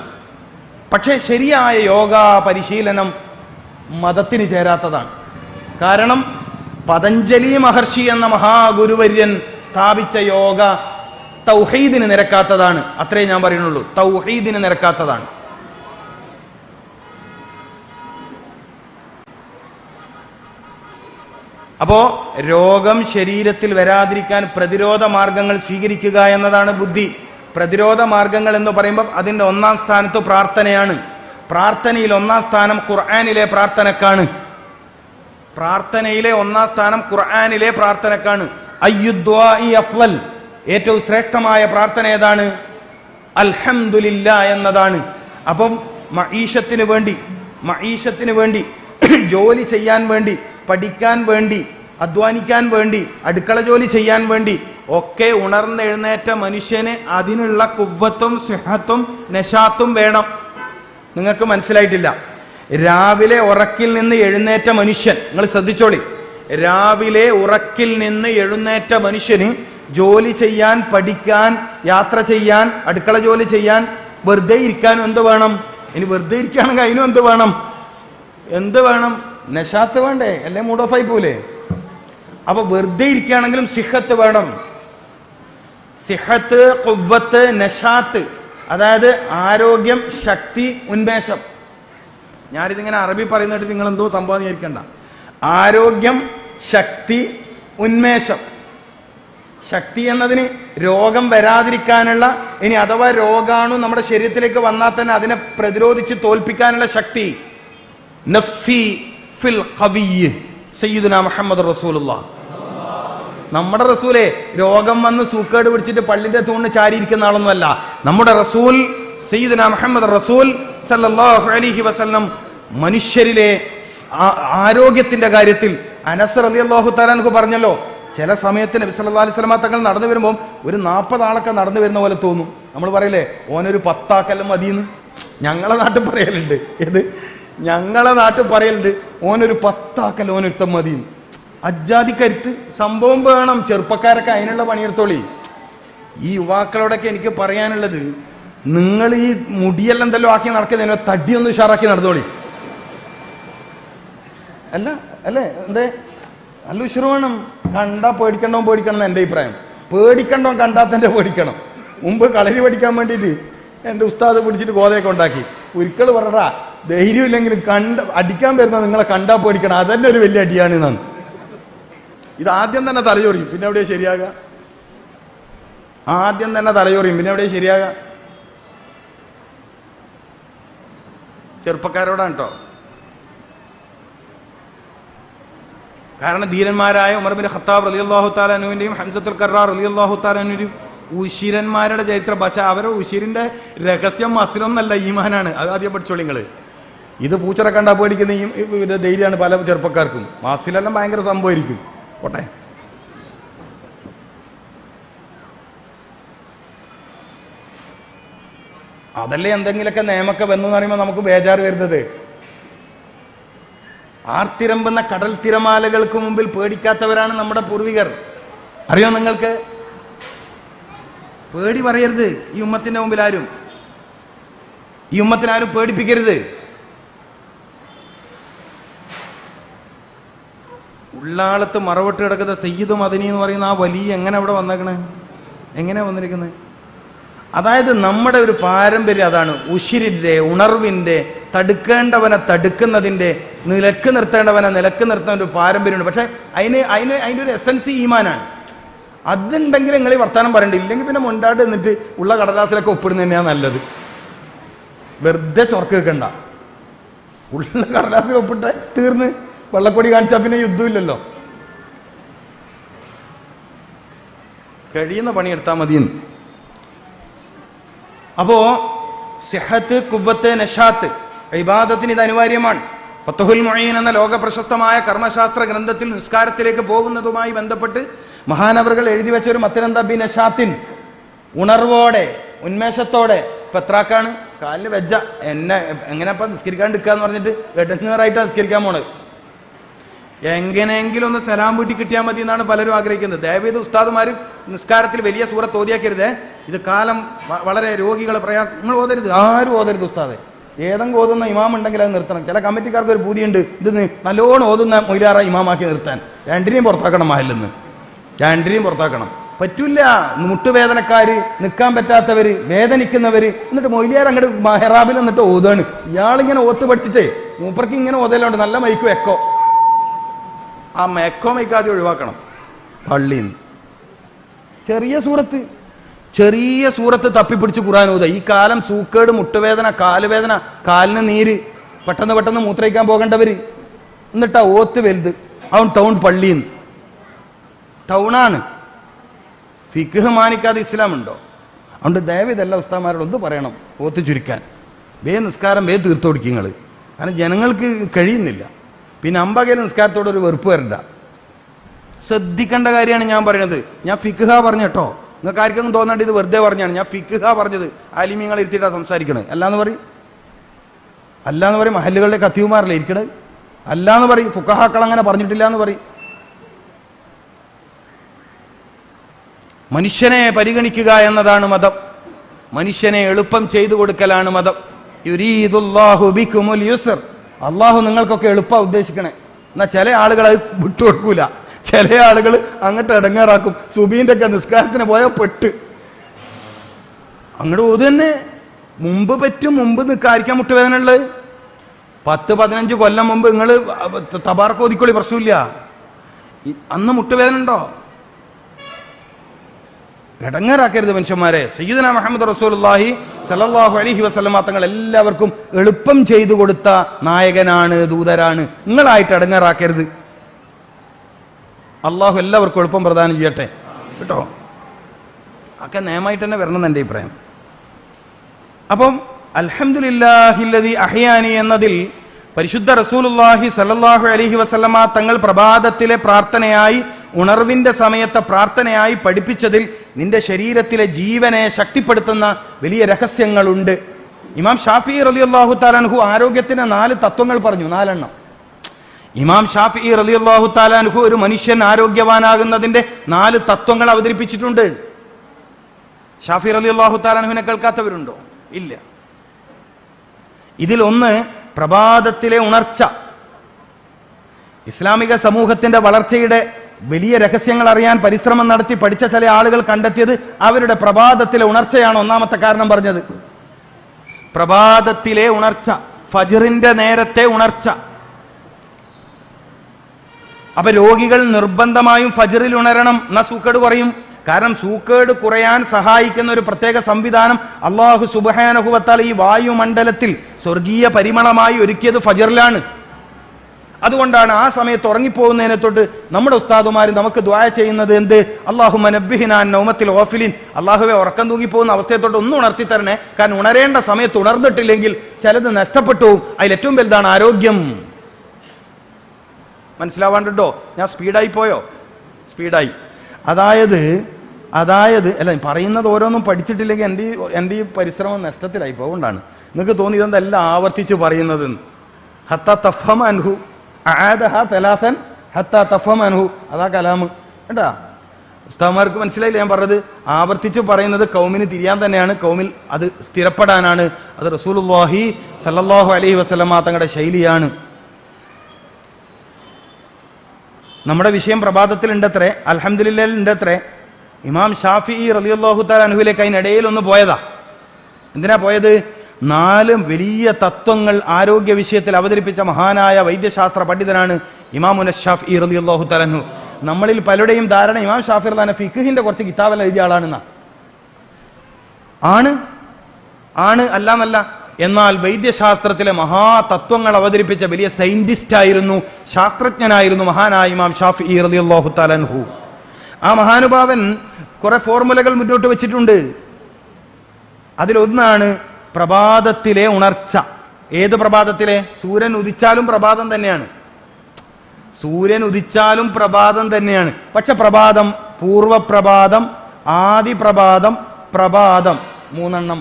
പക്ഷേ ശരിയായ യോഗ പരിശീലനം മതത്തിന് ചേരാത്തതാണ്. കാരണം പതഞ്ജലി മഹർഷി എന്ന മഹാഗുരുവര്യൻ സ്ഥാപിച്ച യോഗ തൗഹീദിന് നിരക്കാത്തതാണ്. അത്രേ ഞാൻ പറയുന്നുള്ളൂ. തൗഹീദിന് നിരക്കാത്തതാണ്. അപ്പോ രോഗം ശരീരത്തിൽ വരാതിരിക്കാൻ പ്രതിരോധ മാർഗങ്ങൾ സ്വീകരിക്കുക എന്നതാണ് ബുദ്ധി. പ്രതിരോധ മാർഗങ്ങൾ എന്ന് പറയുമ്പോൾ അതിൻ്റെ ഒന്നാം സ്ഥാനത്ത് പ്രാർത്ഥനയാണ്. പ്രാർത്ഥനയിൽ ഒന്നാം സ്ഥാനം ഖുർആനിലെ പ്രാർത്ഥനക്കാണ്. പ്രാർത്ഥനയിലെ ഒന്നാം സ്ഥാനം ഖുർആനിലെ പ്രാർത്ഥനക്കാണ്. അയ്യുദ്വാഇ അഫ്ളൽ, ഏറ്റവും ശ്രേഷ്ഠമായ പ്രാർത്ഥന ഏതാണ്? അൽഹംദുലില്ലാ എന്നതാണ്. അപ്പം മഈഷത്തിന് വേണ്ടി ജോലി ചെയ്യാൻ വേണ്ടി, പഠിക്കാൻ വേണ്ടി, അധ്വാനിക്കാൻ വേണ്ടി, അടുക്കള ജോലി ചെയ്യാൻ വേണ്ടി ഒക്കെ ഉണർന്നെഴുന്നേറ്റ മനുഷ്യന് അതിനുള്ള കുവ്വത്തും സിഹത്തും നശാത്തും വേണം. നിങ്ങൾക്ക് മനസ്സിലായിട്ടില്ല. രാവിലെ ഉറക്കിൽ നിന്ന് എഴുന്നേറ്റ മനുഷ്യൻ, നിങ്ങൾ ശ്രദ്ധിച്ചോളി, രാവിലെ ഉറക്കിൽ നിന്ന് എഴുന്നേറ്റ മനുഷ്യന് ജോലി ചെയ്യാൻ, പഠിക്കാൻ, യാത്ര ചെയ്യാൻ, അടുക്കള ജോലി ചെയ്യാൻ, വെറുതെ ഇരിക്കാനും എന്ത് വേണം? ഇനി വെറുതെ ഇരിക്കുകയാണെങ്കിൽ അതിനും എന്ത് വേണം? നശാത്ത് വേണ്ടേ? അല്ലെ മൂഡ് ഓഫ് ആയി പോലെ. അപ്പൊ വെറുതെ ഇരിക്കുകയാണെങ്കിലും സിഹത്ത് വേണം. സിഹത്ത്, ഖുവ്വത്ത്, നശാത്ത്, അതായത് ആരോഗ്യം, ശക്തി, ഉന്മേഷം. ഞാനിതിങ്ങനെ അറബി പറയുന്നിട്ട് നിങ്ങൾ എന്തോ സംഭവം വിചാരിക്കണ്ട. ആരോഗ്യം, ശക്തി, ഉന്മേഷം. ശക്തി എന്നതിന് രോഗം വരാതിരിക്കാനുള്ള, ഇനി അഥവാ രോഗാണു നമ്മുടെ ശരീരത്തിലേക്ക് വന്നാൽ തന്നെ അതിനെ പ്രതിരോധിച്ച് തോൽപ്പിക്കാനുള്ള ശക്തി. നഫ്സി ഫിൽ ഖവിയ്യ് സയ്യിദുനാ മുഹമ്മദ് റസൂലുള്ളാഹ്. നമ്മുടെ റസൂലെ രോഗം വന്ന് സൂക്കേട് പിടിച്ചിട്ട് പള്ളിന്റെ തൂണിന് ചാരിയിരിക്കുന്ന ആളൊന്നുമല്ല. നമ്മുടെ റസൂൽ സയ്യിദുനാ മുഹമ്മദ് റസൂൽ സല്ലല്ലാഹു അലൈഹി വസല്ലം മനുഷ്യരിലെ ആരോഗ്യത്തിന്റെ കാര്യത്തിൽ അനസ് റളിയല്ലാഹു തആല അൻഹു പറഞ്ഞല്ലോ, ചില സമയത്ത് നബി സല്ലല്ലാഹു അലൈഹി വസല്ലം തങ്ങൾ നടന്നു വരുമ്പോൾ ഒരു 40 ആളൊക്കെ നടന്നു വരുന്ന പോലെ തോന്നും. നമ്മൾ പറയില്ലേ ഓനൊരു 10 ആക്കെല്ലാം മതിയെന്ന്. ഞങ്ങളെ നാട്ടിൽ പറയലുണ്ട്. ഞങ്ങളെ നാട്ടിൽ പറയലുണ്ട് ഓനൊരു 10 ആക്കല്ല ഓനൊരുത്തം മതിയെന്ന്. അജ്ജാതി കരുത്ത് സംഭവം വേണം. ചെറുപ്പക്കാരൊക്കെ അതിനുള്ള പണിയെടുത്തോളി. ഈ യുവാക്കളോടൊക്കെ എനിക്ക് പറയാനുള്ളത്, നിങ്ങൾ ഈ മുടിയെല്ലാം എന്തെല്ലാം ആക്കി നടക്കുന്നതിനെ തടിയൊന്നും ഉഷാറാക്കി നടന്നോളി. അല്ലേ എന്തേ നല്ല ഉഷറ് വേണം. കണ്ടാ പേടിക്കണ്ടോ പേടിക്കണം എന്ന് എൻ്റെ അഭിപ്രായം. പേടിക്കണ്ടോ കണ്ടാത്തൻ്റെ പേടിക്കണം. മുമ്പ് കളരി പഠിക്കാൻ വേണ്ടിയിട്ട് എൻ്റെ ഉസ്താദ് പിടിച്ചിട്ട് ഗോതയൊക്കെ ഉണ്ടാക്കി. ഒരിക്കൽ പറടാ ധൈര്യം ഇല്ലെങ്കിലും അടിക്കാൻ വരുന്ന നിങ്ങളെ കണ്ടാ പേടിക്കണം, അതന്നെ ഒരു വലിയ അടിയാണ് എന്നാണ്. ഇത് ആദ്യം തന്നെ തലചൊറിയും, പിന്നെ എവിടെയാ ശരിയാകുക? ആദ്യം തന്നെ തലചൊറിയും, പിന്നെ എവിടെയാ ശരിയാകുക? ചെറുപ്പക്കാരോടാണ് കേട്ടോ. കാരണം ധീരന്മാരായ ഉമർ ബിൻ ഖത്താബ് റളിയല്ലാഹു തആല അൻഹുവിന്റെയും ഹംസത്തുൽ കർറാർ റളിയല്ലാഹു തആല അൻഹുവിന്റെയും ഉശിരന്മാരുടെ ചരിത്ര ഭാഷ. അവരെ ഉശിരിന്റെ രഹസ്യം മസിലൊന്നല്ല, ഈമാനാണ്. അത് ആദ്യം പഠിച്ചോളി നിങ്ങൾ. ഇത് പൂച്ചറ കണ്ടാ പേടിക്കുന്ന ഈ ധൈര്യമാണ് പല ചെറുപ്പക്കാർക്കും. മാസിലെല്ലാം ഭയങ്കര സംഭവമായിരിക്കും. പോട്ടെ. അതല്ലേ എന്തെങ്കിലുമൊക്കെ നിയമമൊക്കെ വന്നു പറയുമ്പോൾ നമുക്ക് ബേജാറ് വരുന്നത്. ആർത്തിരമ്പുന്ന കടൽ തിരമാലകൾക്ക് മുമ്പിൽ പേടിക്കാത്തവരാണ് നമ്മുടെ പൂർവികർ. അറിയോ നിങ്ങൾക്ക്? പേടി പറയരുത് ഈ ഉമ്മത്തിന്റെ മുമ്പിൽ. ആരും ഈ ഉമ്മത്തിനാരും പേടിപ്പിക്കരുത്. ഉള്ളാളത്ത് മറവിട്ട് കിടക്കുന്ന സയ്യിദ് മദനി എന്ന് പറയുന്ന ആ വലിയ എങ്ങനെ അവിടെ വന്നേക്കണേ? എങ്ങനെ വന്നിരിക്കുന്നത്? അതായത് നമ്മുടെ ഒരു പാരമ്പര്യം അതാണ്. ഉശിരിന്റെ, ഉണർവിന്റെ, തടുക്കേണ്ടവനെ തടുക്കുന്നതിന്റെ, നിലക്ക് നിർത്തേണ്ടവനെ നിലക്ക് നിർത്തുന്ന ഒരു പാരമ്പര്യമുണ്ട്. പക്ഷെ അതിൻ്റെ ഒരു എസൻസ് ഈമാനാണ്. അതുണ്ടെങ്കിൽ നിങ്ങൾ ഈ വർത്താനം പറയണ്ട. ഇല്ലെങ്കിൽ പിന്നെ മുണ്ടാട്ട് എന്നിട്ട് ഉള്ള കടലാസിലൊക്കെ ഒപ്പിടുന്ന തന്നെയാണ് നല്ലത്. വെറുതെ ചൊറക്ക് വെക്കണ്ട. ഉള്ള കടലാസിൽ ഒപ്പിട്ട് തീർന്ന് വെള്ളക്കൊടി കാണിച്ചാൽ പിന്നെ യുദ്ധമില്ലല്ലോ. കഴിയുന്ന പണിയെടുത്താൽ മതിയെന്ന്. അപ്പോ സിഹത്ത്, കുവ്വത്ത്, നശാത്ത്, ഇബാദത്തിന് ഇത് അനിവാര്യമാണ്. ഫത്ഹുൽ മുഈൻ എന്ന ലോക പ്രശസ്തമായ കർമ്മശാസ്ത്ര ഗ്രന്ഥത്തിൽ നിസ്കാരത്തിലേക്ക് പോകുന്നതുമായി ബന്ധപ്പെട്ട് മഹാനവറുകൾ എഴുതി വെച്ച ഒരു മത്തനെന്താ? ബി നശാത്തിൻ, ഉണർവോടെ, ഉന്മേഷത്തോടെ. ഇപ്പൊ എത്രാക്കാണ്? കാലിന് വെജ്ജ എങ്ങനെ ഇപ്പൊ നിസ്കരിക്കാണ്ടിരിക്കാന്ന് പറഞ്ഞിട്ട് എടങ്ങേറായിട്ടാണ് നിസ്കരിക്കാൻ പോണത്. എങ്ങനെയെങ്കിലും ഒന്ന് സലാം വീട്ടി കിട്ടിയാൽ മതി എന്നാണ് പലരും ആഗ്രഹിക്കുന്നത്. ദയവേത് ഉസ്താദുമാർ നിസ്കാരത്തിൽ വലിയ സൂറത്ത് ഓതിയാക്കരുതേ. ഇത് കാലം വളരെ രോഗികളെ പ്രയാസം. നിങ്ങൾ ഓതരുത്, ആരും ഓതരുത് ഉസ്താദെ. ഏതെങ്കിലും ഓതുന്ന ഇമാം ഉണ്ടെങ്കിൽ അത് നിർത്തണം. ചില കമ്മിറ്റിക്കാർക്ക് ഒരു പൂതിയുണ്ട്, ഇത് നല്ലോണം ഓതുന്ന മൊയിലാറ ഇമാമാക്കി നിർത്താൻ. രണ്ടിനെയും പുറത്താക്കണം. മഹലിന്ന് രണ്ടിനെയും പുറത്താക്കണം. പറ്റൂല. മുട്ടുവേദനക്കാര്, നിൽക്കാൻ പറ്റാത്തവര്, വേദനിക്കുന്നവര്, എന്നിട്ട് മൊയിലിയാർ അങ്ങോട്ട് മെഹ്റാബിൽ എന്നിട്ട് ഓതാണ്. ഇയാളിങ്ങനെ ഓത്ത് പഠിച്ചിട്ടേ മൂപ്പർക്ക് ഇങ്ങനെ ഓതലുണ്ട്. നല്ല മൈക്കും എക്കോ. ആ മെക്കോ മൈക്കാതെ ഒഴിവാക്കണം പള്ളിയിൽ നിന്ന്. ചെറിയ സൂറത്ത് തപ്പിപ്പിടിച്ച് ഖുർആൻ ഓതുക. ഈ കാലം സൂക്കേട്, മുട്ടുവേദന, കാലുവേദന, കാലിന് നീര്, പെട്ടെന്ന് മൂത്രയിക്കാൻ പോകേണ്ടവര്, എന്നിട്ടാ ഓത്ത് വലുത്. അവൻ ടൗൺ പള്ളിയിൽ നിന്ന്. ടൗണാണ്. ഫിഖ് മാനിക്കാതെ ഇസ്ലാം ഉണ്ടോ? അതുകൊണ്ട് ദയവ് ഇതെല്ലാം ഉസ്താദന്മാരോട് ഒന്ന് പറയണം, ഓത്ത് ചുരുക്കാൻ. നിസ്കാരം തീർത്തു കൊടുക്കുക നിങ്ങൾ. കാരണം ജനങ്ങൾക്ക് കഴിയുന്നില്ല. പിന്നെ അമ്പകയിൽ നിസ്കാരത്തോട് ഒരു വെറുപ്പ് വരണ്ട. ശ്രദ്ധിക്കേണ്ട കാര്യമാണ് ഞാൻ പറയുന്നത്. ഞാൻ ഫിഖ്ഹ പറഞ്ഞു കേട്ടോ. നിങ്ങൾക്ക് ആർക്കൊന്നും തോന്നേണ്ട ഇത് വെറുതെ പറഞ്ഞാണ്. ഞാൻ ഫിഖ്ഹ പറഞ്ഞത്. ആലിമീങ്ങൾ ഇരുത്തിയിട്ടാണ് സംസാരിക്കണത്. അല്ലാന്ന് പറയും മഹല്ലുകളുടെ ഖത്തീബുമാരല്ലേ ഇരിക്കണത്. അല്ലാന്ന് പറയും ഫുഖഹാക്കൾ അങ്ങനെ പറഞ്ഞിട്ടില്ല എന്ന് പറയും. മനുഷ്യനെ പരിഗണിക്കുക എന്നതാണ് മതം. മനുഷ്യനെ എളുപ്പം ചെയ്തു കൊടുക്കലാണ് മതം. യുരീദുല്ലാഹു ബിക്കുമുൽ യുസ്ർ. അള്ളാഹു നിങ്ങൾക്കൊക്കെ എളുപ്പം ഉദ്ദേശിക്കണേ. എന്നാൽ ചില ആളുകൾ അത് വിട്ടുകൊടുക്കൂല. ചില ആളുകൾ അങ്ങോട്ട് ഇടങ്ങേറാക്കും. സുബീന്റെ ഒക്കെ നിസ്കാരത്തിന് പോയാൽ പെട്ട് അങ്ങോട്ട് ഓത് തന്നെ. മുമ്പ് നിൽക്കാതിരിക്കാൻ മുട്ടുവേദന ഉള്ളത്. 10-15 കൊല്ലം മുമ്പ് നിങ്ങൾ തബാർക്ക് ഓതിക്കോളി, പ്രശ്നമില്ല. അന്ന് മുട്ടുവേദന ഉണ്ടോ? ഇടങ്ങേറാക്കരുത് മനുഷ്യന്മാരെ. സയ്യിദുനാ മുഹമ്മദ് റസൂലുള്ളാഹി സ്വല്ലല്ലാഹു അലൈഹി വസല്ലമ തങ്ങൾ എല്ലാവർക്കും എളുപ്പം ചെയ്തു കൊടുത്ത നായകനാണ്, ദൂതരാണ്. നിങ്ങളായിട്ട് ഇടങ്ങേറാക്കരുത്. അള്ളാഹു എല്ലാവർക്കും എളുപ്പം പ്രദാനം ചെയ്യട്ടെ കേട്ടോ. ഒക്കെ നിയമമായിട്ട് തന്നെ വരണം എൻ്റെ അഭിപ്രായം. അപ്പം അൽഹംദുലില്ലാഹില്ലദി അഹ്യാനി എന്നതിൽ പരിശുദ്ധ റസൂലുള്ളാഹി സ്വല്ലല്ലാഹു അലൈഹി വസല്ലമ തങ്ങൾ പ്രഭാതത്തിലെ പ്രാർത്ഥനയായി, ഉണർവിന്റെ സമയത്തെ പ്രാർത്ഥനയായി പഠിപ്പിച്ചതിൽ നിന്റെ ശരീരത്തിലെ ജീവനെ ശക്തിപ്പെടുത്തുന്ന വലിയ രഹസ്യങ്ങളുണ്ട്. ഇമാം ഷാഫിഈ റളിയല്ലാഹു തആല അൻഹു ആരോഗ്യത്തിന് 4 തത്വങ്ങൾ പറഞ്ഞു, 4 എണ്ണം. ഇമാം ഷാഫിഈ റളിയല്ലാഹു തആല അൻഹു ഒരു മനുഷ്യൻ ആരോഗ്യവാനാകുന്നതിന്റെ 4 തത്വങ്ങൾ അവതരിപ്പിച്ചിട്ടുണ്ട്. ഷാഫിഈ റളിയല്ലാഹു തആല അൻഹുവിനെ കേൾക്കാത്തവരുണ്ടോ? ഇല്ല. ഇതിലൊന്ന് പ്രഭാതത്തിലെ ഉണർച്ച. ഇസ്ലാമിക സമൂഹത്തിന്റെ വളർച്ചയുടെ വലിയ രഹസ്യങ്ങൾ അറിയാൻ പരിശ്രമം നടത്തി പഠിച്ച ചില ആളുകൾ കണ്ടെത്തിയത് അവരുടെ പ്രഭാതത്തിലെ ഉണർച്ചയാണ് ഒന്നാമത്തെ കാരണം പറഞ്ഞത്. പ്രഭാതത്തിലെ ഉണർച്ച, ഫജ്റിന്റെ നേരത്തെ ഉണർച്ച. അപ്പൊ രോഗികൾ നിർബന്ധമായും ഫജ്റിൽ ഉണരണം, എന്നാ സൂക്കേട് കുറയും. കാരണം സൂക്കേട് കുറയാൻ സഹായിക്കുന്ന ഒരു പ്രത്യേക സംവിധാനം അല്ലാഹു സുബ്ഹാനഹു വ തആല ഈ വായുമണ്ഡലത്തിൽ സ്വർഗീയ പരിമളമായി ഒരുക്കിയത് ഫജ്റിലാണ്. അതുകൊണ്ടാണ് ആ സമയത്ത് ഉറങ്ങിപ്പോകുന്നതിനെ തൊട്ട് നമ്മുടെ ഉസ്താദുമാർ നമുക്ക് ദുആ ചെയ്യുന്നത് എന്ത്? അല്ലാഹുമ്മ നബ്ബിഹിനാ അൻ നൗമത്തിൽ ഗാഫിലിൻ. അല്ലാഹുവേ, ഉറക്കം തൂങ്ങിപ്പോകുന്ന അവസ്ഥയെ തൊട്ട് ഒന്ന് ഉണർത്തി തരണേ. കാരണം ഉണരേണ്ട സമയത്ത് ഉണർന്നിട്ടില്ലെങ്കിൽ ചിലത് നഷ്ടപ്പെട്ടു പോകും. അതിലേറ്റവും വലുതാണ് ആരോഗ്യം. മനസ്സിലാവാണ്ടോ? ഞാൻ സ്പീഡായി പോയോ? സ്പീഡായി. അതായത് അല്ല, പറയുന്നത് ഓരോന്നും പഠിച്ചിട്ടില്ലെങ്കിൽ എൻ്റെ ഈ പരിശ്രമം നഷ്ടത്തിലായി പോകുകൊണ്ടാണ്. നിങ്ങൾക്ക് തോന്നി ഇതെന്തെല്ലാം ആവർത്തിച്ച് പറയുന്നത്. ഹത്താ തഫ്ഹമ അൻഹു അആദഹ തലാസൻ ഹത്താ തഫ്ഹമ അൻഹു. അതാ കലാമ് കേട്ടാ. ഉസ്താദ്മാർക്ക് മനസ്സിലായില്ല ഞാൻ പറഞ്ഞത്? ആവർത്തിച്ച് പറയുന്നത് കൗമിന് തിരിയാൻ തന്നെയാണ്, കൗമിൽ അത് സ്ഥിരപ്പെടാനാണ്. അത് റസൂലുള്ളാഹി സ്വല്ലല്ലാഹു അലൈഹി വസല്ലമ തങ്ങളുടെ ശൈലിയാണ്. നമ്മുടെ വിഷയം പ്രഭാതത്തിൽ ഉണ്ടത്രേ, അൽഹംദുലില്ലാഹ് ഉണ്ടത്രേ. ഇമാം ഷാഫിഈ റളിയല്ലാഹു തആല അൻഹുവിലേക്ക് അതിനിടയിൽ ഒന്ന് പോയതാ. എന്തിനാ പോയത്? 4 വലിയ തത്വങ്ങൾ ആരോഗ്യ വിഷയത്തിൽ അവതരിപ്പിച്ച മഹാനായ വൈദ്യശാസ്ത്ര പണ്ഡിതനാണ് ഇമാമുന ഷാഫിഈ റളിയല്ലാഹു തആല അൻഹു. നമ്മളിൽ പലരുടെയും ധാരണ ഇമാം ഷാഫിഈ റളിയല്ലാഹു അൻഹു ഫിഖ്ഹിന്റെ കുറച്ച് കിതാബെല്ലാം എഴുതിയ ആളാണെന്നാ. ആണ് അല്ലാന്നല്ല. എന്നാൽ വൈദ്യശാസ്ത്രത്തിലെ മഹാതത്വങ്ങൾ അവതരിപ്പിച്ച വലിയ സയന്റിസ്റ്റ് ആയിരുന്നു, ശാസ്ത്രജ്ഞനായിരുന്നു മഹാനായ ഇമാം ഷാഫിഈ റളിയല്ലാഹു തആല അൻഹു. ആ മഹാനുഭാവൻ കുറെ ഫോർമുലകൾ മുന്നോട്ട് വെച്ചിട്ടുണ്ട്. അതിലൊന്നാണ് പ്രഭാതത്തിലെ ഉണർച്ച. ഏത് പ്രഭാതത്തിലെ? സൂര്യൻ ഉദിച്ചാലും പ്രഭാതം തന്നെയാണ്. സൂര്യൻ ഉദിച്ചാലും പ്രഭാതം തന്നെയാണ്. പക്ഷെ പ്രഭാതം, പൂർവപ്രഭാതം, ആദി പ്രഭാതം, പ്രഭാതം, 3 എണ്ണം.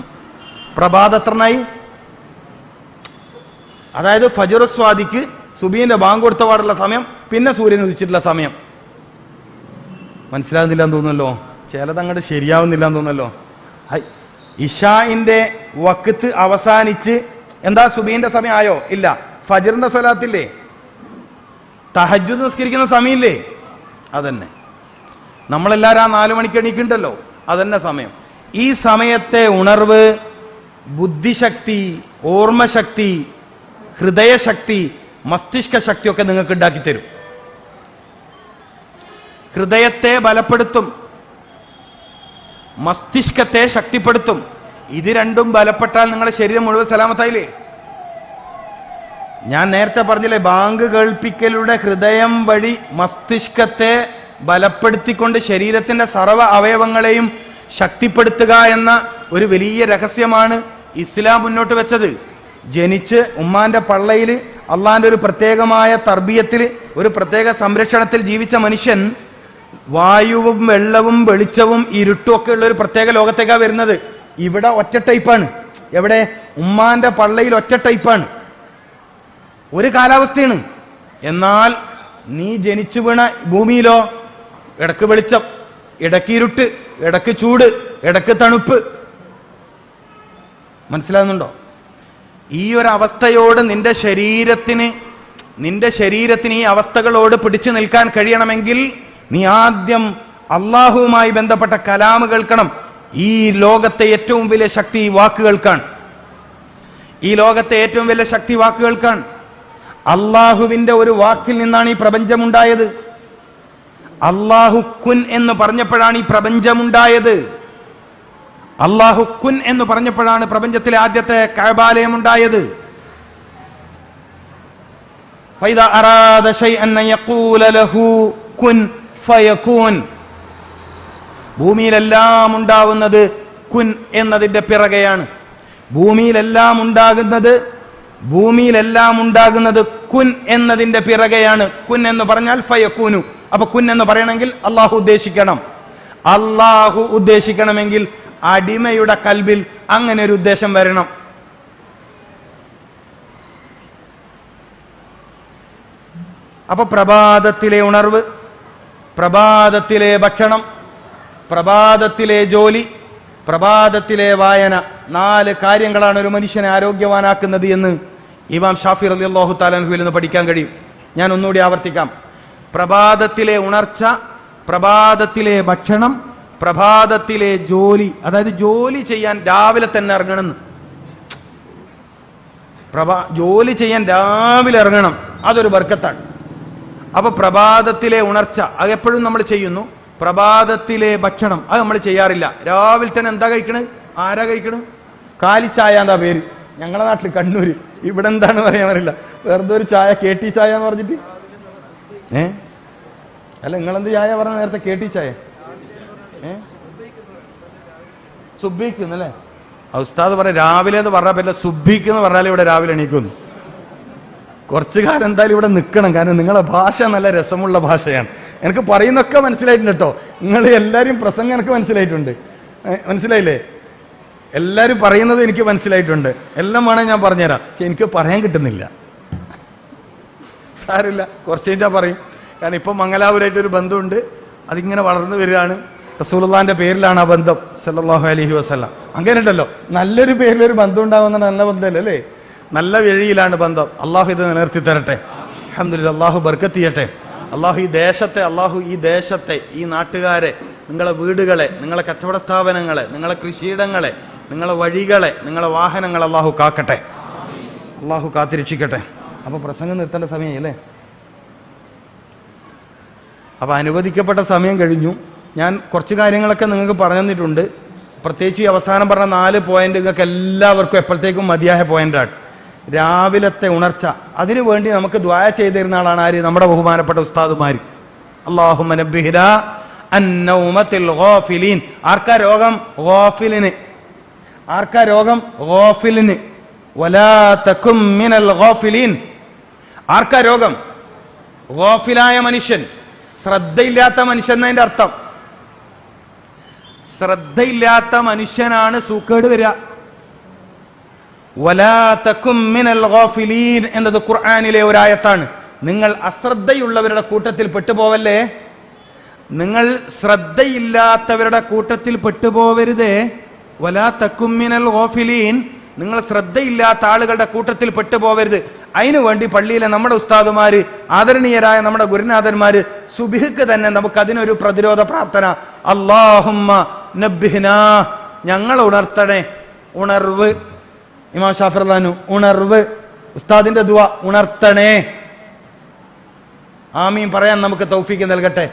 പ്രഭാതം എത്രണ്ണായി? അതായത് ഫജ്ർ സ്വാദിക്ക് സുബീന്റെ ബാങ്ക് കൊടുത്ത പാടുള്ള സമയം, പിന്നെ സൂര്യൻ ഉദിച്ചിട്ടുള്ള സമയം. മനസ്സിലാകുന്നില്ല എന്ന് തോന്നുന്നല്ലോ. ചിലതങ്ങോട്ട് ശരിയാവുന്നില്ല എന്ന് തോന്നുന്നല്ലോ. ഇശാഇന്റെ വഖത്ത് അവസാനിച്ച് എന്താ സുബീന്റെ സമയം ആയോ? ഇല്ല. ഫജ്റിന്റെ സ്വലാത്തില്ലേ, തഹജ്ജുദ് നിസ്കരിക്കുന്ന സമയമില്ലേ, അതന്നെ. നമ്മളെല്ലാവരും ആ 4 മണിക്ക് എണീക്കുന്നുണ്ടല്ലോ, അതന്നെ സമയം. ഈ സമയത്തെ ഉണർവ് ബുദ്ധിശക്തി, ഓർമ്മശക്തി, ഹൃദയശക്തി, മസ്തിഷ്ക ശക്തിയൊക്കെ നിങ്ങൾക്ക് ഉണ്ടാക്കി തരും. ഹൃദയത്തെ ബലപ്പെടുത്തും, മസ്തിഷ്കത്തെ ശക്തിപ്പെടുത്തും. ഇത് രണ്ടും ബലപ്പെട്ടാൽ നിങ്ങളുടെ ശരീരം മുഴുവൻ സലാമത്തായില്ലേ? ഞാൻ നേരത്തെ പറഞ്ഞില്ലേ, ബാങ്ക് കേൾപ്പിക്കലുടെ ഹൃദയം വഴി മസ്തിഷ്കത്തെ ബലപ്പെടുത്തിക്കൊണ്ട് ശരീരത്തിന്റെ സർവ്വ അവയവങ്ങളെയും ശക്തിപ്പെടുത്തുക എന്ന ഒരു വലിയ രഹസ്യമാണ് ഇസ്ലാം മുന്നോട്ട് വെച്ചത്. ജനിച്ച് ഉമ്മാന്റെ പള്ളയിൽ അള്ളാന്റെ ഒരു പ്രത്യേകമായ തർബിയത്തിൽ, ഒരു പ്രത്യേക സംരക്ഷണത്തിൽ ജീവിച്ച മനുഷ്യൻ വായുവും വെള്ളവും വെളിച്ചവും ഇരുട്ടും ഒക്കെ ഉള്ള ഒരു പ്രത്യേക ലോകത്തേക്കാണ് വരുന്നത്. ഇവിടെ ഒറ്റ ടൈപ്പാണ്. എവിടെ? ഉമ്മാന്റെ പള്ളയിൽ ഒറ്റ ടൈപ്പാണ്, ഒരു കാലാവസ്ഥയാണ്. എന്നാൽ നീ ജനിച്ചു വീണ ഭൂമിയിലോ ഇടക്ക് വെളിച്ചം, ഇടക്ക് ഇരുട്ട്, ഇടക്ക് ചൂട്, ഇടക്ക് തണുപ്പ്. മനസ്സിലാകുന്നുണ്ടോ? ഈ ഒരു അവസ്ഥയോട് നിന്റെ ശരീരത്തിന് ഈ അവസ്ഥകളോട് പിടിച്ചു നിൽക്കാൻ കഴിയണമെങ്കിൽ നീ ആദ്യം അള്ളാഹുവുമായി ബന്ധപ്പെട്ട കലാമ് കേൾക്കണം. ഈ ലോകത്തെ ഏറ്റവും വലിയ ശക്തി വാക്കുകൾക്കാണ്. ഈ ലോകത്തെ ഏറ്റവും വലിയ ശക്തി വാക്കുകൾക്കാണ്. അള്ളാഹുവിന്റെ ഒരു വാക്കിൽ നിന്നാണ് ഈ പ്രപഞ്ചമുണ്ടായത്. അള്ളാഹു കുൻ എന്ന് പറഞ്ഞപ്പോഴാണ് ഈ പ്രപഞ്ചമുണ്ടായത്. അള്ളാഹു കുൻ എന്ന് പറഞ്ഞപ്പോഴാണ് പ്രപഞ്ചത്തിലെ ആദ്യത്തെ കഅബാലയം ഉണ്ടായത്. ഫൈദാ അറാദ ശൈഅൻ യഖൂല ലഹു കുൻ ഫയകൂൻ. ഭൂമിയിലെല്ലാം ഉണ്ടാവുന്നത് കുൻ എന്നതിന്റെ പിറകെയാണ്. ഭൂമിയിലെല്ലാം ഉണ്ടാകുന്നത് കുൻ എന്നതിന്റെ പിറകെയാണ്. കുൻ എന്ന് പറഞ്ഞാൽ ഫയകൂനു. അപ്പൊ കുൻ എന്ന് പറയണമെങ്കിൽ അള്ളാഹു ഉദ്ദേശിക്കണം. അള്ളാഹു ഉദ്ദേശിക്കണമെങ്കിൽ അടിമയുടെ കൽബിൽ അങ്ങനെ ഒരു ഉദ്ദേശം വരണം. അപ്പൊ പ്രഭാതത്തിലെ ഉണർവ്, പ്രഭാതത്തിലെ ഭക്ഷണം, പ്രഭാതത്തിലെ ജോലി, പ്രഭാതത്തിലെ വായന, 4 കാര്യങ്ങളാണ് ഒരു മനുഷ്യനെ ആരോഗ്യവാനാക്കുന്നത് എന്ന് ഇമാം ഷാഫി റളിയല്ലാഹു തആല അൻഹുവിൽ നിന്ന് പഠിക്കാൻ കഴിയും. ഞാൻ ഒന്നുകൂടി ആവർത്തിക്കാം. പ്രഭാതത്തിലെ ഉണർച്ച, പ്രഭാതത്തിലെ ഭക്ഷണം, പ്രഭാതത്തിലെ ജോലി. അതായത് ജോലി ചെയ്യാൻ രാവിലെ തന്നെ ഇറങ്ങണം. ജോലി ചെയ്യാൻ രാവിലെ ഇറങ്ങണം, അതൊരു ബർക്കത്താണ്. അപ്പൊ പ്രഭാതത്തിലെ ഉണർച്ച അത് എപ്പോഴും നമ്മൾ ചെയ്യുന്നു. പ്രഭാതത്തിലെ ഭക്ഷണം അത് നമ്മൾ ചെയ്യാറില്ല. രാവിലെ തന്നെ എന്താ കഴിക്കണത്? ആരാ കഴിക്കണത്? കാലിച്ചായ എന്താ പേര് ഞങ്ങളുടെ നാട്ടിൽ കണ്ണൂര്. ഇവിടെ എന്താണ് പറയാൻ അറിയില്ല. വെറുതെ ഒരു ചായ, കേട്ടി ചായ എന്ന് പറഞ്ഞിട്ട്. അല്ല, നിങ്ങളെന്ത് ചായ പറഞ്ഞ നേരത്തെ? കേട്ടി ചായ. സുബ്ബീക്ക് എന്നല്ലേ ഉസ്താദ് പറയാം. രാവിലെ എന്ന് പറഞ്ഞാൽ പറ്റില്ല, സുബ്ബീക്ക് എന്ന് പറഞ്ഞാൽ ഇവിടെ രാവിലെ എണീക്കുന്നു. കുറച്ചു കാലം എന്തായാലും ഇവിടെ നിൽക്കണം. കാരണം നിങ്ങളെ ഭാഷ നല്ല രസമുള്ള ഭാഷയാണ്. എനിക്ക് പറയുന്നൊക്കെ മനസ്സിലായിട്ടുണ്ട് കേട്ടോ. നിങ്ങൾ എല്ലാവരും പ്രസംഗം എനിക്ക് മനസ്സിലായിട്ടുണ്ട്. മനസ്സിലായില്ലേ? എല്ലാവരും പറയുന്നത് എനിക്ക് മനസ്സിലായിട്ടുണ്ട്. എല്ലാം വേണമെങ്കിൽ ഞാൻ പറഞ്ഞുതരാം. പക്ഷെ എനിക്ക് പറയാൻ കിട്ടുന്നില്ല. സാരമില്ല, കുറച്ച് കഴിഞ്ഞാൽ പറയും. കാരണം ഇപ്പം മംഗലാപുരമായിട്ടൊരു ബന്ധമുണ്ട്. അതിങ്ങനെ വളർന്നു വരികയാണ്. റസൂലുള്ളാഹിന്റെ പേരിലാണ് ആ ബന്ധം, സല്ലല്ലാഹു അലൈഹി വസല്ലം. അങ്ങനെ ഉണ്ടല്ലോ, നല്ലൊരു പേരിലൊരു ബന്ധം ഉണ്ടാവുന്ന നല്ല ബന്ധമല്ലേ അല്ലേ? നല്ല വഴിയിലാണ് ബന്ധം. അള്ളാഹു ഇത് നിലനിർത്തി തരട്ടെ. അൽഹംദുലില്ലാഹ്. അള്ളാഹു ബർക്കത്ത് ചെയ്യട്ടെ. അള്ളാഹു ഈ ദേശത്തെ ഈ നാട്ടുകാരെ, നിങ്ങളെ വീടുകളെ, നിങ്ങളെ കച്ചവട സ്ഥാപനങ്ങളെ, നിങ്ങളെ കൃഷിയിടങ്ങളെ, നിങ്ങളെ വഴികളെ, നിങ്ങളെ വാഹനങ്ങളെ അള്ളാഹു കാക്കട്ടെ. അള്ളാഹു കാത്തിരക്ഷിക്കട്ടെ. അപ്പൊ പ്രസംഗം നിർത്തേണ്ട സമയമല്ലേ? അപ്പൊ അനുവദിക്കപ്പെട്ട സമയം കഴിഞ്ഞു. ഞാൻ കുറച്ച് കാര്യങ്ങളൊക്കെ നിങ്ങൾക്ക് പറഞ്ഞു തന്നിട്ടുണ്ട്. പ്രത്യേകിച്ച് ഈ അവസാനം പറഞ്ഞ 4 പോയിന്റ് നിങ്ങൾക്ക് എല്ലാവർക്കും എപ്പോഴത്തേക്കും മതിയായ പോയിന്റാണ്. രാവിലത്തെ ഉണർച്ച, അതിനു വേണ്ടി നമുക്ക് ദുആ ചെയ്തിരുന്ന ആളാണ് ആര്? നമ്മുടെ ബഹുമാനപ്പെട്ട ഉസ്താദുമാർ. അല്ലാഹുമ്മ നബ്ബിഹ്നാ അന്നൗമത്തിൽ ഗാഫിലീൻ. ആർക്കാ രോഗം? ഗാഫിലിന്. ആർക്കാ രോഗം? ഗാഫിലിന്. വലാ തകും മിനൽ ഗാഫിലീൻ. ആർക്കാ രോഗം? ഗാഫിലായ മനുഷ്യൻ, ശ്രദ്ധയില്ലാത്ത മനുഷ്യൻ എന്നതിന്റെ അർത്ഥം. ശ്രദ്ധയില്ലാത്ത മനുഷ്യനാണ് സൂക്കേട് വരിക. വലാ തകും മിനൽ ഗാഫിലീൻ എന്നത് ഖുർആനിലെ ഒരു ആയത്താണ്. നിങ്ങൾ അശ്രദ്ധയുള്ളവരുടെ കൂട്ടത്തിൽ പെട്ടുപോവല്ലേ. നിങ്ങൾ ശ്രദ്ധയില്ലാത്തവരുടെ കൂട്ടത്തിൽ പെട്ടുപോവരുതേ. വലാ തകും മിനൽ ഗാഫിലീൻ. നിങ്ങൾ ശ്രദ്ധയില്ലാത്ത ആളുകളുടെ കൂട്ടത്തിൽ പെട്ടുപോവരുത്. അതിനു വേണ്ടി പള്ളിയിലെ നമ്മുടെ ഉസ്താദുമാര്, ആദരണീയരായ നമ്മുടെ ഗുരുനാഥന്മാര്, സുബ്ഹിക്ക് തന്നെ നമുക്ക് അതിനൊരു പ്രതിരോധ പ്രാർത്ഥന. അല്ലാഹുമ്മ നബ്ബിഹ്നാ, ഞങ്ങൾ ഉണർത്തണേ. ഉണർവ്. ഇമാം ഷാഫി റളിയല്ലാഹു ഉണർവ്. ഉസ്താദിന്റെ ദുആ, ഉണർത്തണേ. ആമീൻ പറയാൻ നമുക്ക് തൗഫീക്ക് നൽകട്ടെ.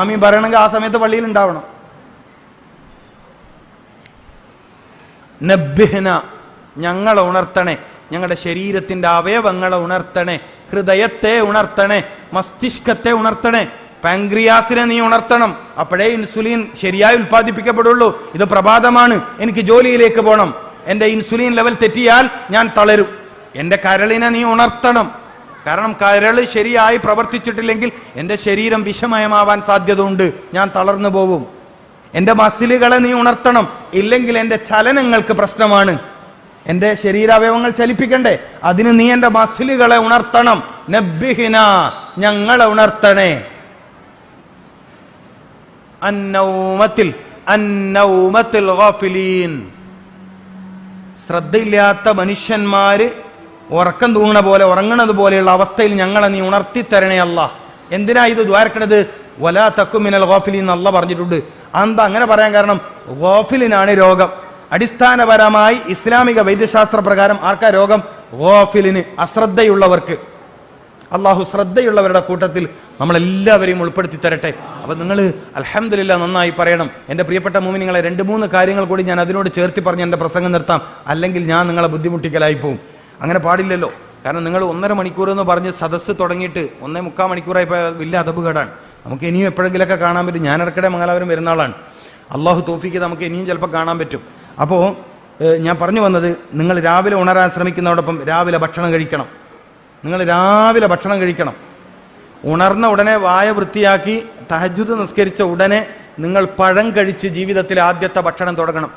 ആമീൻ പറയണമെങ്കിൽ ആ സമയത്ത് പള്ളിയിൽ ഉണ്ടാവണം. നബ്ബിഹ്ന, ഞങ്ങളെ ഉണർത്തണേ. ഞങ്ങളുടെ ശരീരത്തിന്റെ അവയവങ്ങളെ ഉണർത്തണേ. ഹൃദയത്തെ ഉണർത്തണേ. മസ്തിഷ്കത്തെ ഉണർത്തണേ. പാൻക്രിയാസിനെ നീ ഉണർത്തണം. അപ്പോഴേ ഇൻസുലിൻ ശരിയായി ഉൽപ്പാദിപ്പിക്കപ്പെടുള്ളൂ. ഇത് പ്രഭാതമാണ്, എനിക്ക് ജോലിയിലേക്ക് പോകണം. എന്റെ ഇൻസുലിൻ ലെവൽ തെറ്റിയാൽ ഞാൻ തളരും. എന്റെ കരളിനെ നീ ഉണർത്തണം. കാരണം കരള് ശരിയായി പ്രവർത്തിച്ചിട്ടില്ലെങ്കിൽ എന്റെ ശരീരം വിഷമയമാവാൻ സാധ്യതയുണ്ട്. ഞാൻ തളർന്നു പോവും. എന്റെ മസിലുകളെ നീ ഉണർത്തണം. ഇല്ലെങ്കിൽ എന്റെ ചലനങ്ങൾക്ക് പ്രശ്നമാണ്. എന്റെ ശരീരാവയവങ്ങൾ ചലിപ്പിക്കണ്ടേ? അതിന് നീ എന്റെ മസിലുകളെ ഉണർത്തണം. നബ്ബിഹിന, ഞങ്ങളെ ഉണർത്തണേ. അന്നൗമത്തിൽ ഗാഫിലീൻ. ശ്രദ്ധയില്ലാത്ത മനുഷ്യന്മാര് ഉറക്കം തൂങ്ങണ പോലെ, ഉറങ്ങണത് പോലെയുള്ള അവസ്ഥയിൽ ഞങ്ങളെ നീ ഉണർത്തിത്തരണേ അല്ലാ. എന്തിനാ ഇത് ദ്വാരക്കണത്? വലാ തകും മിനൽ ഗാഫിലീൻ അല്ലാ പറഞ്ഞിട്ടുണ്ട്. എന്താ അങ്ങനെ പറയാൻ കാരണം? ഗാഫിലിനാണ് രോഗം. അടിസ്ഥാനപരമായി ഇസ്ലാമിക വൈദ്യശാസ്ത്ര പ്രകാരം ആർക്കാ രോഗം? ഗാഫിലിന്, അശ്രദ്ധയുള്ളവർക്ക്. അള്ളാഹു ശ്രദ്ധയുള്ളവരുടെ കൂട്ടത്തിൽ നമ്മളെല്ലാവരെയും ഉൾപ്പെടുത്തി തരട്ടെ. അപ്പം നിങ്ങൾ അൽഹംദുലില്ലാ നന്നായി പറയണം. എൻ്റെ പ്രിയപ്പെട്ട മുഅ്മിനീങ്ങളെ, 2-3 കാര്യങ്ങൾ കൂടി ഞാൻ അതിനോട് ചേർത്തി പറഞ്ഞ് എൻ്റെ പ്രസംഗം നിർത്താം, അല്ലെങ്കിൽ ഞാൻ നിങ്ങളെ ബുദ്ധിമുട്ടിക്കലായി പോവും. അങ്ങനെ പാടില്ലല്ലോ. കാരണം നിങ്ങൾ 1.5 മണിക്കൂർ എന്ന് പറഞ്ഞ് സദസ്സ് തുടങ്ങിയിട്ട് 1.25 മണിക്കൂറായി വലിയ അതബ് കേടാണ്. നമുക്ക് ഇനിയും എപ്പോഴെങ്കിലൊക്കെ കാണാൻ പറ്റും. ഞാൻ ഇടയ്ക്കിടെ മംഗലാപുരം വരുന്ന ആളാണ്. അള്ളാഹു തൗഫീക്ക് നമുക്ക് ഇനിയും ചിലപ്പോൾ കാണാൻ പറ്റും. അപ്പോൾ ഞാൻ പറഞ്ഞു വന്നത്, നിങ്ങൾ രാവിലെ ഉണരാൻ ശ്രമിക്കുന്നതോടൊപ്പം രാവിലെ ഭക്ഷണം കഴിക്കണം. നിങ്ങൾ രാവിലെ ഭക്ഷണം കഴിക്കണം. ഉണർന്ന ഉടനെ വായ വൃത്തിയാക്കി തഹജ്ജുദ് നിസ്കരിച്ച ഉടനെ നിങ്ങൾ പഴം കഴിച്ച് ജീവിതത്തിലെ ആദ്യത്തെ ഭക്ഷണം തുടങ്ങണം.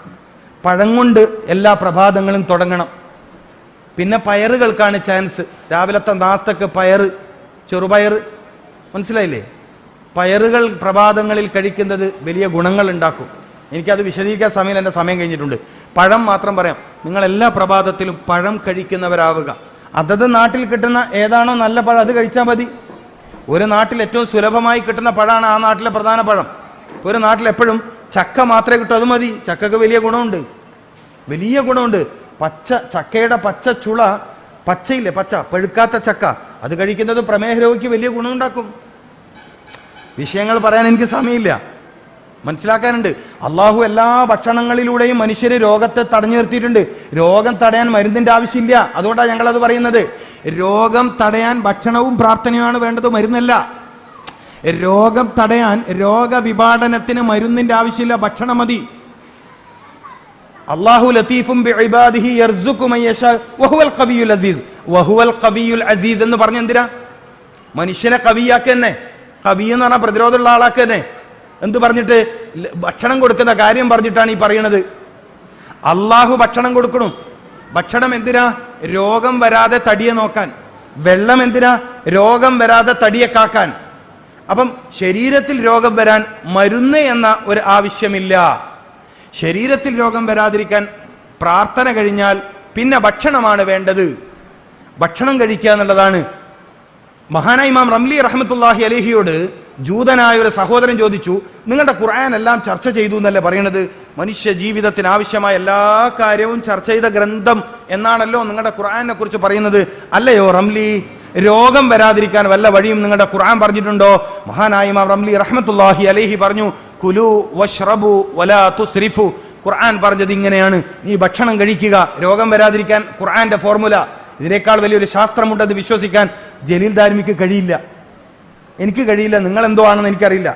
പഴം കൊണ്ട് എല്ലാ പ്രഭാതങ്ങളും തുടങ്ങണം. പിന്നെ പയറുകൾക്കാണ് ചാൻസ്. രാവിലത്തെ നാസ്തക്ക് പയറ്, ചെറുപയർ, മനസ്സിലായില്ലേ? പയറുകൾ പ്രഭാതങ്ങളിൽ കഴിക്കുന്നത് വലിയ ഗുണങ്ങൾ ഉണ്ടാക്കും. എനിക്കത് വിശദീകരിക്കാൻ സമയം, എൻ്റെ സമയം കഴിഞ്ഞിട്ടുണ്ട്. പഴം മാത്രം പറയാം. നിങ്ങൾ എല്ലാ പ്രഭാതത്തിലും പഴം കഴിക്കുന്നവരാവുക. അതത് നാട്ടിൽ കിട്ടുന്ന ഏതാണോ നല്ല പഴം അത് കഴിച്ചാൽ മതി. ഒരു നാട്ടിൽ ഏറ്റവും സുലഭമായി കിട്ടുന്ന പഴമാണ് ആ നാട്ടിലെ പ്രധാന പഴം. ഒരു നാട്ടിൽ എപ്പോഴും ചക്ക മാത്രമേ കിട്ടൂ, അത് മതി. ചക്കക്ക് വലിയ ഗുണമുണ്ട്, വലിയ ഗുണമുണ്ട്. ചക്കയുടെ പച്ച ചുള, പച്ചയില്ലേ, പച്ച പഴുക്കാത്ത ചക്ക, അത് കഴിക്കുന്നത് പ്രമേഹ രോഗിക്ക് വലിയ ഗുണമുണ്ടാക്കും. വിഷയങ്ങൾ പറയാൻ എനിക്ക് സമയമില്ല, മനസ്സിലാക്കാനുണ്ട്. അള്ളാഹു എല്ലാ ഭക്ഷണങ്ങളിലൂടെയും മനുഷ്യര് രോഗത്തെ തടഞ്ഞു നിർത്തിയിട്ടുണ്ട്. രോഗം തടയാൻ മരുന്നിന്റെ ആവശ്യമില്ല. അതുകൊണ്ടാണ് ഞങ്ങളത് പറയുന്നത്. രോഗം തടയാൻ ഭക്ഷണവും പ്രാർത്ഥനയുമാണ് വേണ്ടത്, മരുന്നല്ല. രോഗം തടയാൻ, രോഗവിപാടനത്തിന് മരുന്നിന്റെ ആവശ്യമില്ല, ഭക്ഷണം മതി. അല്ലാഹു ലതീഫും ബിഇബാദിഹി യർസുഖു മൻ യശാ വഹുവൽ ഖവിയുൽ അസീസ്. വഹുവൽ ഖവിയുൽ അസീസ് എന്ന് പറഞ്ഞ എന്തിനാ? മനുഷ്യനെ കവിയാക്കുക തന്നെ. കവി എന്ന് പറഞ്ഞാൽ പ്രതിരോധമുള്ള ആളാക്കുക തന്നെ. എന്ത് പറഞ്ഞിട്ട്? ഭക്ഷണം കൊടുക്കുന്ന കാര്യം പറഞ്ഞിട്ടാണ് ഈ പറയണത്. അള്ളാഹു ഭക്ഷണം കൊടുക്കണം. ഭക്ഷണം എന്തിനാ? രോഗം വരാതെ തടിയെ നോക്കാൻ. വെള്ളം എന്തിനാ? രോഗം വരാതെ തടിയെ കാക്കാൻ. അപ്പം ശരീരത്തിൽ രോഗം വരാൻ മരുന്ന് എന്ന ഒരു ആവശ്യമില്ല. ശരീരത്തിൽ രോഗം വരാതിരിക്കാൻ പ്രാർത്ഥന കഴിഞ്ഞാൽ പിന്നെ ഭക്ഷണമാണ് വേണ്ടത്. ഭക്ഷണം കഴിക്കുക എന്നുള്ളതാണ്. മഹാനായ ഇമാം റംലി റഹ്മത്തുള്ളാഹി അലൈഹിയോട് ജൂതനായ ഒരു സഹോദരൻ ചോദിച്ചു, നിങ്ങളുടെ ഖുർആൻ എല്ലാം ചർച്ച ചെയ്തു എന്നല്ലേ പറയണത്? മനുഷ്യ ജീവിതത്തിന് ആവശ്യമായ എല്ലാ കാര്യവും ചർച്ച ചെയ്ത ഗ്രന്ഥം എന്നാണല്ലോ നിങ്ങളുടെ ഖുർആനെ കുറിച്ച് പറയുന്നത്. അല്ലയോ റംലി, രോഗം വരാതിരിക്കാൻ വല്ല വഴിയും നിങ്ങളുടെ ഖുർആൻ പറഞ്ഞിട്ടുണ്ടോ? മഹാനായ ഇമാം റംലി റഹ്മത്തുള്ളാഹി അലൈഹി പറഞ്ഞു, കുലു വഷ്റബു വലാ തുസ്രിഫു. ഖുർആൻ പറഞ്ഞത് ഇങ്ങനെയാണ്, നീ ഭക്ഷണം കഴിക്കുക, രോഗം വരാതിരിക്കാൻ ഖുർആന്റെ ഫോർമുല. ഇതിനേക്കാൾ വലിയൊരു ശാസ്ത്രമുണ്ടെന്ന് വിശ്വസിക്കാൻ ജലീൽ ദാരിമിക്ക് കഴിയില്ല, എനിക്ക് കഴിയില്ല, നിങ്ങൾ എന്തോ ആണെന്ന് എനിക്കറിയില്ല.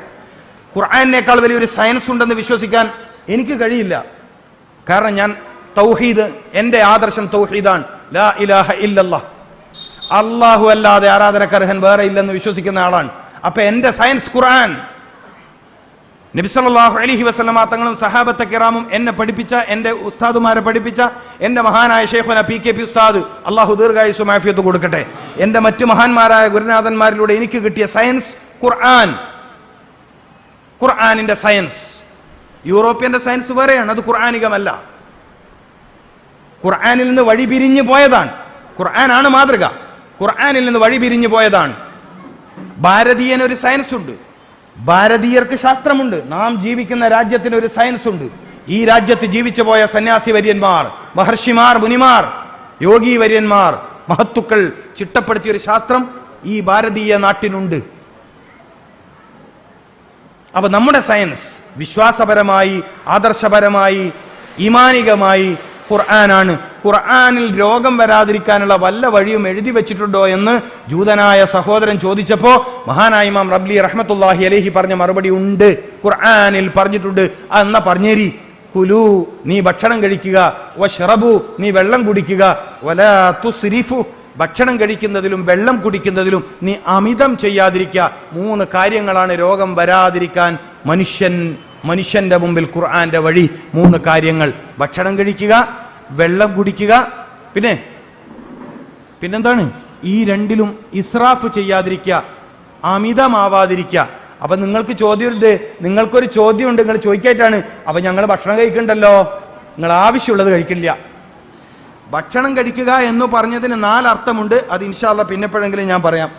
ഖുർആനേക്കാൾ വലിയൊരു സയൻസ് ഉണ്ടെന്ന് വിശ്വസിക്കാൻ എനിക്ക് കഴിയില്ല. കാരണം ഞാൻ തൗഹീദ്, എൻ്റെ ആദർശം തൗഹീദാണ്. ലാ ഇലാഹ ഇല്ലല്ലാഹ്, അല്ലാഹു അല്ലാതെ ആരാധനക്കർഹൻ വേറെ ഇല്ലെന്ന് വിശ്വസിക്കുന്ന ആളാണ്. അപ്പൊ എൻ്റെ സയൻസ് ഖുർആൻ. നബി സല്ലല്ലാഹു അലൈഹി വസല്ലമ തങ്ങളും സഹാബത്തെ കിറാമും എന്നെ പഠിപ്പിച്ച, എൻ്റെ ഉസ്താദുമാരെ പഠിപ്പിച്ച, എൻ്റെ മഹാനായ ശൈഖുന PKP ഉസ്താദ്, അള്ളാഹു ദീർഘായുസ്സും ആഫിയത്തും കൊടുക്കട്ടെ, എൻ്റെ മറ്റു മഹാന്മാരായ ഗുരുനാഥന്മാരിലൂടെ എനിക്ക് കിട്ടിയ സയൻസ് ഖുർആൻ. ഖുർആനിന്റെ സയൻസ്. യൂറോപ്യന്റെ സയൻസ് വേറെയാണ്, അത് ഖുർആനികമല്ല. ഖുർആനിൽ നിന്ന് വഴി പിരിഞ്ഞു പോയതാണ്. ഖുർആനാണ് മാതൃക, ഖുർആനിൽ നിന്ന് വഴി പിരിഞ്ഞു പോയതാണ്. ഭാരതീയന് ഒരു സയൻസ് ഉണ്ട്, ഭാരതീയർക്ക് ശാസ്ത്രമുണ്ട്. നാം ജീവിക്കുന്ന രാജ്യത്തിന് ഒരു സയൻസ് ഉണ്ട്. ഈ രാജ്യത്ത് ജീവിച്ചു പോയ സന്യാസി വര്യന്മാർ, മഹർഷിമാർ, മുനിമാർ, യോഗി വര്യന്മാർ, മഹത്തുക്കൾ ചിട്ടപ്പെടുത്തിയ ഒരു ശാസ്ത്രം ഈ ഭാരതീയ നാട്ടിനുണ്ട്. അപ്പൊ നമ്മുടെ സയൻസ് വിശ്വാസപരമായി, ആദർശപരമായി, ഈമാനികമായി ഖുർആനാണ്. ഖുർആനിൽ രോഗം വരാതിരിക്കാനുള്ള വല്ല വഴിയും എഴുതി വെച്ചിട്ടുണ്ടോ എന്ന് ജൂതനായ സഹോദരൻ ചോദിച്ചപ്പോ മഹാനായ ഇമാം റംലി റഹ്മത്തുള്ളാഹി അലൈഹി പറഞ്ഞ മറുപടി ഉണ്ട്, ഖുർആനിൽ പറഞ്ഞിട്ടുണ്ട്. എന്നാ പറഞ്ഞേരി. കുലു, നീ ഭക്ഷണം കഴിക്കുക, വഷ്റബു, നീ വെള്ളം കുടിക്കുക, വലാ തുസ്രിഫു, ഭക്ഷണം കഴിക്കുന്നതിലും വെള്ളം കുടിക്കുന്നതിലും നീ അമിതം ചെയ്യാതിരിക്കുക. 3 കാര്യങ്ങളാണ് രോഗം വരാതിരിക്കാൻ മനുഷ്യന്റെ മുമ്പിൽ ഖുർആന്റെ വഴി. 3 കാര്യങ്ങൾ: ഭക്ഷണം കഴിക്കുക, വെള്ളം കുടിക്കുക, പിന്നെന്താണ്? ഈ 2ലും ഇസ്രാഫ് ചെയ്യാതിരിക്കുക, അമിതമാവാതിരിക്കുക. അപ്പൊ നിങ്ങൾക്ക് ചോദ്യമുണ്ട്, നിങ്ങൾക്കൊരു ചോദ്യമുണ്ട്, നിങ്ങൾ ചോദിക്കായിട്ടാണ്. അപ്പൊ ഞങ്ങൾ ഭക്ഷണം കഴിക്കണ്ടല്ലോ, നിങ്ങൾ ആവശ്യമുള്ളത് കഴിക്കില്ല. ഭക്ഷണം കഴിക്കുക എന്ന് പറഞ്ഞതിന് 4 അർത്ഥമുണ്ട്. അത് ഇൻഷാ അല്ലാഹ് പിന്നെപ്പോഴെങ്കിലും ഞാൻ പറയാം,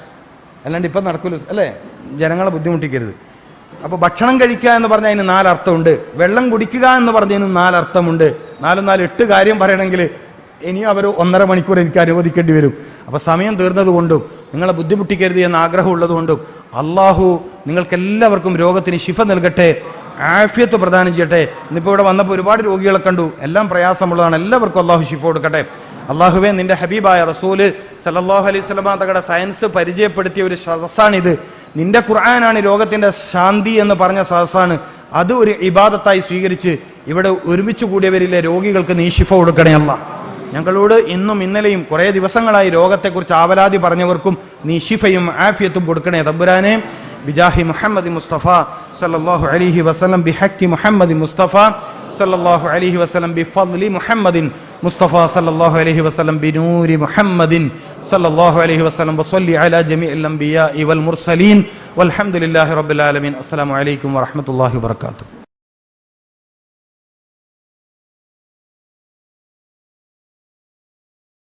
അല്ലാണ്ട് ഇപ്പം നടക്കൂല അല്ലേ, ജനങ്ങളെ ബുദ്ധിമുട്ടിക്കരുത്. അപ്പൊ ഭക്ഷണം കഴിക്കുക എന്ന് പറഞ്ഞാൽ അതിന് 4 അർത്ഥമുണ്ട്. വെള്ളം കുടിക്കുക എന്ന് പറഞ്ഞതിന് 4 അർത്ഥമുണ്ട്. 4 4 8 കാര്യം പറയണമെങ്കിൽ ഇനി അവർ 1.5 മണിക്കൂർ എനിക്ക് അനുവദിക്കേണ്ടി വരും. അപ്പൊ സമയം തീർന്നത് കൊണ്ടും നിങ്ങളെ ബുദ്ധിമുട്ടിക്കരുത് എന്ന ആഗ്രഹമുള്ളതുകൊണ്ടും അള്ളാഹു നിങ്ങൾക്കെല്ലാവർക്കും രോഗത്തിന് ശിഫ നൽകട്ടെ, ആഫിയത്ത് പ്രദാനം ചെയ്യട്ടെ. ഇന്നിപ്പോൾ ഇവിടെ വന്നപ്പോൾ ഒരുപാട് രോഗികളെ കണ്ടു, എല്ലാം പ്രയാസമുള്ളതാണ്. എല്ലാവർക്കും അള്ളാഹു ശിഫ കൊടുക്കട്ടെ. അള്ളാഹുവേ, നിന്റെ ഹബീബായ റസൂല് സല്ലല്ലാഹു അലൈഹി വസല്ലം തങ്ങളുടെ സയൻസ് പരിചയപ്പെടുത്തിയ ഒരു സദസ്സാണിത്. നിന്റെ ഖുർആനാണ് രോഗത്തിന്റെ ശാന്തി എന്ന് പറഞ്ഞ സദസ്സാണ്. അത് ഒരു ഇബാദത്തായി സ്വീകരിച്ച് ഇവിടെ ഒരുമിച്ച് കൂടിയവരിലെ രോഗികൾക്ക് നീ ശിഫ കൊടുക്കണേ അല്ലാഹ്. ഞങ്ങളോട് ഇന്നും ഇന്നലെയും കുറേ ദിവസങ്ങളായി രോഗത്തെക്കുറിച്ച് ആവലാതി പറഞ്ഞവർക്കും നീ ശിഫയും ആഫിയത്തും കൊടുക്കണേ തമ്പുരാനെ. ബിജാഹി മുഹമ്മദ് മുസ്തഫ സല്ലല്ലാഹു അലൈഹി വസല്ലം, ബിഹഖി മുഹമ്മദ് മുസ്തഫ സല്ലല്ലാഹു അലൈഹി വസല്ലം, ബിഫദ്ലി മുഹമ്മദിൻ മുസ്തഫ സല്ലല്ലാഹു അലൈഹി വസല്ലം, ബിനൂരി മുഹമ്മദിൻ സല്ലല്ലാഹു അലൈഹി വസല്ലം, വസല്ലി അലാ ജമീഇൽ അംബിയാഇ വൽ മുർസലീൻ വൽഹംദുലില്ലാഹി റബ്ബിൽ ആലമീൻ. അസ്സലാമു അലൈക്കും വറഹ്മത്തുള്ളാഹി വബറകാതുഹു.